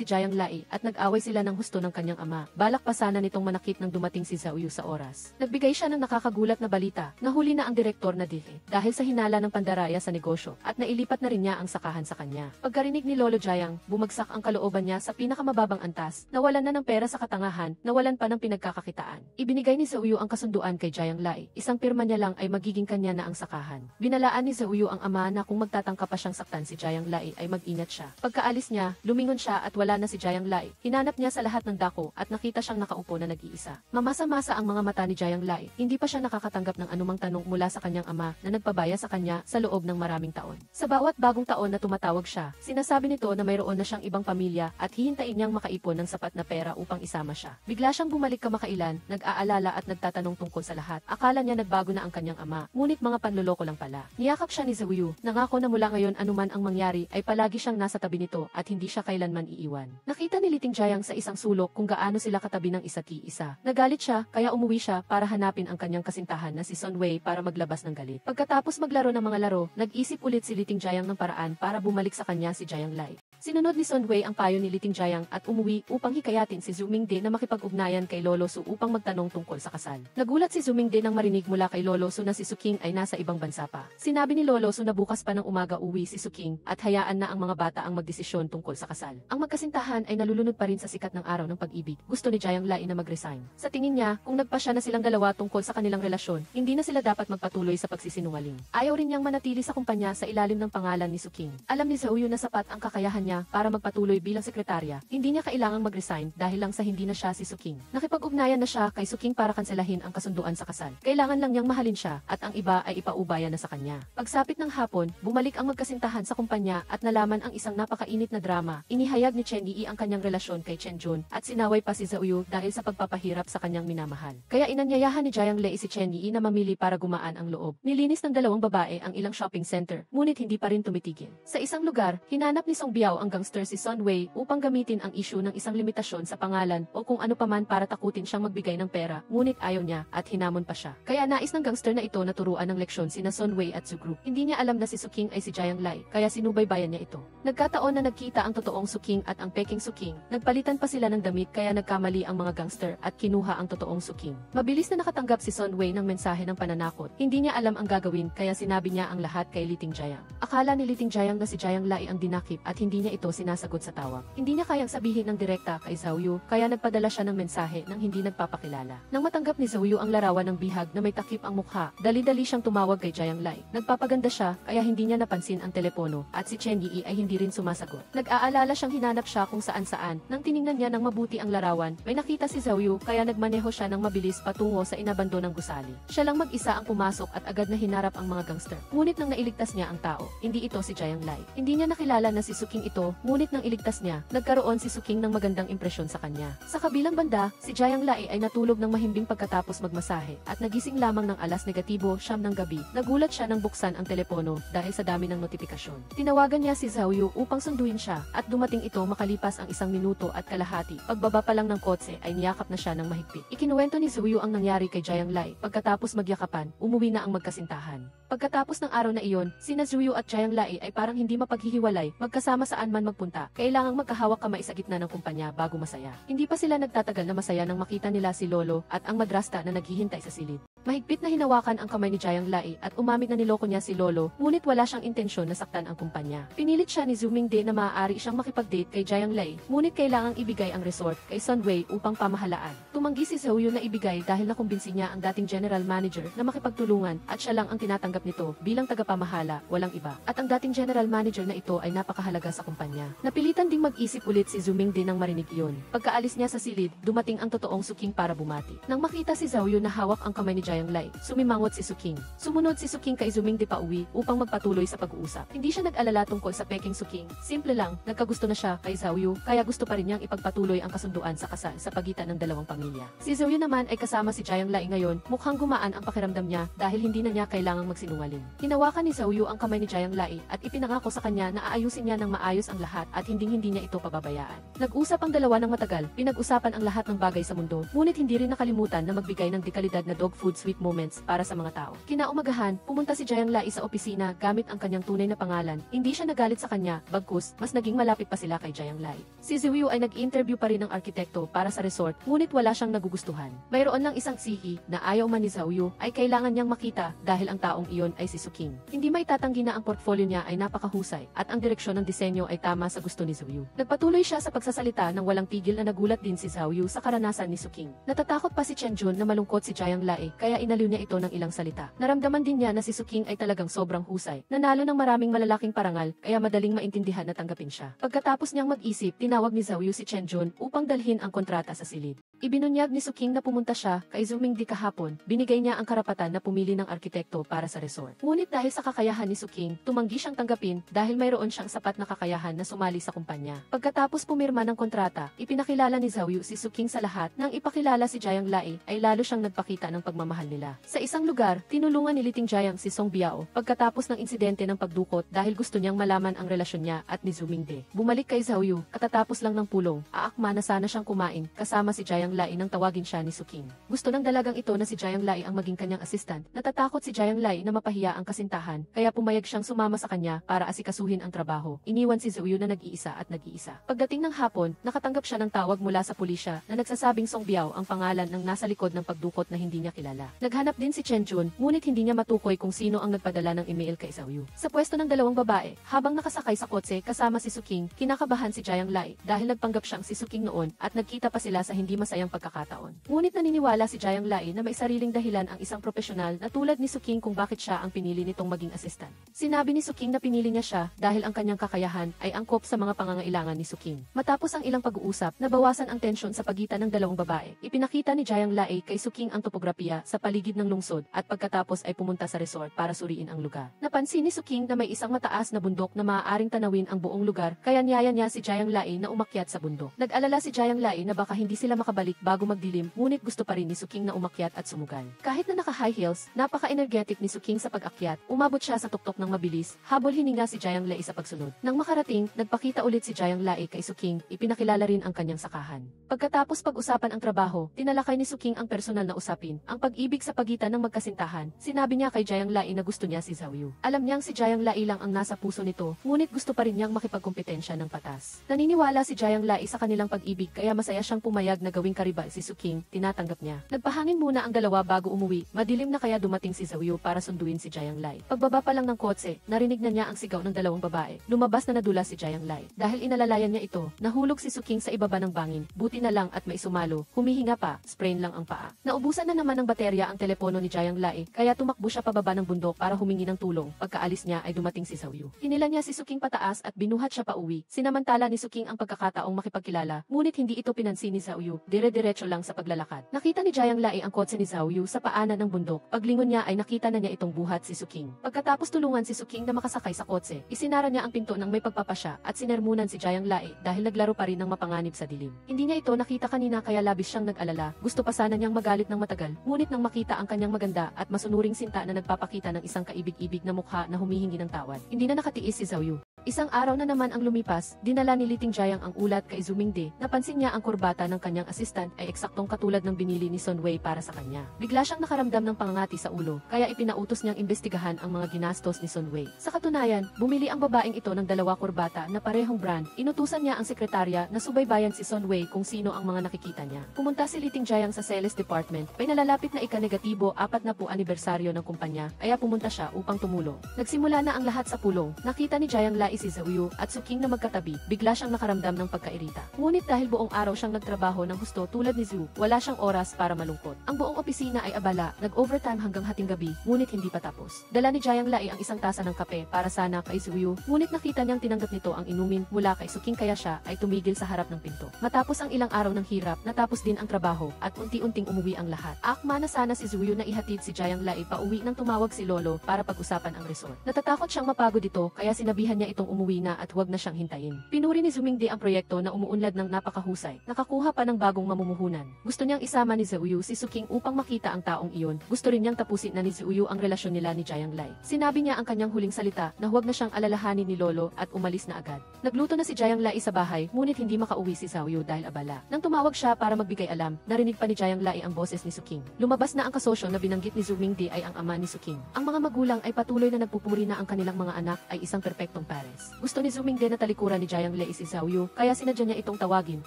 si Jiang Lai at nag-away sila ng husto ng kanyang ama. Balak pa sana nitong manakit nang dumating si Zhao Yu sa oras. Nagbigay siya ng nakakagulat na balita. Nahuli na ang direktor na Defi dahil sa hinala ng pandaraya sa negosyo at nailipat na rin niya ang sakahan sa kanya. Pagkarinig ni Lolo Jiang, bumagsak ang kalooban niya sa pinakamababang antas. Nawalan na ng pera sa katangahan, nawalan pa ng pinagkakakitaan. Ibinigay ni Zhao Yu ang kasunduan kay Jiang Lai. Isang pirma niya lang ay magiging kanya na ang sakahan. Binalaan ni Zhao Yu ang ama na kung magtatangka pa siyang saktan si Jiang Lai ay mag-ingat siya. Pagkaalis niya, lumingon siya at wala na si Jiang Lai. Hinanap niya sa lahat ng dako at nakita siyang nakaupo na nag-iisa. Mamasa-masa ang mga mata ni Jiang Lai. Hindi pa siya nakakatanggap ng anumang tanong mula sa kanyang ama na nagpabaya sa kanya sa loob ng maraming taon. Sa bawat bagong taon na tumatawag siya, sinasabi nito na mayroon na siyang ibang pamilya at hihintayin niyang makaipon ng sapat na pera upang isama siya. Bigla siyang bumalik kamakailan, nag-aalala at nagtatanong tungkol sa lahat. Akala niya nagbago na ang kanyang ama, ngunit mga panloloko lang pala. Niyakap siya ni Zhao Yu, nangako na mula ngayon anuman ang mangyari ay palagi siyang nasa tabi nito at hindi siya kailanman iiwan. Nakita ni Liting Jiang sa isang sulok kung gaano sila katabi ng isa't isa. Nagalit siya, kaya umuwi siya para hanapin ang kanyang kasintahan na si Sun Wei para maglabas ng galit. Pagkatapos maglaro ng mga laro, nag-isip ulit si Liting Jiang ng paraan para bumalik sa kanya si Jiang Lai. Sinunod ni Sun Wei ang payo ni Liting Jiang at umuwi upang hikayatin si Zhu Mingde na makipag-ugnayan kay Lolo Su upang magtanong tungkol sa kasal. Nagulat si Zhu Mingde nang marinig mula kay Lolo Su na si Su King ay nasa ibang bansa pa. Sinabi ni Lolo Su na bukas pa ng umaga uwi si Su King at hayaan na ang mga bata ang magdesisyon tungkol sa kasal. Ang magkasintahan ay nalulunod pa rin sa sikat ng araw ng pag-ibig. Gusto ni Jiang Lai na mag-resign. Sa tingin niya, kung nagpasya na silang dalawa tungkol sa kanilang relasyon, hindi na sila dapat magpatuloy sa pagsisinungaling. Ayaw rin niyang manatili sa kumpanya sa ilalim ng pangalan ni Su King. Alam ni Zhou Yu na sapat ang kakayahan niya para magpatuloy bilang sekretarya. Hindi niya kailangang mag-resign dahil lang sa hindi na siya si Su King. Nakipag-ugnayan na siya kay Su King para kanselahin ang kasunduan sa kasal. Kailangan lang niyang mahalin siya at ang iba ay ipaubaya na sa kanya. Pagsapit ng hapon, bumalik ang magkasintahan sa kumpanya at nalaman ang isang napakainit na drama. Inihayag ni Chen Yi ang kanyang relasyon kay Chen Jun at sinaway pa si Zhou Yu dahil sa pagpapahirap sa kanyang minamahal. Kaya inanyayahan ni Jiang Lai si Chen Yi na mamili para gumaan ang loob. Nilinis ng dalawang babae ang ilang shopping center, ngunit hindi pa rin tumitigil. Sa isang lugar, hinanap ni Song Biao ang gangster si Sun Wei upang gamitin ang issue ng isang limitasyon sa pangalan o kung ano paman para takutin siyang magbigay ng pera, ngunit ayaw niya at hinamon pa siya. Kaya nais ng gangster na ito na turuan ng leksyon sina Sun Wei at Zhu Group. Hindi niya alam na si Su King ay si Jiang Lai, kaya sinubaybayan niya ito. Nagkataon na nagkita ang totoong Su King at ang peking Su King. Nagpalitan pa sila ng damit kaya nagkamali ang mga gangster at kinuha ang totoong Su King. Mabilis na nakatanggap si Sun Wei ng mensahe ng pananakot. Hindi niya alam ang gagawin kaya sinabi niya ang lahat kay Liting Jiang. Akala ni Liting Jiang na si Jiang Lai ang dinakip at hindi niya ito sinasagot sa tawag. Hindi niya kayang sabihin ng direkta kay Zhou Yu kaya nagpadala siya ng mensahe nang hindi nagpapakilala. Nang matanggap ni Zhou Yu ang larawan ng bihag na may takip ang mukha, dali-dali siyang tumawag kay Jiang Lai. Nagpapaganda siya kaya hindi niya napansin ang telepono at si Chen Yi ay hindi rin sumasagot. Nag-aalala siyang hinanap siya kung saan-saan. Nang tiningnan niya ng mabuti ang larawan, may nakita si Zhou Yu kaya nagmaneho siya ng mabilis patungo sa inabandonang gusali. Siya lang mag-isa ang pumasok at agad na hinarap ang mga gangster. Ngunit nang nailigtas niya ang tao, hindi ito si Jiang Lai. Hindi niya nakilala na si Su King ito, ngunit nang iligtas niya, nagkaroon si Su King ng magandang impresyon sa kanya. Sa kabilang banda, si Jiang Lai ay natulog ng mahimbing pagkatapos magmasahe at nagising lamang ng 9:00 ng gabi. Nagulat siya nang buksan ang telepono dahil sa dami ng notifikasyon. Tinawagan niya si Zhou Yu upang sunduin siya at dumating ito makalipas ang 1 minuto at kalahati. Pagbaba pa lang ng kotse ay niyakap na siya ng mahigpit. Ikinuwento ni Zhou Yu ang nangyari kay Jiang Lai. Pagkatapos magyakapan, umuwi na ang magkasintahan. Pagkatapos ng araw na iyon, sina Zhou Yu at Jiang Lai ay parang hindi mapaghihiwalay, magkasama saan man magpunta. Kailangang magkahawak kamay sa gitna ng kumpanya bago masaya. Hindi pa sila nagtatagal na masaya nang makita nila si Lolo at ang madrasta na naghihintay sa silid. Mahigpit na hinawakan ang kamay ni Jiang Lai at umamit na niloko niya si Lolo, ngunit wala siyang intensyon na saktan ang kumpanya. Pinilit siya ni Zhu Mingde na maaari siyang makipag-date kay Jiang Lai, ngunit kailangang ibigay ang resort kay Sun Wei upang pamahalaan. Tumanggi si Zhou Yu na ibigay dahil nakumbinsi niya ang dating general manager na makipagtulungan at siya lang ang tinatanggap nito bilang tagapamahala, walang iba. At ang dating general manager na ito ay napakahalaga sa kumpanya. Napilitan ding mag-isip ulit si Zhu Mingde nang marinig iyon. Pagkaalis niya sa silid, dumating ang totoong Su King para bumati. Nang makita si Zhou Yu na hawak ang kamay ni Jiang Lai, sumimangot si Su King. Sumunod si Su King kay Zhu Mingde pauwi upang magpatuloy sa pag-uusap. Hindi siya nag-alala tungkol sa peking Su King. Simple lang, nagkagusto na siya kay Zhou Yu, kaya gusto pa rin niyang ipagpatuloy ang kasunduan sa kasal sa pagitan ng dalawang pamilya. Si Zhou Yu naman ay kasama si Jiang Lai ngayon, mukhang gumaan ang pakiramdam niya dahil hindi na niya kailangang magsinungaling. Hinawakan ni Zhou Yu ang kamay ni Jiang Lai at ipinangako sa kanya na aayusin niya ng maayos ang lahat at hindi niya ito pababayaan. Nag-usap ang dalawa ng matagal, pinag-usapan ang lahat ng bagay sa mundo, ngunit hindi rin nakalimutan na magbigay ng dekalidad na dog food sweet moments para sa mga tao. Kinaumagahan, pumunta si Jiang Lai sa opisina gamit ang kanyang tunay na pangalan. Hindi siya nagalit sa kanya, bagkus, mas naging malapit pa sila kay Jiang Lai. Si Zhou Yu ay nag-interview pa rin ng arkitekto para sa resort, ngunit wala siyang nagugustuhan. Mayroon lang isang sihi na ayaw man ni Zhou Yu ay kailangan niyang makita dahil ang taong iyon ay si Su King. Hindi may tatanggi na ang portfolio niya ay napakahusay at ang direksyon ng disenyo ay tama sa gusto ni Zhou Yu. Nagpatuloy siya sa pagsasalita ng walang tigil na nagulat din si Zhou Yu sa karanasan ni Su King. Natatakot pa si Chen Jun na malungkot si Jiang Lai kaya inaliw niya ito ng ilang salita. Naramdaman din niya na si Su King ay talagang sobrang husay. Nanalo ng maraming malalaking parangal kaya madaling maintindihan na tanggapin siya. Pagkatapos niyang mag-isip, tinawag ni Zhou Yu si Chen Jun upang dalhin ang kontrata sa silid. Ibinunyag ni Su King na pumunta siya kay Zhu Mingde kahapon. Binigay niya ang karapatan na pumili ng arkitekto para sa resort. Ngunit dahil sa kakayahan ni Su King, tumanggi siyang tanggapin dahil mayroon siyang sapat na kakayahan na sumali sa kumpanya. Pagkatapos pumirma ng kontrata, ipinakilala ni Zhou Yu si Su King sa lahat. Nang ipakilala si Jiang Lai, ay lalo siyang nagpakita ng pagmamahal nila. Sa isang lugar, tinulungan ni Liting Jiang si Song Biao pagkatapos ng insidente ng pagdukot dahil gusto niyang malaman ang relasyon niya at ni Zhu Mingde. Bumalik kay Zhou Yu, katatapos lang ng pulong, aakma na sana siyang kumain kasama si Jiang Jiang Lai nang tawagin siya ni Suking. Gusto ng dalagang ito na si Jiang Lai ang maging kanyang assistant. Natatakot si Jiang Lai na mapahiya ang kasintahan, kaya pumayag siyang sumama sa kanya para asikasuhin ang trabaho. Iniwan si Zhou Yu na nag-iisa at nag-iisa. Pagdating ng hapon, nakatanggap siya ng tawag mula sa pulisya na nagsasabing Song Biao ang pangalan ng nasa likod ng pagdukot na hindi niya kilala. Naghanap din si Chen Jun, ngunit hindi niya matukoy kung sino ang nagpadala ng email kay Zhou Yu. Sa pwesto ng dalawang babae, habang nakasakay sa kotse kasama si Suking, kinakabahan si Jiang Lai dahil nagpanggap siyang si Suking noon at nagkita pa sila sa hindi masayang pagkakataon. Ngunit naniniwala si Jiang Lai na may sariling dahilan ang isang profesional na tulad ni Suking kung bakit siya ang pinili nitong maging assistant. Sinabi ni Suking na pinili niya siya dahil ang kanyang kakayahan ay angkop sa mga pangangailangan ni Suking. Matapos ang ilang pag-uusap, nabawasan ang tensyon sa pagitan ng dalawang babae. Ipinakita ni Jiang Lai kay Suking ang topografiya sa paligid ng lungsod at pagkatapos ay pumunta sa resort para suriin ang lugar. Napansin ni Suking na may isang mataas na bundok na maaaring tanawin ang buong lugar, kaya niyaya niya si Jiang Lai na umakyat sa bundok. Nag-alala si Jiang Lai na baka hindi sila makabalik bago magdilim, ngunit gusto pa rin ni Suking na umakyat at sumugal. Kahit na naka-high heels, napaka-energetic ni Suking sa pag-akyat. Umabot siya sa tuktok ng mabilis, habol hininga si Jiang Lai sa pagsunod. Nang makarating, nagpakita ulit si Jiang Lai kay Suking, ipinakilala rin ang kanyang sakahan. Pagkatapos pag-usapan ang trabaho, tinalakay ni Suking ang personal na usapin, ang pag-ibig sa pagitan ng magkasintahan. Sinabi niya kay Jiang Lai na gusto niya si Zhou Yu. Alam niyang si Jiang Lai lang ang nasa puso nito, ngunit gusto pa rin niyang makipagkompetensya ng patas. Naniniwala si Jiang Lai sa kanilang pag-ibig kaya masaya siyang pumayag na gawing karibal si Suking, tinatanggap niya. Nagpahangin muna ang dalawa bago umuwi, madilim na kaya dumating si Zhou Yu para sunduin si Jiang Lai. Pagbaba pa lang ng kotse, narinig na niya ang sigaw ng dalawang babae. Lumabas na nadula si Jiang Lai. Dahil inalalayan niya ito, nahulog si Suking sa ibaba ng bangin. Buti na lang at may sumalo, humihinga pa, sprain lang ang paa. Naubusan na naman ng baterya ang telepono ni Jiang Lai, kaya tumakbo siya pababa ng bundok para humingi ng tulong. Pagkaalis niya ay dumating si Zhou Yu. Hinila niya si Suking pataas at binuhat siya pauwi. Sinamantala ni Suking ang pagkakataong makipagkilala, ngunit hindi ito pinansin ni Zhou Yu, dire-diretso lang sa paglalakad. Nakita ni Jiang Lai ang kotse ni Zhou Yu sa paanan ng bundok. Paglingon niya ay nakita na niya itong buhat si Suking. Pagkatapos tulungan si Suking na makasakay sa kotse, isinara niya ang pinto ng may pagpapasya at sinermunan si Jiang Lai dahil naglaro pa rin ng mapanganib sa dilim. Hindi niya ito nakita kanina kaya labis siyang nag-alala. Gusto pa sana niyang magalit ng matagal, ngunit nang makita ang kanyang maganda at masunuring sinta na nagpapakita ng isang kaibig-ibig na mukha na humihingi ng tawad, hindi na nakatiis si Zhou Yu. Isang araw na naman ang lumipas, dinala ni Liting Jiang ang ulat kay Zumingde. Napansin niya ang kurbata ng kanyang assistant ay eksaktong katulad ng binili ni Sun Wei para sa kanya. Bigla siyang nakaramdam ng pangangati sa ulo, kaya ipinautos niyang imbestigahan ang mga ginastos ni Sun Wei. Sa katunayan, bumili ang babaeng ito ng dalawa kurbata na parehong brand. Inutusan niya ang sekretarya na subaybayan si Sun Wei kung sino ang mga nakikita niya. Pumunta si Liting Jiang sa sales department. May nalalapit na ika-negatibo 40 anibersaryo ng kumpanya, kaya pumunta siya upang tumulong. Nagsimula na ang lahat sa pulong. Nakita ni Jiang Lai si Zhou Yu at Suking na magkatabi, bigla siyang nakaramdam ng pagkairita. Ngunit dahil buong araw siyang nagtrabaho ng gusto tulad ni Zhu, wala siyang oras para malungkot. Ang buong opisina ay abala, nag-overtime hanggang hating gabi, ngunit hindi pa tapos. Dala ni Jiang Lai ang isang tasa ng kape para sana kay Zhou Yu, ngunit nakita niyang tinanggap nito ang inumin mula kay Suking kaya siya ay tumigil sa harap ng pinto. Matapos ang ilang araw ng hirap, natapos din ang trabaho at unti-unting umuwi ang lahat. Akma na sana si Zhou Yu na ihatid si Jiang Lai pauwi nang tumawag si Lolo para pag-usapan ang resort. Natatakot siyang mapagod ito kaya sinabihan niya itong umuwi na at huwag na siyang hintayin. Pinuri ni Zumingde ang proyekto na umuunlad ng napakahusay. Nakakuha pa ng bagong mamumuhunan. Gusto niyang isama ni Zhou Yu si Suking upang makita ang taong iyon. Gusto rin niyang tapusin na ni Zhou Yu ang relasyon nila ni Jiang Lai. Sinabi niya ang kanyang huling salita na huwag na siyang alalahanin ni Lolo at umalis na agad. Nagluto na si Jiang Lai sa bahay, ngunit hindi makauwi si Zhou Yu dahil abala. Nang tumawag siya para magbigay alam, narinig pa ni Jiang Lai ang boses ni Suking. Lumabas na ang kasosyo na binanggit ni Zumingde ay ang ama ni Suking. Ang mga magulang ay patuloy na nagpupuri na ang kanilang mga anak ay isang perpektong pares. Gusto ni Zumingde na talikuran ni Jiang Lai si Zhou Yu, kaya sinadya niya itong tawagin.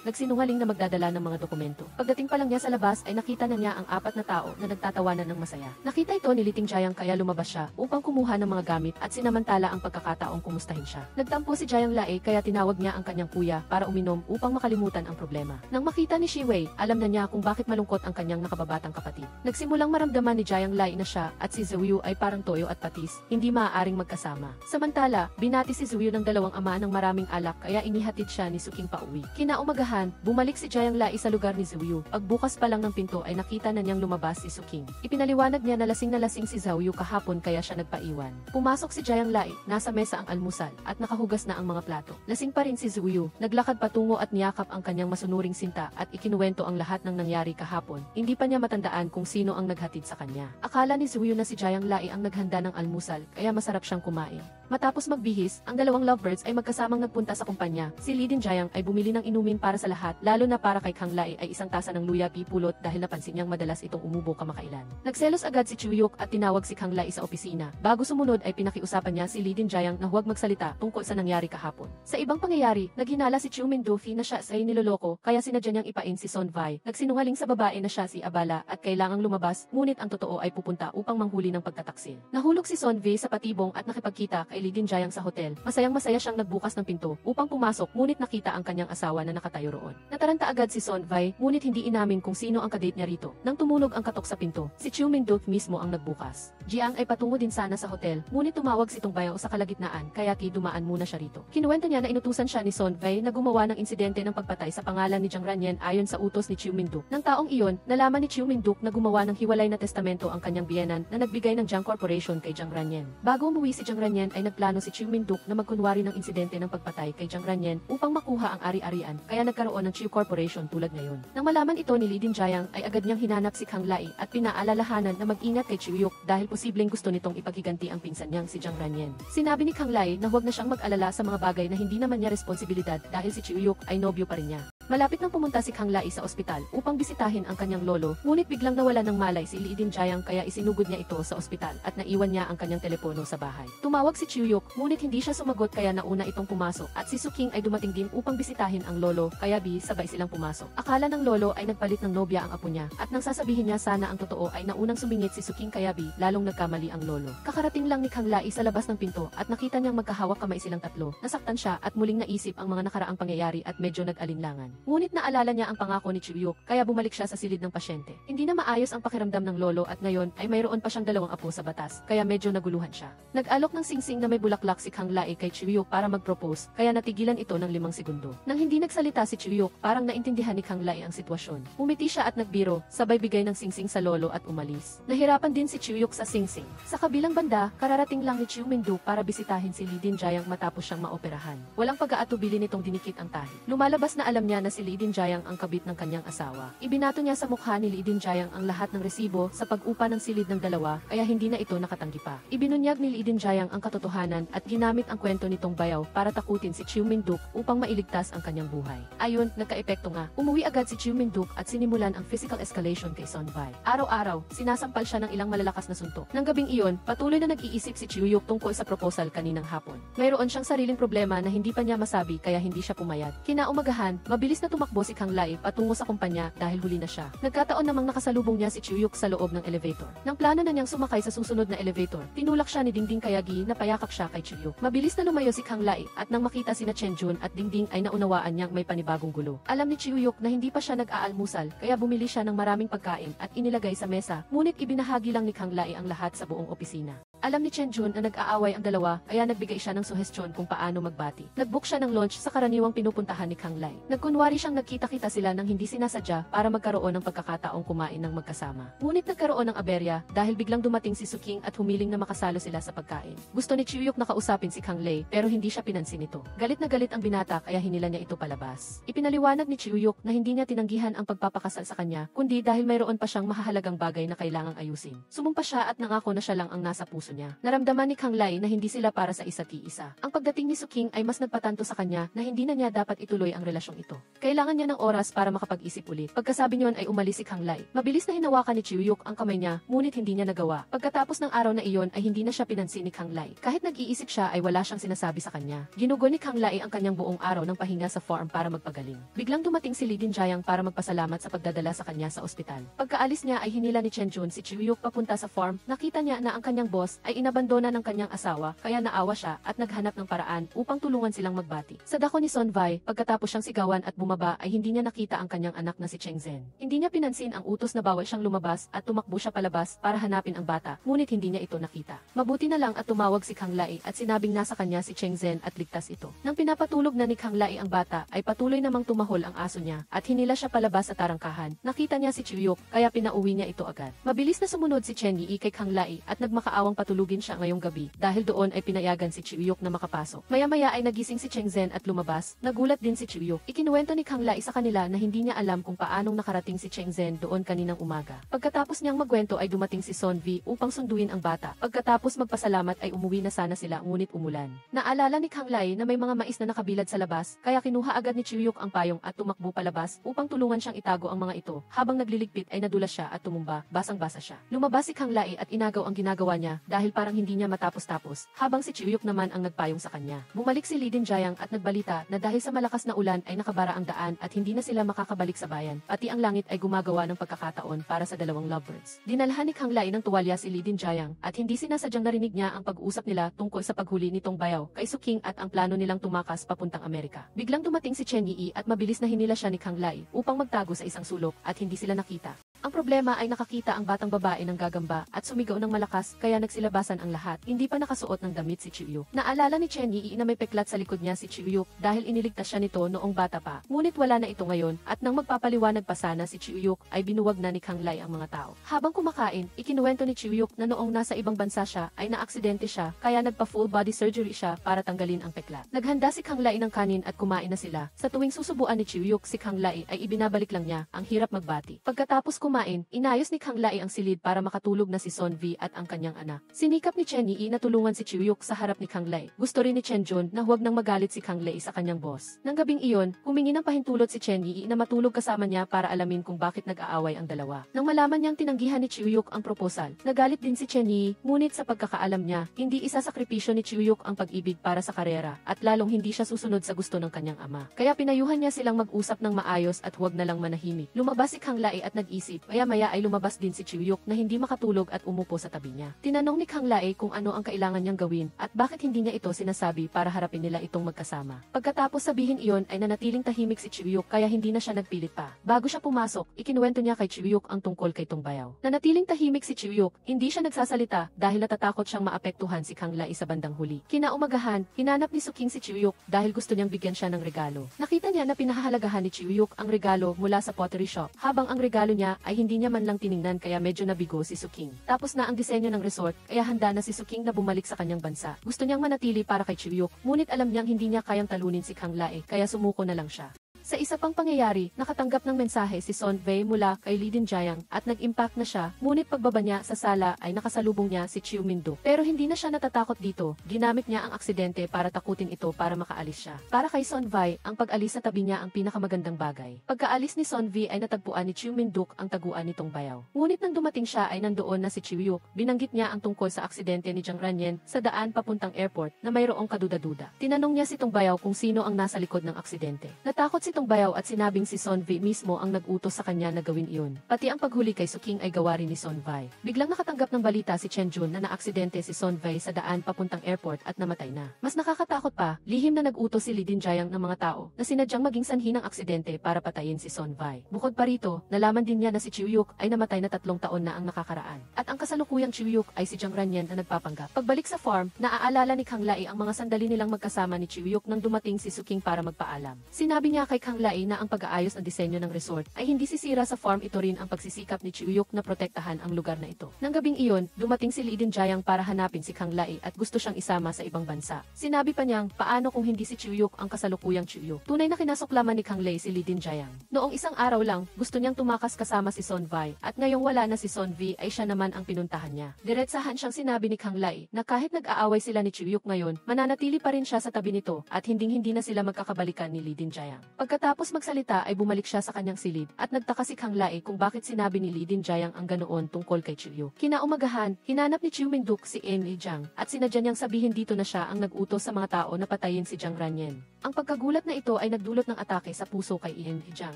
Nagsinungaling na magdadala ng mga dokumento. Pagdating pa lang niya sa labas ay nakita na niya ang 4 na tao na nagtatawanan ng masaya. Nakita ito ni Liting Jiang kaya lumabas siya upang kumuha ng mga gamit at sinamantala ang pagkakataong kumustahin siya. Nagtampo si Jiang Lai kaya tinawag niya ang kanyang kuya para uminom upang makalimutan ang problema. Nang makita ni Shi Wei, alam na niya kung bakit malungkot ang kanyang nakababatang kapatid. Nagsimulang maramdaman ni Jiang Lai na siya at si Zhou Yu ay parang toyo at patis, hindi maaaring magkasama. Samantala, binati si Zhou Yu ng dalawang ama ng maraming alak kaya inihatid siya ni Suking pauwi. Kinaumagahan, bumalik si Jiang Lai sa lugar ni Zhou Yu. Pagbukas pa lang ng pinto ay nakita na niyang lumabas si Suking. Ipinaliwanag niya na lasing si Zhou Yu kahapon kaya siya nagpaiwan. Pumasok si Jiang Lai, nasa mesa ang almusal at nakahugas na ang mga plato. Lasing pa rin si Zhou Yu, naglakad patungo at niyakap ang kanyang masunuring sinta at ikinuwento ang lahat ng nangyari kahapon. Hindi pa niya matandaan kung sino ang naghatid sa kanya. Akala ni Zhou Yu na si Jiang Lai ang naghanda ng almusal kaya masarap siyang kumain. Matapos magbihis, ang dalawang lovebirds ay magkasamang nagpunta sa kumpanya. Si Lee Din-jae ay bumili ng inumin para sa lahat, lalo na para kay Kang Lae ay isang tasa ng luya pipulot dahil napansin niyang madalas itong umubo kamakailan. Nagselos agad si Chuyuk at tinawag si Kang Lae sa opisina. Bago sumunod ay pinakiusapan niya si Lee Din-jae na huwag magsalita tungkol sa nangyari kahapon. Sa ibang pangyayari, naghinala si Chu Min-do-fi na siya ay niloloko, kaya sinadya niyang ipain si Son Vai. Nagsinungaling sa babae na siya si Abala at kailangang lumabas, ngunit ang totoo ay pupunta upang manghuli ng pagtataksil. Nahulog si Son Vai sa patibong at nakipagkita kay Lee Din-jae sa hotel. Masayang-masaya siyang nagbukas ng pinto upang pumasok, ngunit nakita ang kanyang asawa na nakatayo roon. Nataranta agad si Son Vai, ngunit hindi inamin kung sino ang kadate niya rito. Nang tumunog ang katok sa pinto, si Chu Min-do mismo ang nagbukas. Jiang ay patungo din sana sa hotel, ngunit tumawag si Tung Bayo sa kalagitnaan, kaya dumaan muna siya rito. Kinuwento niya na inutusan siya ni Son Vai na gumawa ng insidente ng pagpatay sa pangalan ni Jiang Ranyan ayon sa utos ni Chu Min-do. Nang taong iyon, nalaman ni Chu Min-do na gumawa ng hiwalay na testamento ang kanyang biyenan na nagbigay ng Jiang Corporation kay Jiang Ranyan. Bago umuwi si Jiang Ranyan ay nagplano si Chu Min-do na magkunwari ng insidente ng pagpatay kay Jiang Ranyan upang makuha ang ari-arian, kaya nagkaroon ng Chu Corporation tulad ngayon. Nang malaman ito ni Lee Din-jae ay agad niyang hinanap si Kang Lae at pinaalalahanan na mag-ingat kay Chuyuk dahil posibleng gusto nitong ipaghiganti ang pinsan niyang si Jiang Ranyan. Sinabi ni Kang Lae na huwag na siyang mag-alala sa mga bagay na hindi naman niya responsibilidad dahil si Chuyuk ay nobyo pa rin niya. Malapit nang pumunta si Kang Lae sa ospital upang bisitahin ang kanyang lolo, ngunit biglang nawala ng malay si Lee Din-jae kaya isinugod niya ito sa ospital at naiwan niya ang kanyang telepono sa bahay. Tumawag si Chuyuk, ngunit hindi siya sumagot kaya nauna itong pumasok at si Suking ay dumating din upang bisitahin ang lolo, kaya sabay silang pumasok. Akala ng lolo ay nagpalit ng nobya ang apo niya at nang sasabihin niya sana ang totoo ay naunang sumingit si Suking, kaya lalong nagkamali ang lolo. Kakarating lang ni Kang Lae sa labas ng pinto at nakita niyang magkahawak kamay silang tatlo. Nasaktan siya at muling naisip ang mga nakaraang pangyayari at medyo nag-alinlangan. Ngunit naalala niya ang pangako ni Chuyuk, kaya bumalik siya sa silid ng pasyente. Hindi na maayos ang pakiramdam ng lolo at ngayon ay mayroon pa siyang dalawang apo sa batas, kaya medyo naguluhan siya. Nag-alok ng singsing na may bulaklak si Kang Lae kay Chuyuk para mag-propose, kaya natigilan ito ng 5 segundo. Nang hindi nagsalita si Chuyuk, parang naintindihan ni Kang Lae ang sitwasyon. Umiti siya at nagbiro, sabay bigay ng singsing sa lolo at umalis. Nahirapan din si Chuyuk sa singsing. Sa kabilang banda, kararating lang ni Chu Min-do para bisitahin si Lee Din-jae matapos siyang maoperahan. Walang pag-aatubili nitong dinikit ang tahi. Lumalabas na alam niya na si Lee Din-jae ang kabit ng kanyang asawa. Ibinato niya sa mukha ni Lee Din-jae ang lahat ng resibo sa pag-upa ng silid ng dalawa, kaya hindi na ito nakatanggi pa. Ibinunyag ni Lee Din-jae ang katotohanan at ginamit ang kwento nitong bayaw para takutin si Chu Min-do upang mailigtas ang kanyang buhay. Ayun, nagka-epekto nga. Umuwi agad si Chu Min-do at sinimulan ang physical escalation kay Son Vai. Araw-araw, sinasampal siya ng ilang malalakas na suntok. Nang gabing iyon, patuloy na nag-iisip si Chuyuk tungkol sa proposal kaninang hapon. Mayroon siyang sariling problema na hindi pa niya masabi kaya hindi siya pumayat. Kinaumagahan, mabilis na tumakbo si Kang Lae patungo sa kumpanya dahil huli na siya. Nagkataon namang nakasalubong niya si Chuyuk sa loob ng elevator. Nang plano na niyang sumakay sa susunod na elevator, tinulak siya ni Dingding kaya na payakap siya kay Chuyuk. Mabilis na lumayo si Kang Lae at nang makita sina Chenjun at Dingding ay naunawaan niyang may panibagong gulo. Alam ni Chuyuk na hindi pa siya nag-aalmusal kaya bumili siya ng maraming pagkain at inilagay sa mesa, ngunit ibinahagi lang ni Kang Lae ang lahat sa buong opisina. Alam ni Chenjun na nag-aaway ang dalawa kaya nagbigay siya ng suhestyon kung paano magbati. Nag-book siya ng lunch sa karaniwang pinupuntahan ni Kang Lae. Nagkunwari siyang nagkita-kita sila nang hindi sinasadya para magkaroon ng pagkakataong kumain ng magkasama. Ngunit nagkaroon ng aberya dahil biglang dumating si Suking at humiling na makasalo sila sa pagkain. Gusto ni Chuyuk na kausapin si Kang Lae pero hindi siya pinansin nito. Galit na galit ang binata kaya hinila niya ito palabas. Ipinaliwanag ni Chuyuk na hindi niya tinanggihan ang pagpapakasal sa kanya kundi dahil mayroon pa siyang mahahalagang bagay na kailangang ayusin. Sumumpa siya at nangako na siya lang ang nasa puso niya. Naramdaman ni Kang Lae na hindi sila para sa isa't iisa. Ang pagdating ni Suking ay mas nagpatanto sa kanya na hindi na niya dapat ituloy ang relasyong ito. Kailangan niya ng oras para makapag-isip ulit. Pagkasabi niyon ay umalis si Kang Lae. Mabilis na hinawakan ni Chuyuk ang kamay niya, ngunit hindi niya nagawa. Pagkatapos ng araw na iyon ay hindi na siya pinansin ni Kang Lae. Kahit nag-iisip siya ay wala siyang sinasabi sa kanya. Ginugo ni Kang Lae ang kanyang buong araw ng pahinga sa farm para magpagaling. Biglang dumating si Lee Din-jae para magpasalamat sa pagdadala sa kanya sa ospital. Pagkaalis niya ay hinila ni Chenjun si Chuyuk papunta sa farm. Nakita niya na ang kanyang boss ay inabandona ng kanyang asawa, kaya naawa siya at naghanap ng paraan upang tulungan silang magbati. Sa dako ni Son Vai, pagkatapos siyang sigawan at bumaba ay hindi niya nakita ang kanyang anak na si Cheng Zhen. Hindi niya pinansin ang utos na bawal siyang lumabas at tumakbo siya palabas para hanapin ang bata, ngunit hindi niya ito nakita. Mabuti na lang at tumawag si Kang Lae at sinabing nasa kanya si Cheng Zhen at ligtas ito. Nang pinapatulog na ni Kang Lae ang bata ay patuloy namang tumahol ang aso niya at hinila siya palabas sa tarangkahan. Nakita niya si Chuyuk kaya pinauwi niya ito agad. Mabilis na sumunod si Chen Yi kay Kang Lae at nagmakaawang patuloy patulugin siya ngayong gabi dahil doon ay pinayagan si Chiuyuk na makapasok. Maya-maya ay nagising si Cheng Zhen at lumabas. Nagulat din si Chiuyuk. Ikinuwento ni Kang Lai sa kanila na hindi niya alam kung paanong nakarating si Cheng Zhen doon kaninang umaga. Pagkatapos niyang magkwento ay dumating si Son V upang sunduin ang bata. Pagkatapos magpasalamat ay umuwi na sana sila ngunit umulan. Naalala ni Kang Lai na may mga mais na nakabilad sa labas kaya kinuha agad ni Chiuyuk ang payong at tumakbo palabas upang tulungan siyang itago ang mga ito. Habang nagliligpit ay nadulas siya at tumumba, basang-basa siya. Lumabas si Kang Lai at inagaw ang ginagawa niya dahil parang hindi niya matapos-tapos, habang si Chiuyuk naman ang nagpayong sa kanya. Bumalik si Lee Dinjayang at nagbalita na dahil sa malakas na ulan ay nakabara ang daan at hindi na sila makakabalik sa bayan, pati ang langit ay gumagawa ng pagkakataon para sa dalawang lovebirds. Dinalhan ni Kang Lai ng tuwalya si Lee Dinjayang at hindi sinasadyang narinig niya ang pag-uusap nila tungkol sa paghuli nitong bayaw kay Suking at ang plano nilang tumakas papuntang Amerika. Biglang dumating si Chen Yi at mabilis na hinila siya ni Kang Lai upang magtago sa isang sulok at hindi sila nakita. Ang problema ay nakakita ang batang babae ng gagamba at sumigaw ng malakas kaya nagsilabasan ang lahat. Hindi pa nakasuot ng damit si Chiuyuk. Naalala ni Chen Yi na may peklat sa likod niya si Chiuyuk dahil iniligtas siya nito noong bata pa. Ngunit wala na ito ngayon at nang magpapaliwanag pa sana si Chiuyuk ay binuwag na ni Kang Lai ang mga tao. Habang kumakain, ikinuwento ni Chiuyuk na noong nasa ibang bansa siya ay naaksidente siya kaya nagpa full body surgery siya para tanggalin ang peklat. Naghanda si Kang Lai ng kanin at kumain na sila. Sa tuwing susubuan ni Chiuyuk si Kang Lai ay ibinabalik lang niya ang hirap magbati. Pagkatapos kumain, inayos ni Kang Lai ang silid para makatulog na si Son V at ang kanyang anak. Sinikap ni Chen Yi na tulungan si Chiuyuk sa harap ni Kang Lai. Gusto rin ni Chen Jun na huwag nang magalit si Kang Lai sa kanyang boss. Nang gabing iyon, humingi ng pahintulot si Chen Yi na matulog kasama niya para alamin kung bakit nag-aaway ang dalawa. Nang malaman niyang tinanggihan ni Chiuyuk ang proposal, nagalit din si Chen Yi, ngunit sa pagkakaalam niya, hindi isasakripisyo ni Chiuyuk ang pag-ibig para sa karera at lalong hindi siya susunod sa gusto ng kanyang ama. Kaya pinayuhan niya silang mag-usap ng maayos at huwag na lang manahimik. Lumabas si Kang Lai at nag-isip, maya-maya ay lumabas din si Chiuyuk na hindi makatulog at umupo sa tabi niya. Tinanong ni Kang Lai kung ano ang kailangan niyang gawin at bakit hindi niya ito sinasabi para harapin nila itong magkasama. Pagkatapos sabihin iyon ay nanatiling tahimik si Chiuyuk kaya hindi na siya nagpilit pa. Bago siya pumasok, ikinuwento niya kay Chiuyuk ang tungkol kay Tongbayaw. Nanatiling tahimik si Chiuyuk, hindi siya nagsasalita dahil natatakot siyang maapektuhan si Kang Lai sa bandang huli. Kinaumagahan, hinanap ni Suking si Chiuyuk dahil gusto niyang bigyan siya ng regalo. Nakita niya na pinahahalagahan ni Chiuyuk ang regalo mula sa pottery shop, habang ang regalo niya ay hindi niya man lang tiningnan kaya medyo nabigo si Suking. Tapos na ang disenyo ng resort, kaya handa na si Suking na bumalik sa kanyang bansa. Gusto niyang manatili para kay Chiuyuk, ngunit alam niyang hindi niya kayang talunin si Kang Lai, kaya sumuko na lang siya. Sa isa pang pangyayari, nakatanggap ng mensahe si Son Wei mula kay Lee Dinjayang at nag-impact na siya, ngunit pagbaba niya sa sala ay nakasalubong niya si Chiu Minduk. Pero hindi na siya natatakot dito, ginamit niya ang aksidente para takutin ito para makaalis siya. Para kay Son Wei, ang pag-alis sa tabi niya ang pinakamagandang bagay. Pagkaalis ni Son Wei ay natagpuan ni Chiu Minduk ang taguan nitong bayaw. Ngunit nang dumating siya ay nandoon na si Chiuyuk, binanggit niya ang tungkol sa aksidente ni Jiang Ranyen sa daan papuntang airport na mayroong kaduda-duda. Tinanong niya si Tongbayaw kung sino ang nasa likod ng aksidente. Natakot si Tongbayaw at sinabing si Son Wei mismo ang nag-utos sa kanya na gawin iyon. Pati ang paghuli kay Suking ay gawa rin ni Son Wei. Biglang nakatanggap ng balita si Chen Jun na naaksidente si Son Wei sa daan papuntang airport at namatay na. Mas nakakatakot pa, lihim na nag-utos si Lee Dinjayang ng mga tao na sinadyang maging sanhi ng aksidente para patayin si Son Wei. Bukod pa rito, nalaman din niya na si Chiuyuk ay namatay na 3 taon na ang nakakaraan. At ang kasalukuyang Chiuyuk ay si Jiang Ranyen na nagpapanggap. Pagbalik sa farm, naaalala ni Kang Lai ang mga sandali nilang magkasama ni Chiuyuk nang dumating si Suking para magpaalam. Sinabi niya kay Kang Lai na ang pag-aayos ng disenyo ng resort ay hindi sisira sa farm, ito rin ang pagsisikap ni Chiuyuk na protektahan ang lugar na ito. Nang gabing iyon, dumating si Lee Dinjayang para hanapin si Kang Lai at gusto siyang isama sa ibang bansa. Sinabi pa niyang, paano kung hindi si Chiuyuk ang kasalukuyang Chiuyuk? Tunay na kinasuklaman ni Kang Lai si Lee Dinjayang. Noong isang araw lang, gusto niyang tumakas kasama si Son Wei at ngayong wala na si Son Wei ay siya naman ang pinuntahan niya. Diretsahan siyang sinabi ni Kang Lai na kahit nag-aaway sila ni Chiuyuk ngayon, mananatili pa rin siya sa tabi nito at hinding-hindi na sila magkakabalikan ni Lee Dinjayang. Pagkatapos magsalita ay bumalik siya sa kanyang silid at nagtaka si Kang Lai kung bakit sinabi ni Lee Dinjayang ang ganoon tungkol kay Chiuyuk. Kinaumagahan, hinanap ni Chiu Minduk si En Lijiang at sinadya niyang sabihin dito na siya ang nag-utos sa mga tao na patayin si Jiang Ranyen. Ang pagkagulat na ito ay nagdulot ng atake sa puso kay En Lijiang.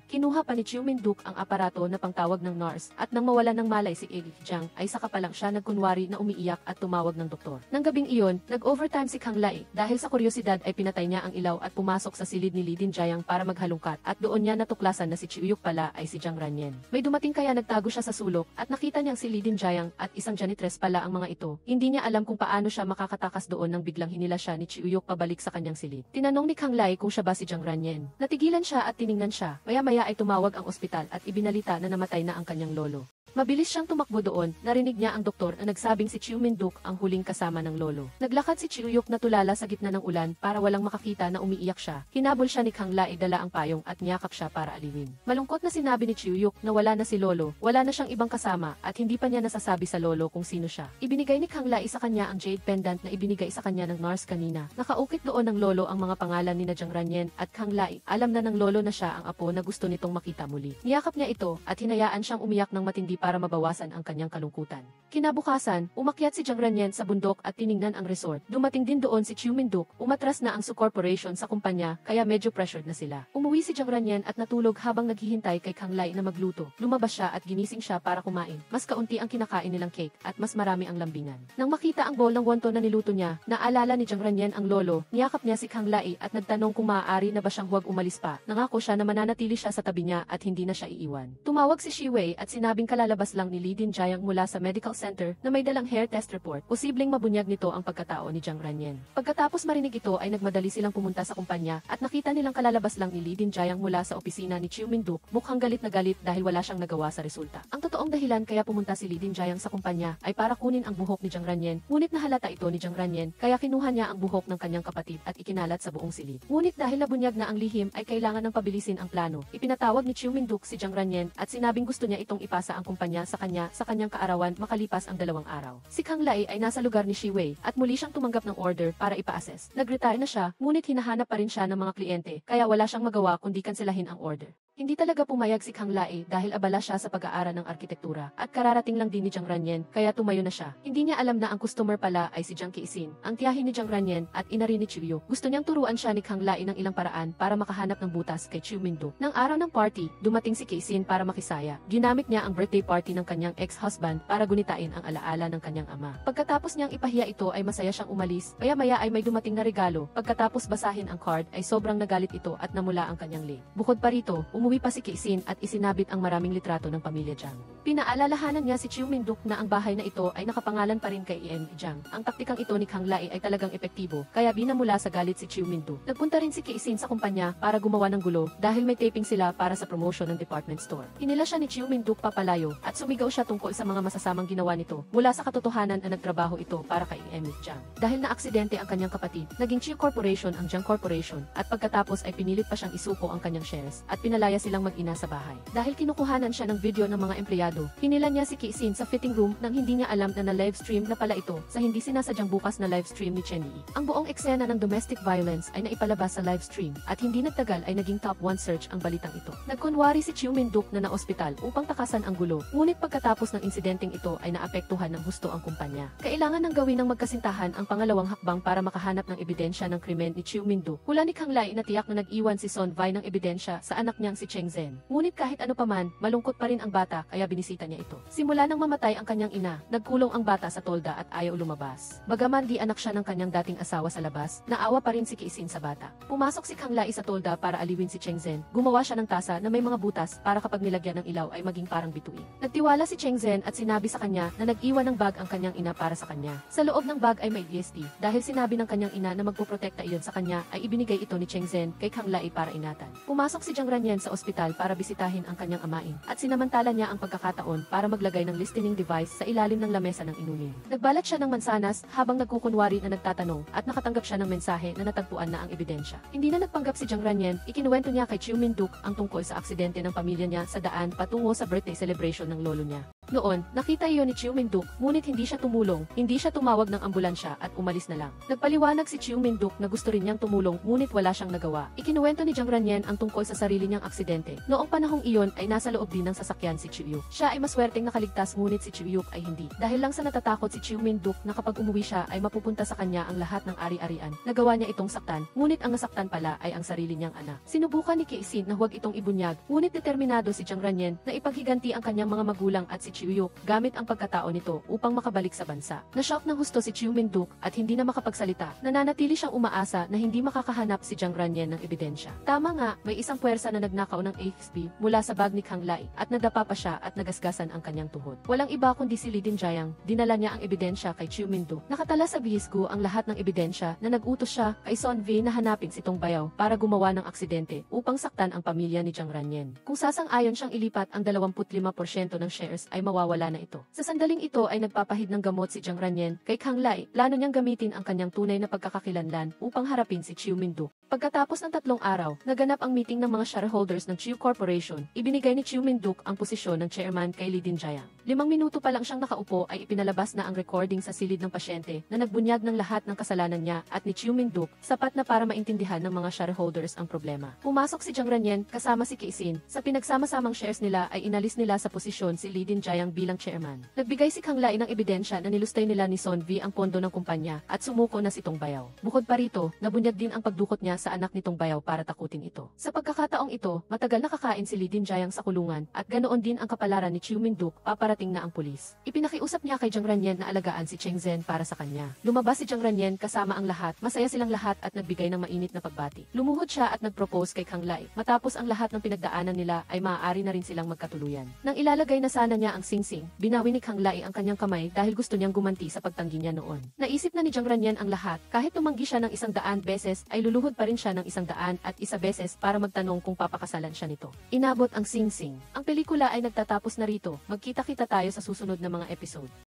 Kinuha pa ni Chiu Minduk ang aparato na pangtawag ng nurse at nang mawalan ng malay si En Lijiang ay saka pa lang siya nagkunwari na umiiyak at tumawag ng doktor. Nang gabing iyon, nag-overtime si Kang Lai dahil sa kuryosidad ay pinatay niya ang ilaw at pumasok sa silid ni Lee Dinjayang para maghalungkat at doon niya natuklasan na si Chiuyuk pala ay si Jiang Ranyen. May dumating kaya nagtago siya sa sulok at nakita niyang si Lee Dinjayang at isang janitress pala ang mga ito. Hindi niya alam kung paano siya makakatakas doon nang biglang hinila siya ni Chiuyuk pabalik sa kanyang silid. Tinanong ni Kang Lai kung siya ba si Jiang Ranyen. Natigilan siya at tiningnan siya. Maya-maya ay tumawag ang ospital at ibinalita na namatay na ang kanyang lolo. Mabilis siyang tumakbo doon, narinig niya ang doktor na nagsabing si Chiu Min-duk ang huling kasama ng lolo. Naglakad si Chiu-yuk na tulala sa gitna ng ulan para walang makakita na umiiyak siya. Hinabol siya ni Kang Lai dala ang payong at niyakap siya para aliwin. Malungkot na sinabi ni Chiu-yuk na wala na si lolo, wala na siyang ibang kasama at hindi pa niya nasasabi sa lolo kung sino siya. Ibinigay ni Kang Lai sa kanya ang jade pendant na ibinigay sa kanya ng nurse kanina. Nakaukit doon ng lolo ang mga pangalan ni Jiang Renyen at Kang Lai. Alam na ng lolo na siya ang apo na gusto nitong makita muli. Niyakap niya ito at hinayaan siyang umiyak ng matindi para mabawasan ang kanyang kalungkutan. Kinabukasan, umakyat si Jiang Renyen sa bundok at tiningnan ang resort. Dumating din doon si Chiu Min-duk, umatras na ang Su Corporation sa kumpanya kaya medyo pressured na sila. Umuwi si Jiang Renyen at natulog habang naghihintay kay Kang Lai na magluto. Lumabas siya at ginising siya para kumain. Mas kaunti ang kinakain nilang cake at mas marami ang lambingan. Nang makita ang bowl ng wonton na niluto niya, naalala ni Jiang Renyen ang lolo, niyakap niya si Kang Lai at nagtanong kung maaari na ba siyang huwag umalis pa. Nangako siya na mananatili siya sa tabi niya at hindi na siya iiwan. Tumawag si Shi Wei at sinabing kalalabas lang ni Li Dinjiang mula sa medical center na may dalang hair test report. Posibleng mabunyag nito ang pagkatao ni Jiang Renyen. Pagkatapos marinig ito ay nagmadali silang pumunta sa kumpanya at nakita nilang kalalabas lang ni Li Dinjiang mula sa opisina ni Chiu Min-duk, mukhang galit na galit dahil wala siyang nagawa sa resulta. Ang totoong dahilan kaya pumunta si Li Dinjiang sa kumpanya ay para kunin ang buhok ni Jiang Renyen, ngunit nahalata ito ni Jiang Renyen kaya kinuha niya ang buhok ng kanyang kapatid at ikinalat sa buong silid. Ngunit dahil nabunyag na ang lihim ay kailangan ng pabilisin ang plano. Ipinatawag ni Chiu Min-duk si Jiang Renyen at sinabing gusto niya itong ipasa ang kumpanya sa kanyang kaarawan makalipas ang 2 araw. Si Kang Lai ay nasa lugar ni Shi Wei at muli siyang tumanggap ng order para ipa-assess. Nag-retire na siya, ngunit hinahanap pa rin siya ng mga kliyente, kaya wala siyang magawa kundi kanselahin ang order. Hindi talaga pumayag si Kang Lai dahil abala siya sa pag-aaral ng arkitektura at kararating lang din ni Jiang Renyen kaya tumayo na siya. Hindi niya alam na ang customer pala ay si Jiang Keisin, ang tiyahin ni Jiang Renyen at ina rin ni Chiu-yuk. Gusto niyang turuan siya ni Kang Lai ng ilang paraan para makahanap ng butas kay Chiu Min-duk. Nang araw ng party, dumating si Keisin para makisaya. Ginamit niya ang birthday party ng kanyang ex-husband para gunitain ang alaala ng kanyang ama. Pagkatapos niyang ipahiya ito ay masaya siyang umalis, maya-maya ay may dumating na regalo. Pagkatapos basahin ang card ay sobrang nagalit ito at namula ang kanyang leg. Bukod pa rito, umuwi pa si Keisin at isinabit ang maraming litrato ng pamilya Jiang. Pinaalalahanan niya si Chiu Min-duk na ang bahay na ito ay nakapangalan pa rin kay Ian Jiang. Ang taktikang ito ni Kang Lai ay talagang epektibo, kaya binamula sa galit si Chiu Min-duk. Nagpunta rin si Keisin sa kumpanya para gumawa ng gulo dahil may taping sila para sa promotion ng department store. Hinila siya ni Chiu Min-duk papalayo at sumigaw siya tungkol sa mga masasamang ginawa nito mula sa katotohanan na nagtrabaho ito para kay Ian Jiang. Dahil na aksidente ang kanyang kapatid, naging Chiu Corporation ang Jiang Corporation at pagkatapos ay pinilit pa siyang isuko ang kanyang shares at pinalaya silang mag-ina sa bahay. Dahil kinukuhanan siya ng video ng mga empleyado, hinila niya si Keisin sa fitting room nang hindi niya alam na live stream na pala ito sa hindi sinasadyang bukas na live stream ni Chen Yi. Ang buong eksena ng domestic violence ay naipalabas sa live stream at hindi nagtagal ay naging top 1 search ang balitang ito. Nagkunwari si Chiu Min-duk na naospital upang takasan ang gulo, ngunit pagkatapos ng insidenteng ito ay naapektuhan ng husto ang kumpanya. Kailangan ng gawin ng magkasintahan ang pangalawang hakbang para makahanap ng ebidensya ng krimen ni Chiu Min-duk. Hula ni Kang Lai na tiyak na nag-iwan si Son Vai ng ebidensya sa anak niyang si Cheng Zhen. Ngunit kahit ano paman, malungkot pa rin ang bata kaya binisita niya ito. Simula nang mamatay ang kanyang ina, nagkulong ang bata sa tolda at ayaw lumabas. Bagaman di anak siya ng kanyang dating asawa sa labas, naawa pa rin si Keisin sa bata. Pumasok si Kang Lai sa tolda para aliwin si Cheng Zhen. Gumawa siya ng tasa na may mga butas para kapag nilagyan ng ilaw ay maging parang bituin. Nagtiwala si Cheng Zhen at sinabi sa kanya na nag-iwan ng bag ang kanyang ina para sa kanya. Sa loob ng bag ay may DST. Dahil sinabi ng kanyang ina na magpoprotekta iyon sa kanya, ay ibinigay ito ni Cheng Zhen kay Kang Lai para ingatan. Pumasok si Jiang Renyen sa ospital para bisitahin ang kanyang amain at sinamantala niya ang pagkakataon para maglagay ng listening device sa ilalim ng lamesa ng inumin. Nagbalat siya ng mansanas habang nagkukunwari na nagtatanong at nakatanggap siya ng mensahe na natagpuan na ang ebidensya. Hindi na nagpanggap si Jiang Renyen, ikinuwento niya kay Chiu Min-duk ang tungkol sa aksidente ng pamilya niya sa daan patungo sa birthday celebration ng lolo niya. Noon, nakita iyon ni Chiu Min-duk, ngunit hindi siya tumulong, hindi siya tumawag ng ambulansya at umalis na lang. Nagpaliwanag si Chiu Min-duk na gusto rin niyang tumulong ngunit wala siyang nagawa. Ikinuwento ni Jiang Renyen ang tungkol sa sarili niyang aksidente. Noong panahong iyon ay nasa loob din ng sasakyan si Chiu-yuk. Siya ay maswerteng nakaligtas ngunit si Chiu-yuk ay hindi. Dahil lang sa natatakot si Chiu Min-duk na kapag umuwi siya ay mapupunta sa kanya ang lahat ng ari-arian. Nagawa niya itong saktan, ngunit ang nasaktan pala ay ang sarili niyang anak. Sinubukan ni Keisin na huwag itong ibunyag, ngunit determinado si Jiang Renyen na ipaghiganti ang kanyang mga magulang at si Chiu-yuk gamit ang pagkatao nito upang makabalik sa bansa. Na-shock ng husto si Chiu Min-duk at hindi na makapagsalita. Nananatili siyang umaasa na hindi makakahanap si Jiang Renyen ng ebidensya. Tama nga, may isang puwersa na nagnakaw ng AFSB mula sa bag ni Kang Lai at nadapa pa siya at nagasgasan ang kanyang tuhod. Walang iba kundi si Li Dinjiang. Dinala niya ang ebidensya kay Chiu Min-duk. Nakatala sa bihis ko ang lahat ng ebidensya na nag-utos siya kay Son Vai na hanapin si Tong Bayaw para gumawa ng aksidente upang saktan ang pamilya ni Jiang Renyen. Kung sasang-ayon siyang ilipat ang 25% ng shares ay mawawala na ito. Sa sandaling ito ay nagpapahid ng gamot si Jiang Ranyen kay Kang Lai. Plano niyang gamitin ang kanyang tunay na pagkakakilanlan upang harapin si Chiu Minduk. Pagkatapos ng 3 araw, naganap ang meeting ng mga shareholders ng Chiu Corporation. Ibinigay ni Chiu Minduk ang posisyon ng chairman kay Li Dinjiang. 5 minuto pa lang siyang nakaupo ay ipinalabas na ang recording sa silid ng pasyente na nagbunyag ng lahat ng kasalanan niya at ni Chiu Minduk, sapat na para maintindihan ng mga shareholders ang problema. Pumasok si Jiang Ranyen kasama si Keisin. Sa pinagsama-samang shares nila ay inalis nila sa posisyon si Li Dinjiang bilang chairman. Nagbigay si Kang Lai ng ebidensya na nilustay nila ni Son V ang pondo ng kumpanya at sumuko na si Tong Bayaw. Bukod pa rito, nabunyag din ang pagdukot niya sa anak nitong Bayaw para takutin ito. Sa pagkakataong ito, matagal nakakain si Li Dinjiang sa kulungan at ganoon din ang kapalaran ni Chiu Minduk, paparating na ang pulis. Ipinakiusap niya kay Jiang Ranyen na alagaan si Cheng Zhen para sa kanya. Lumabas si Jiang Ranyen kasama ang lahat, masaya silang lahat at nagbigay ng mainit na pagbati. Lumuhod siya at nagpropose kay Kang Lai. Matapos ang lahat ng pinagdaanan nila ay maaari na rin silang magkatuluyan. Nang ilalagay na sana niya ang singsing, binawi ni Kang Lai ang kanyang kamay dahil gusto niyang gumanti sa pagtanggi niya noon. Naisip na ni Jiang Ranyen ang lahat, kahit tumanggi siya ng 100 beses ay luluhod pa rin siya ng 101 beses para magtanong kung papakasalan siya nito. Inabot ang singsing. Ang pelikula ay nagtatapos na rito. Magkita-kita tayo sa susunod na mga episode.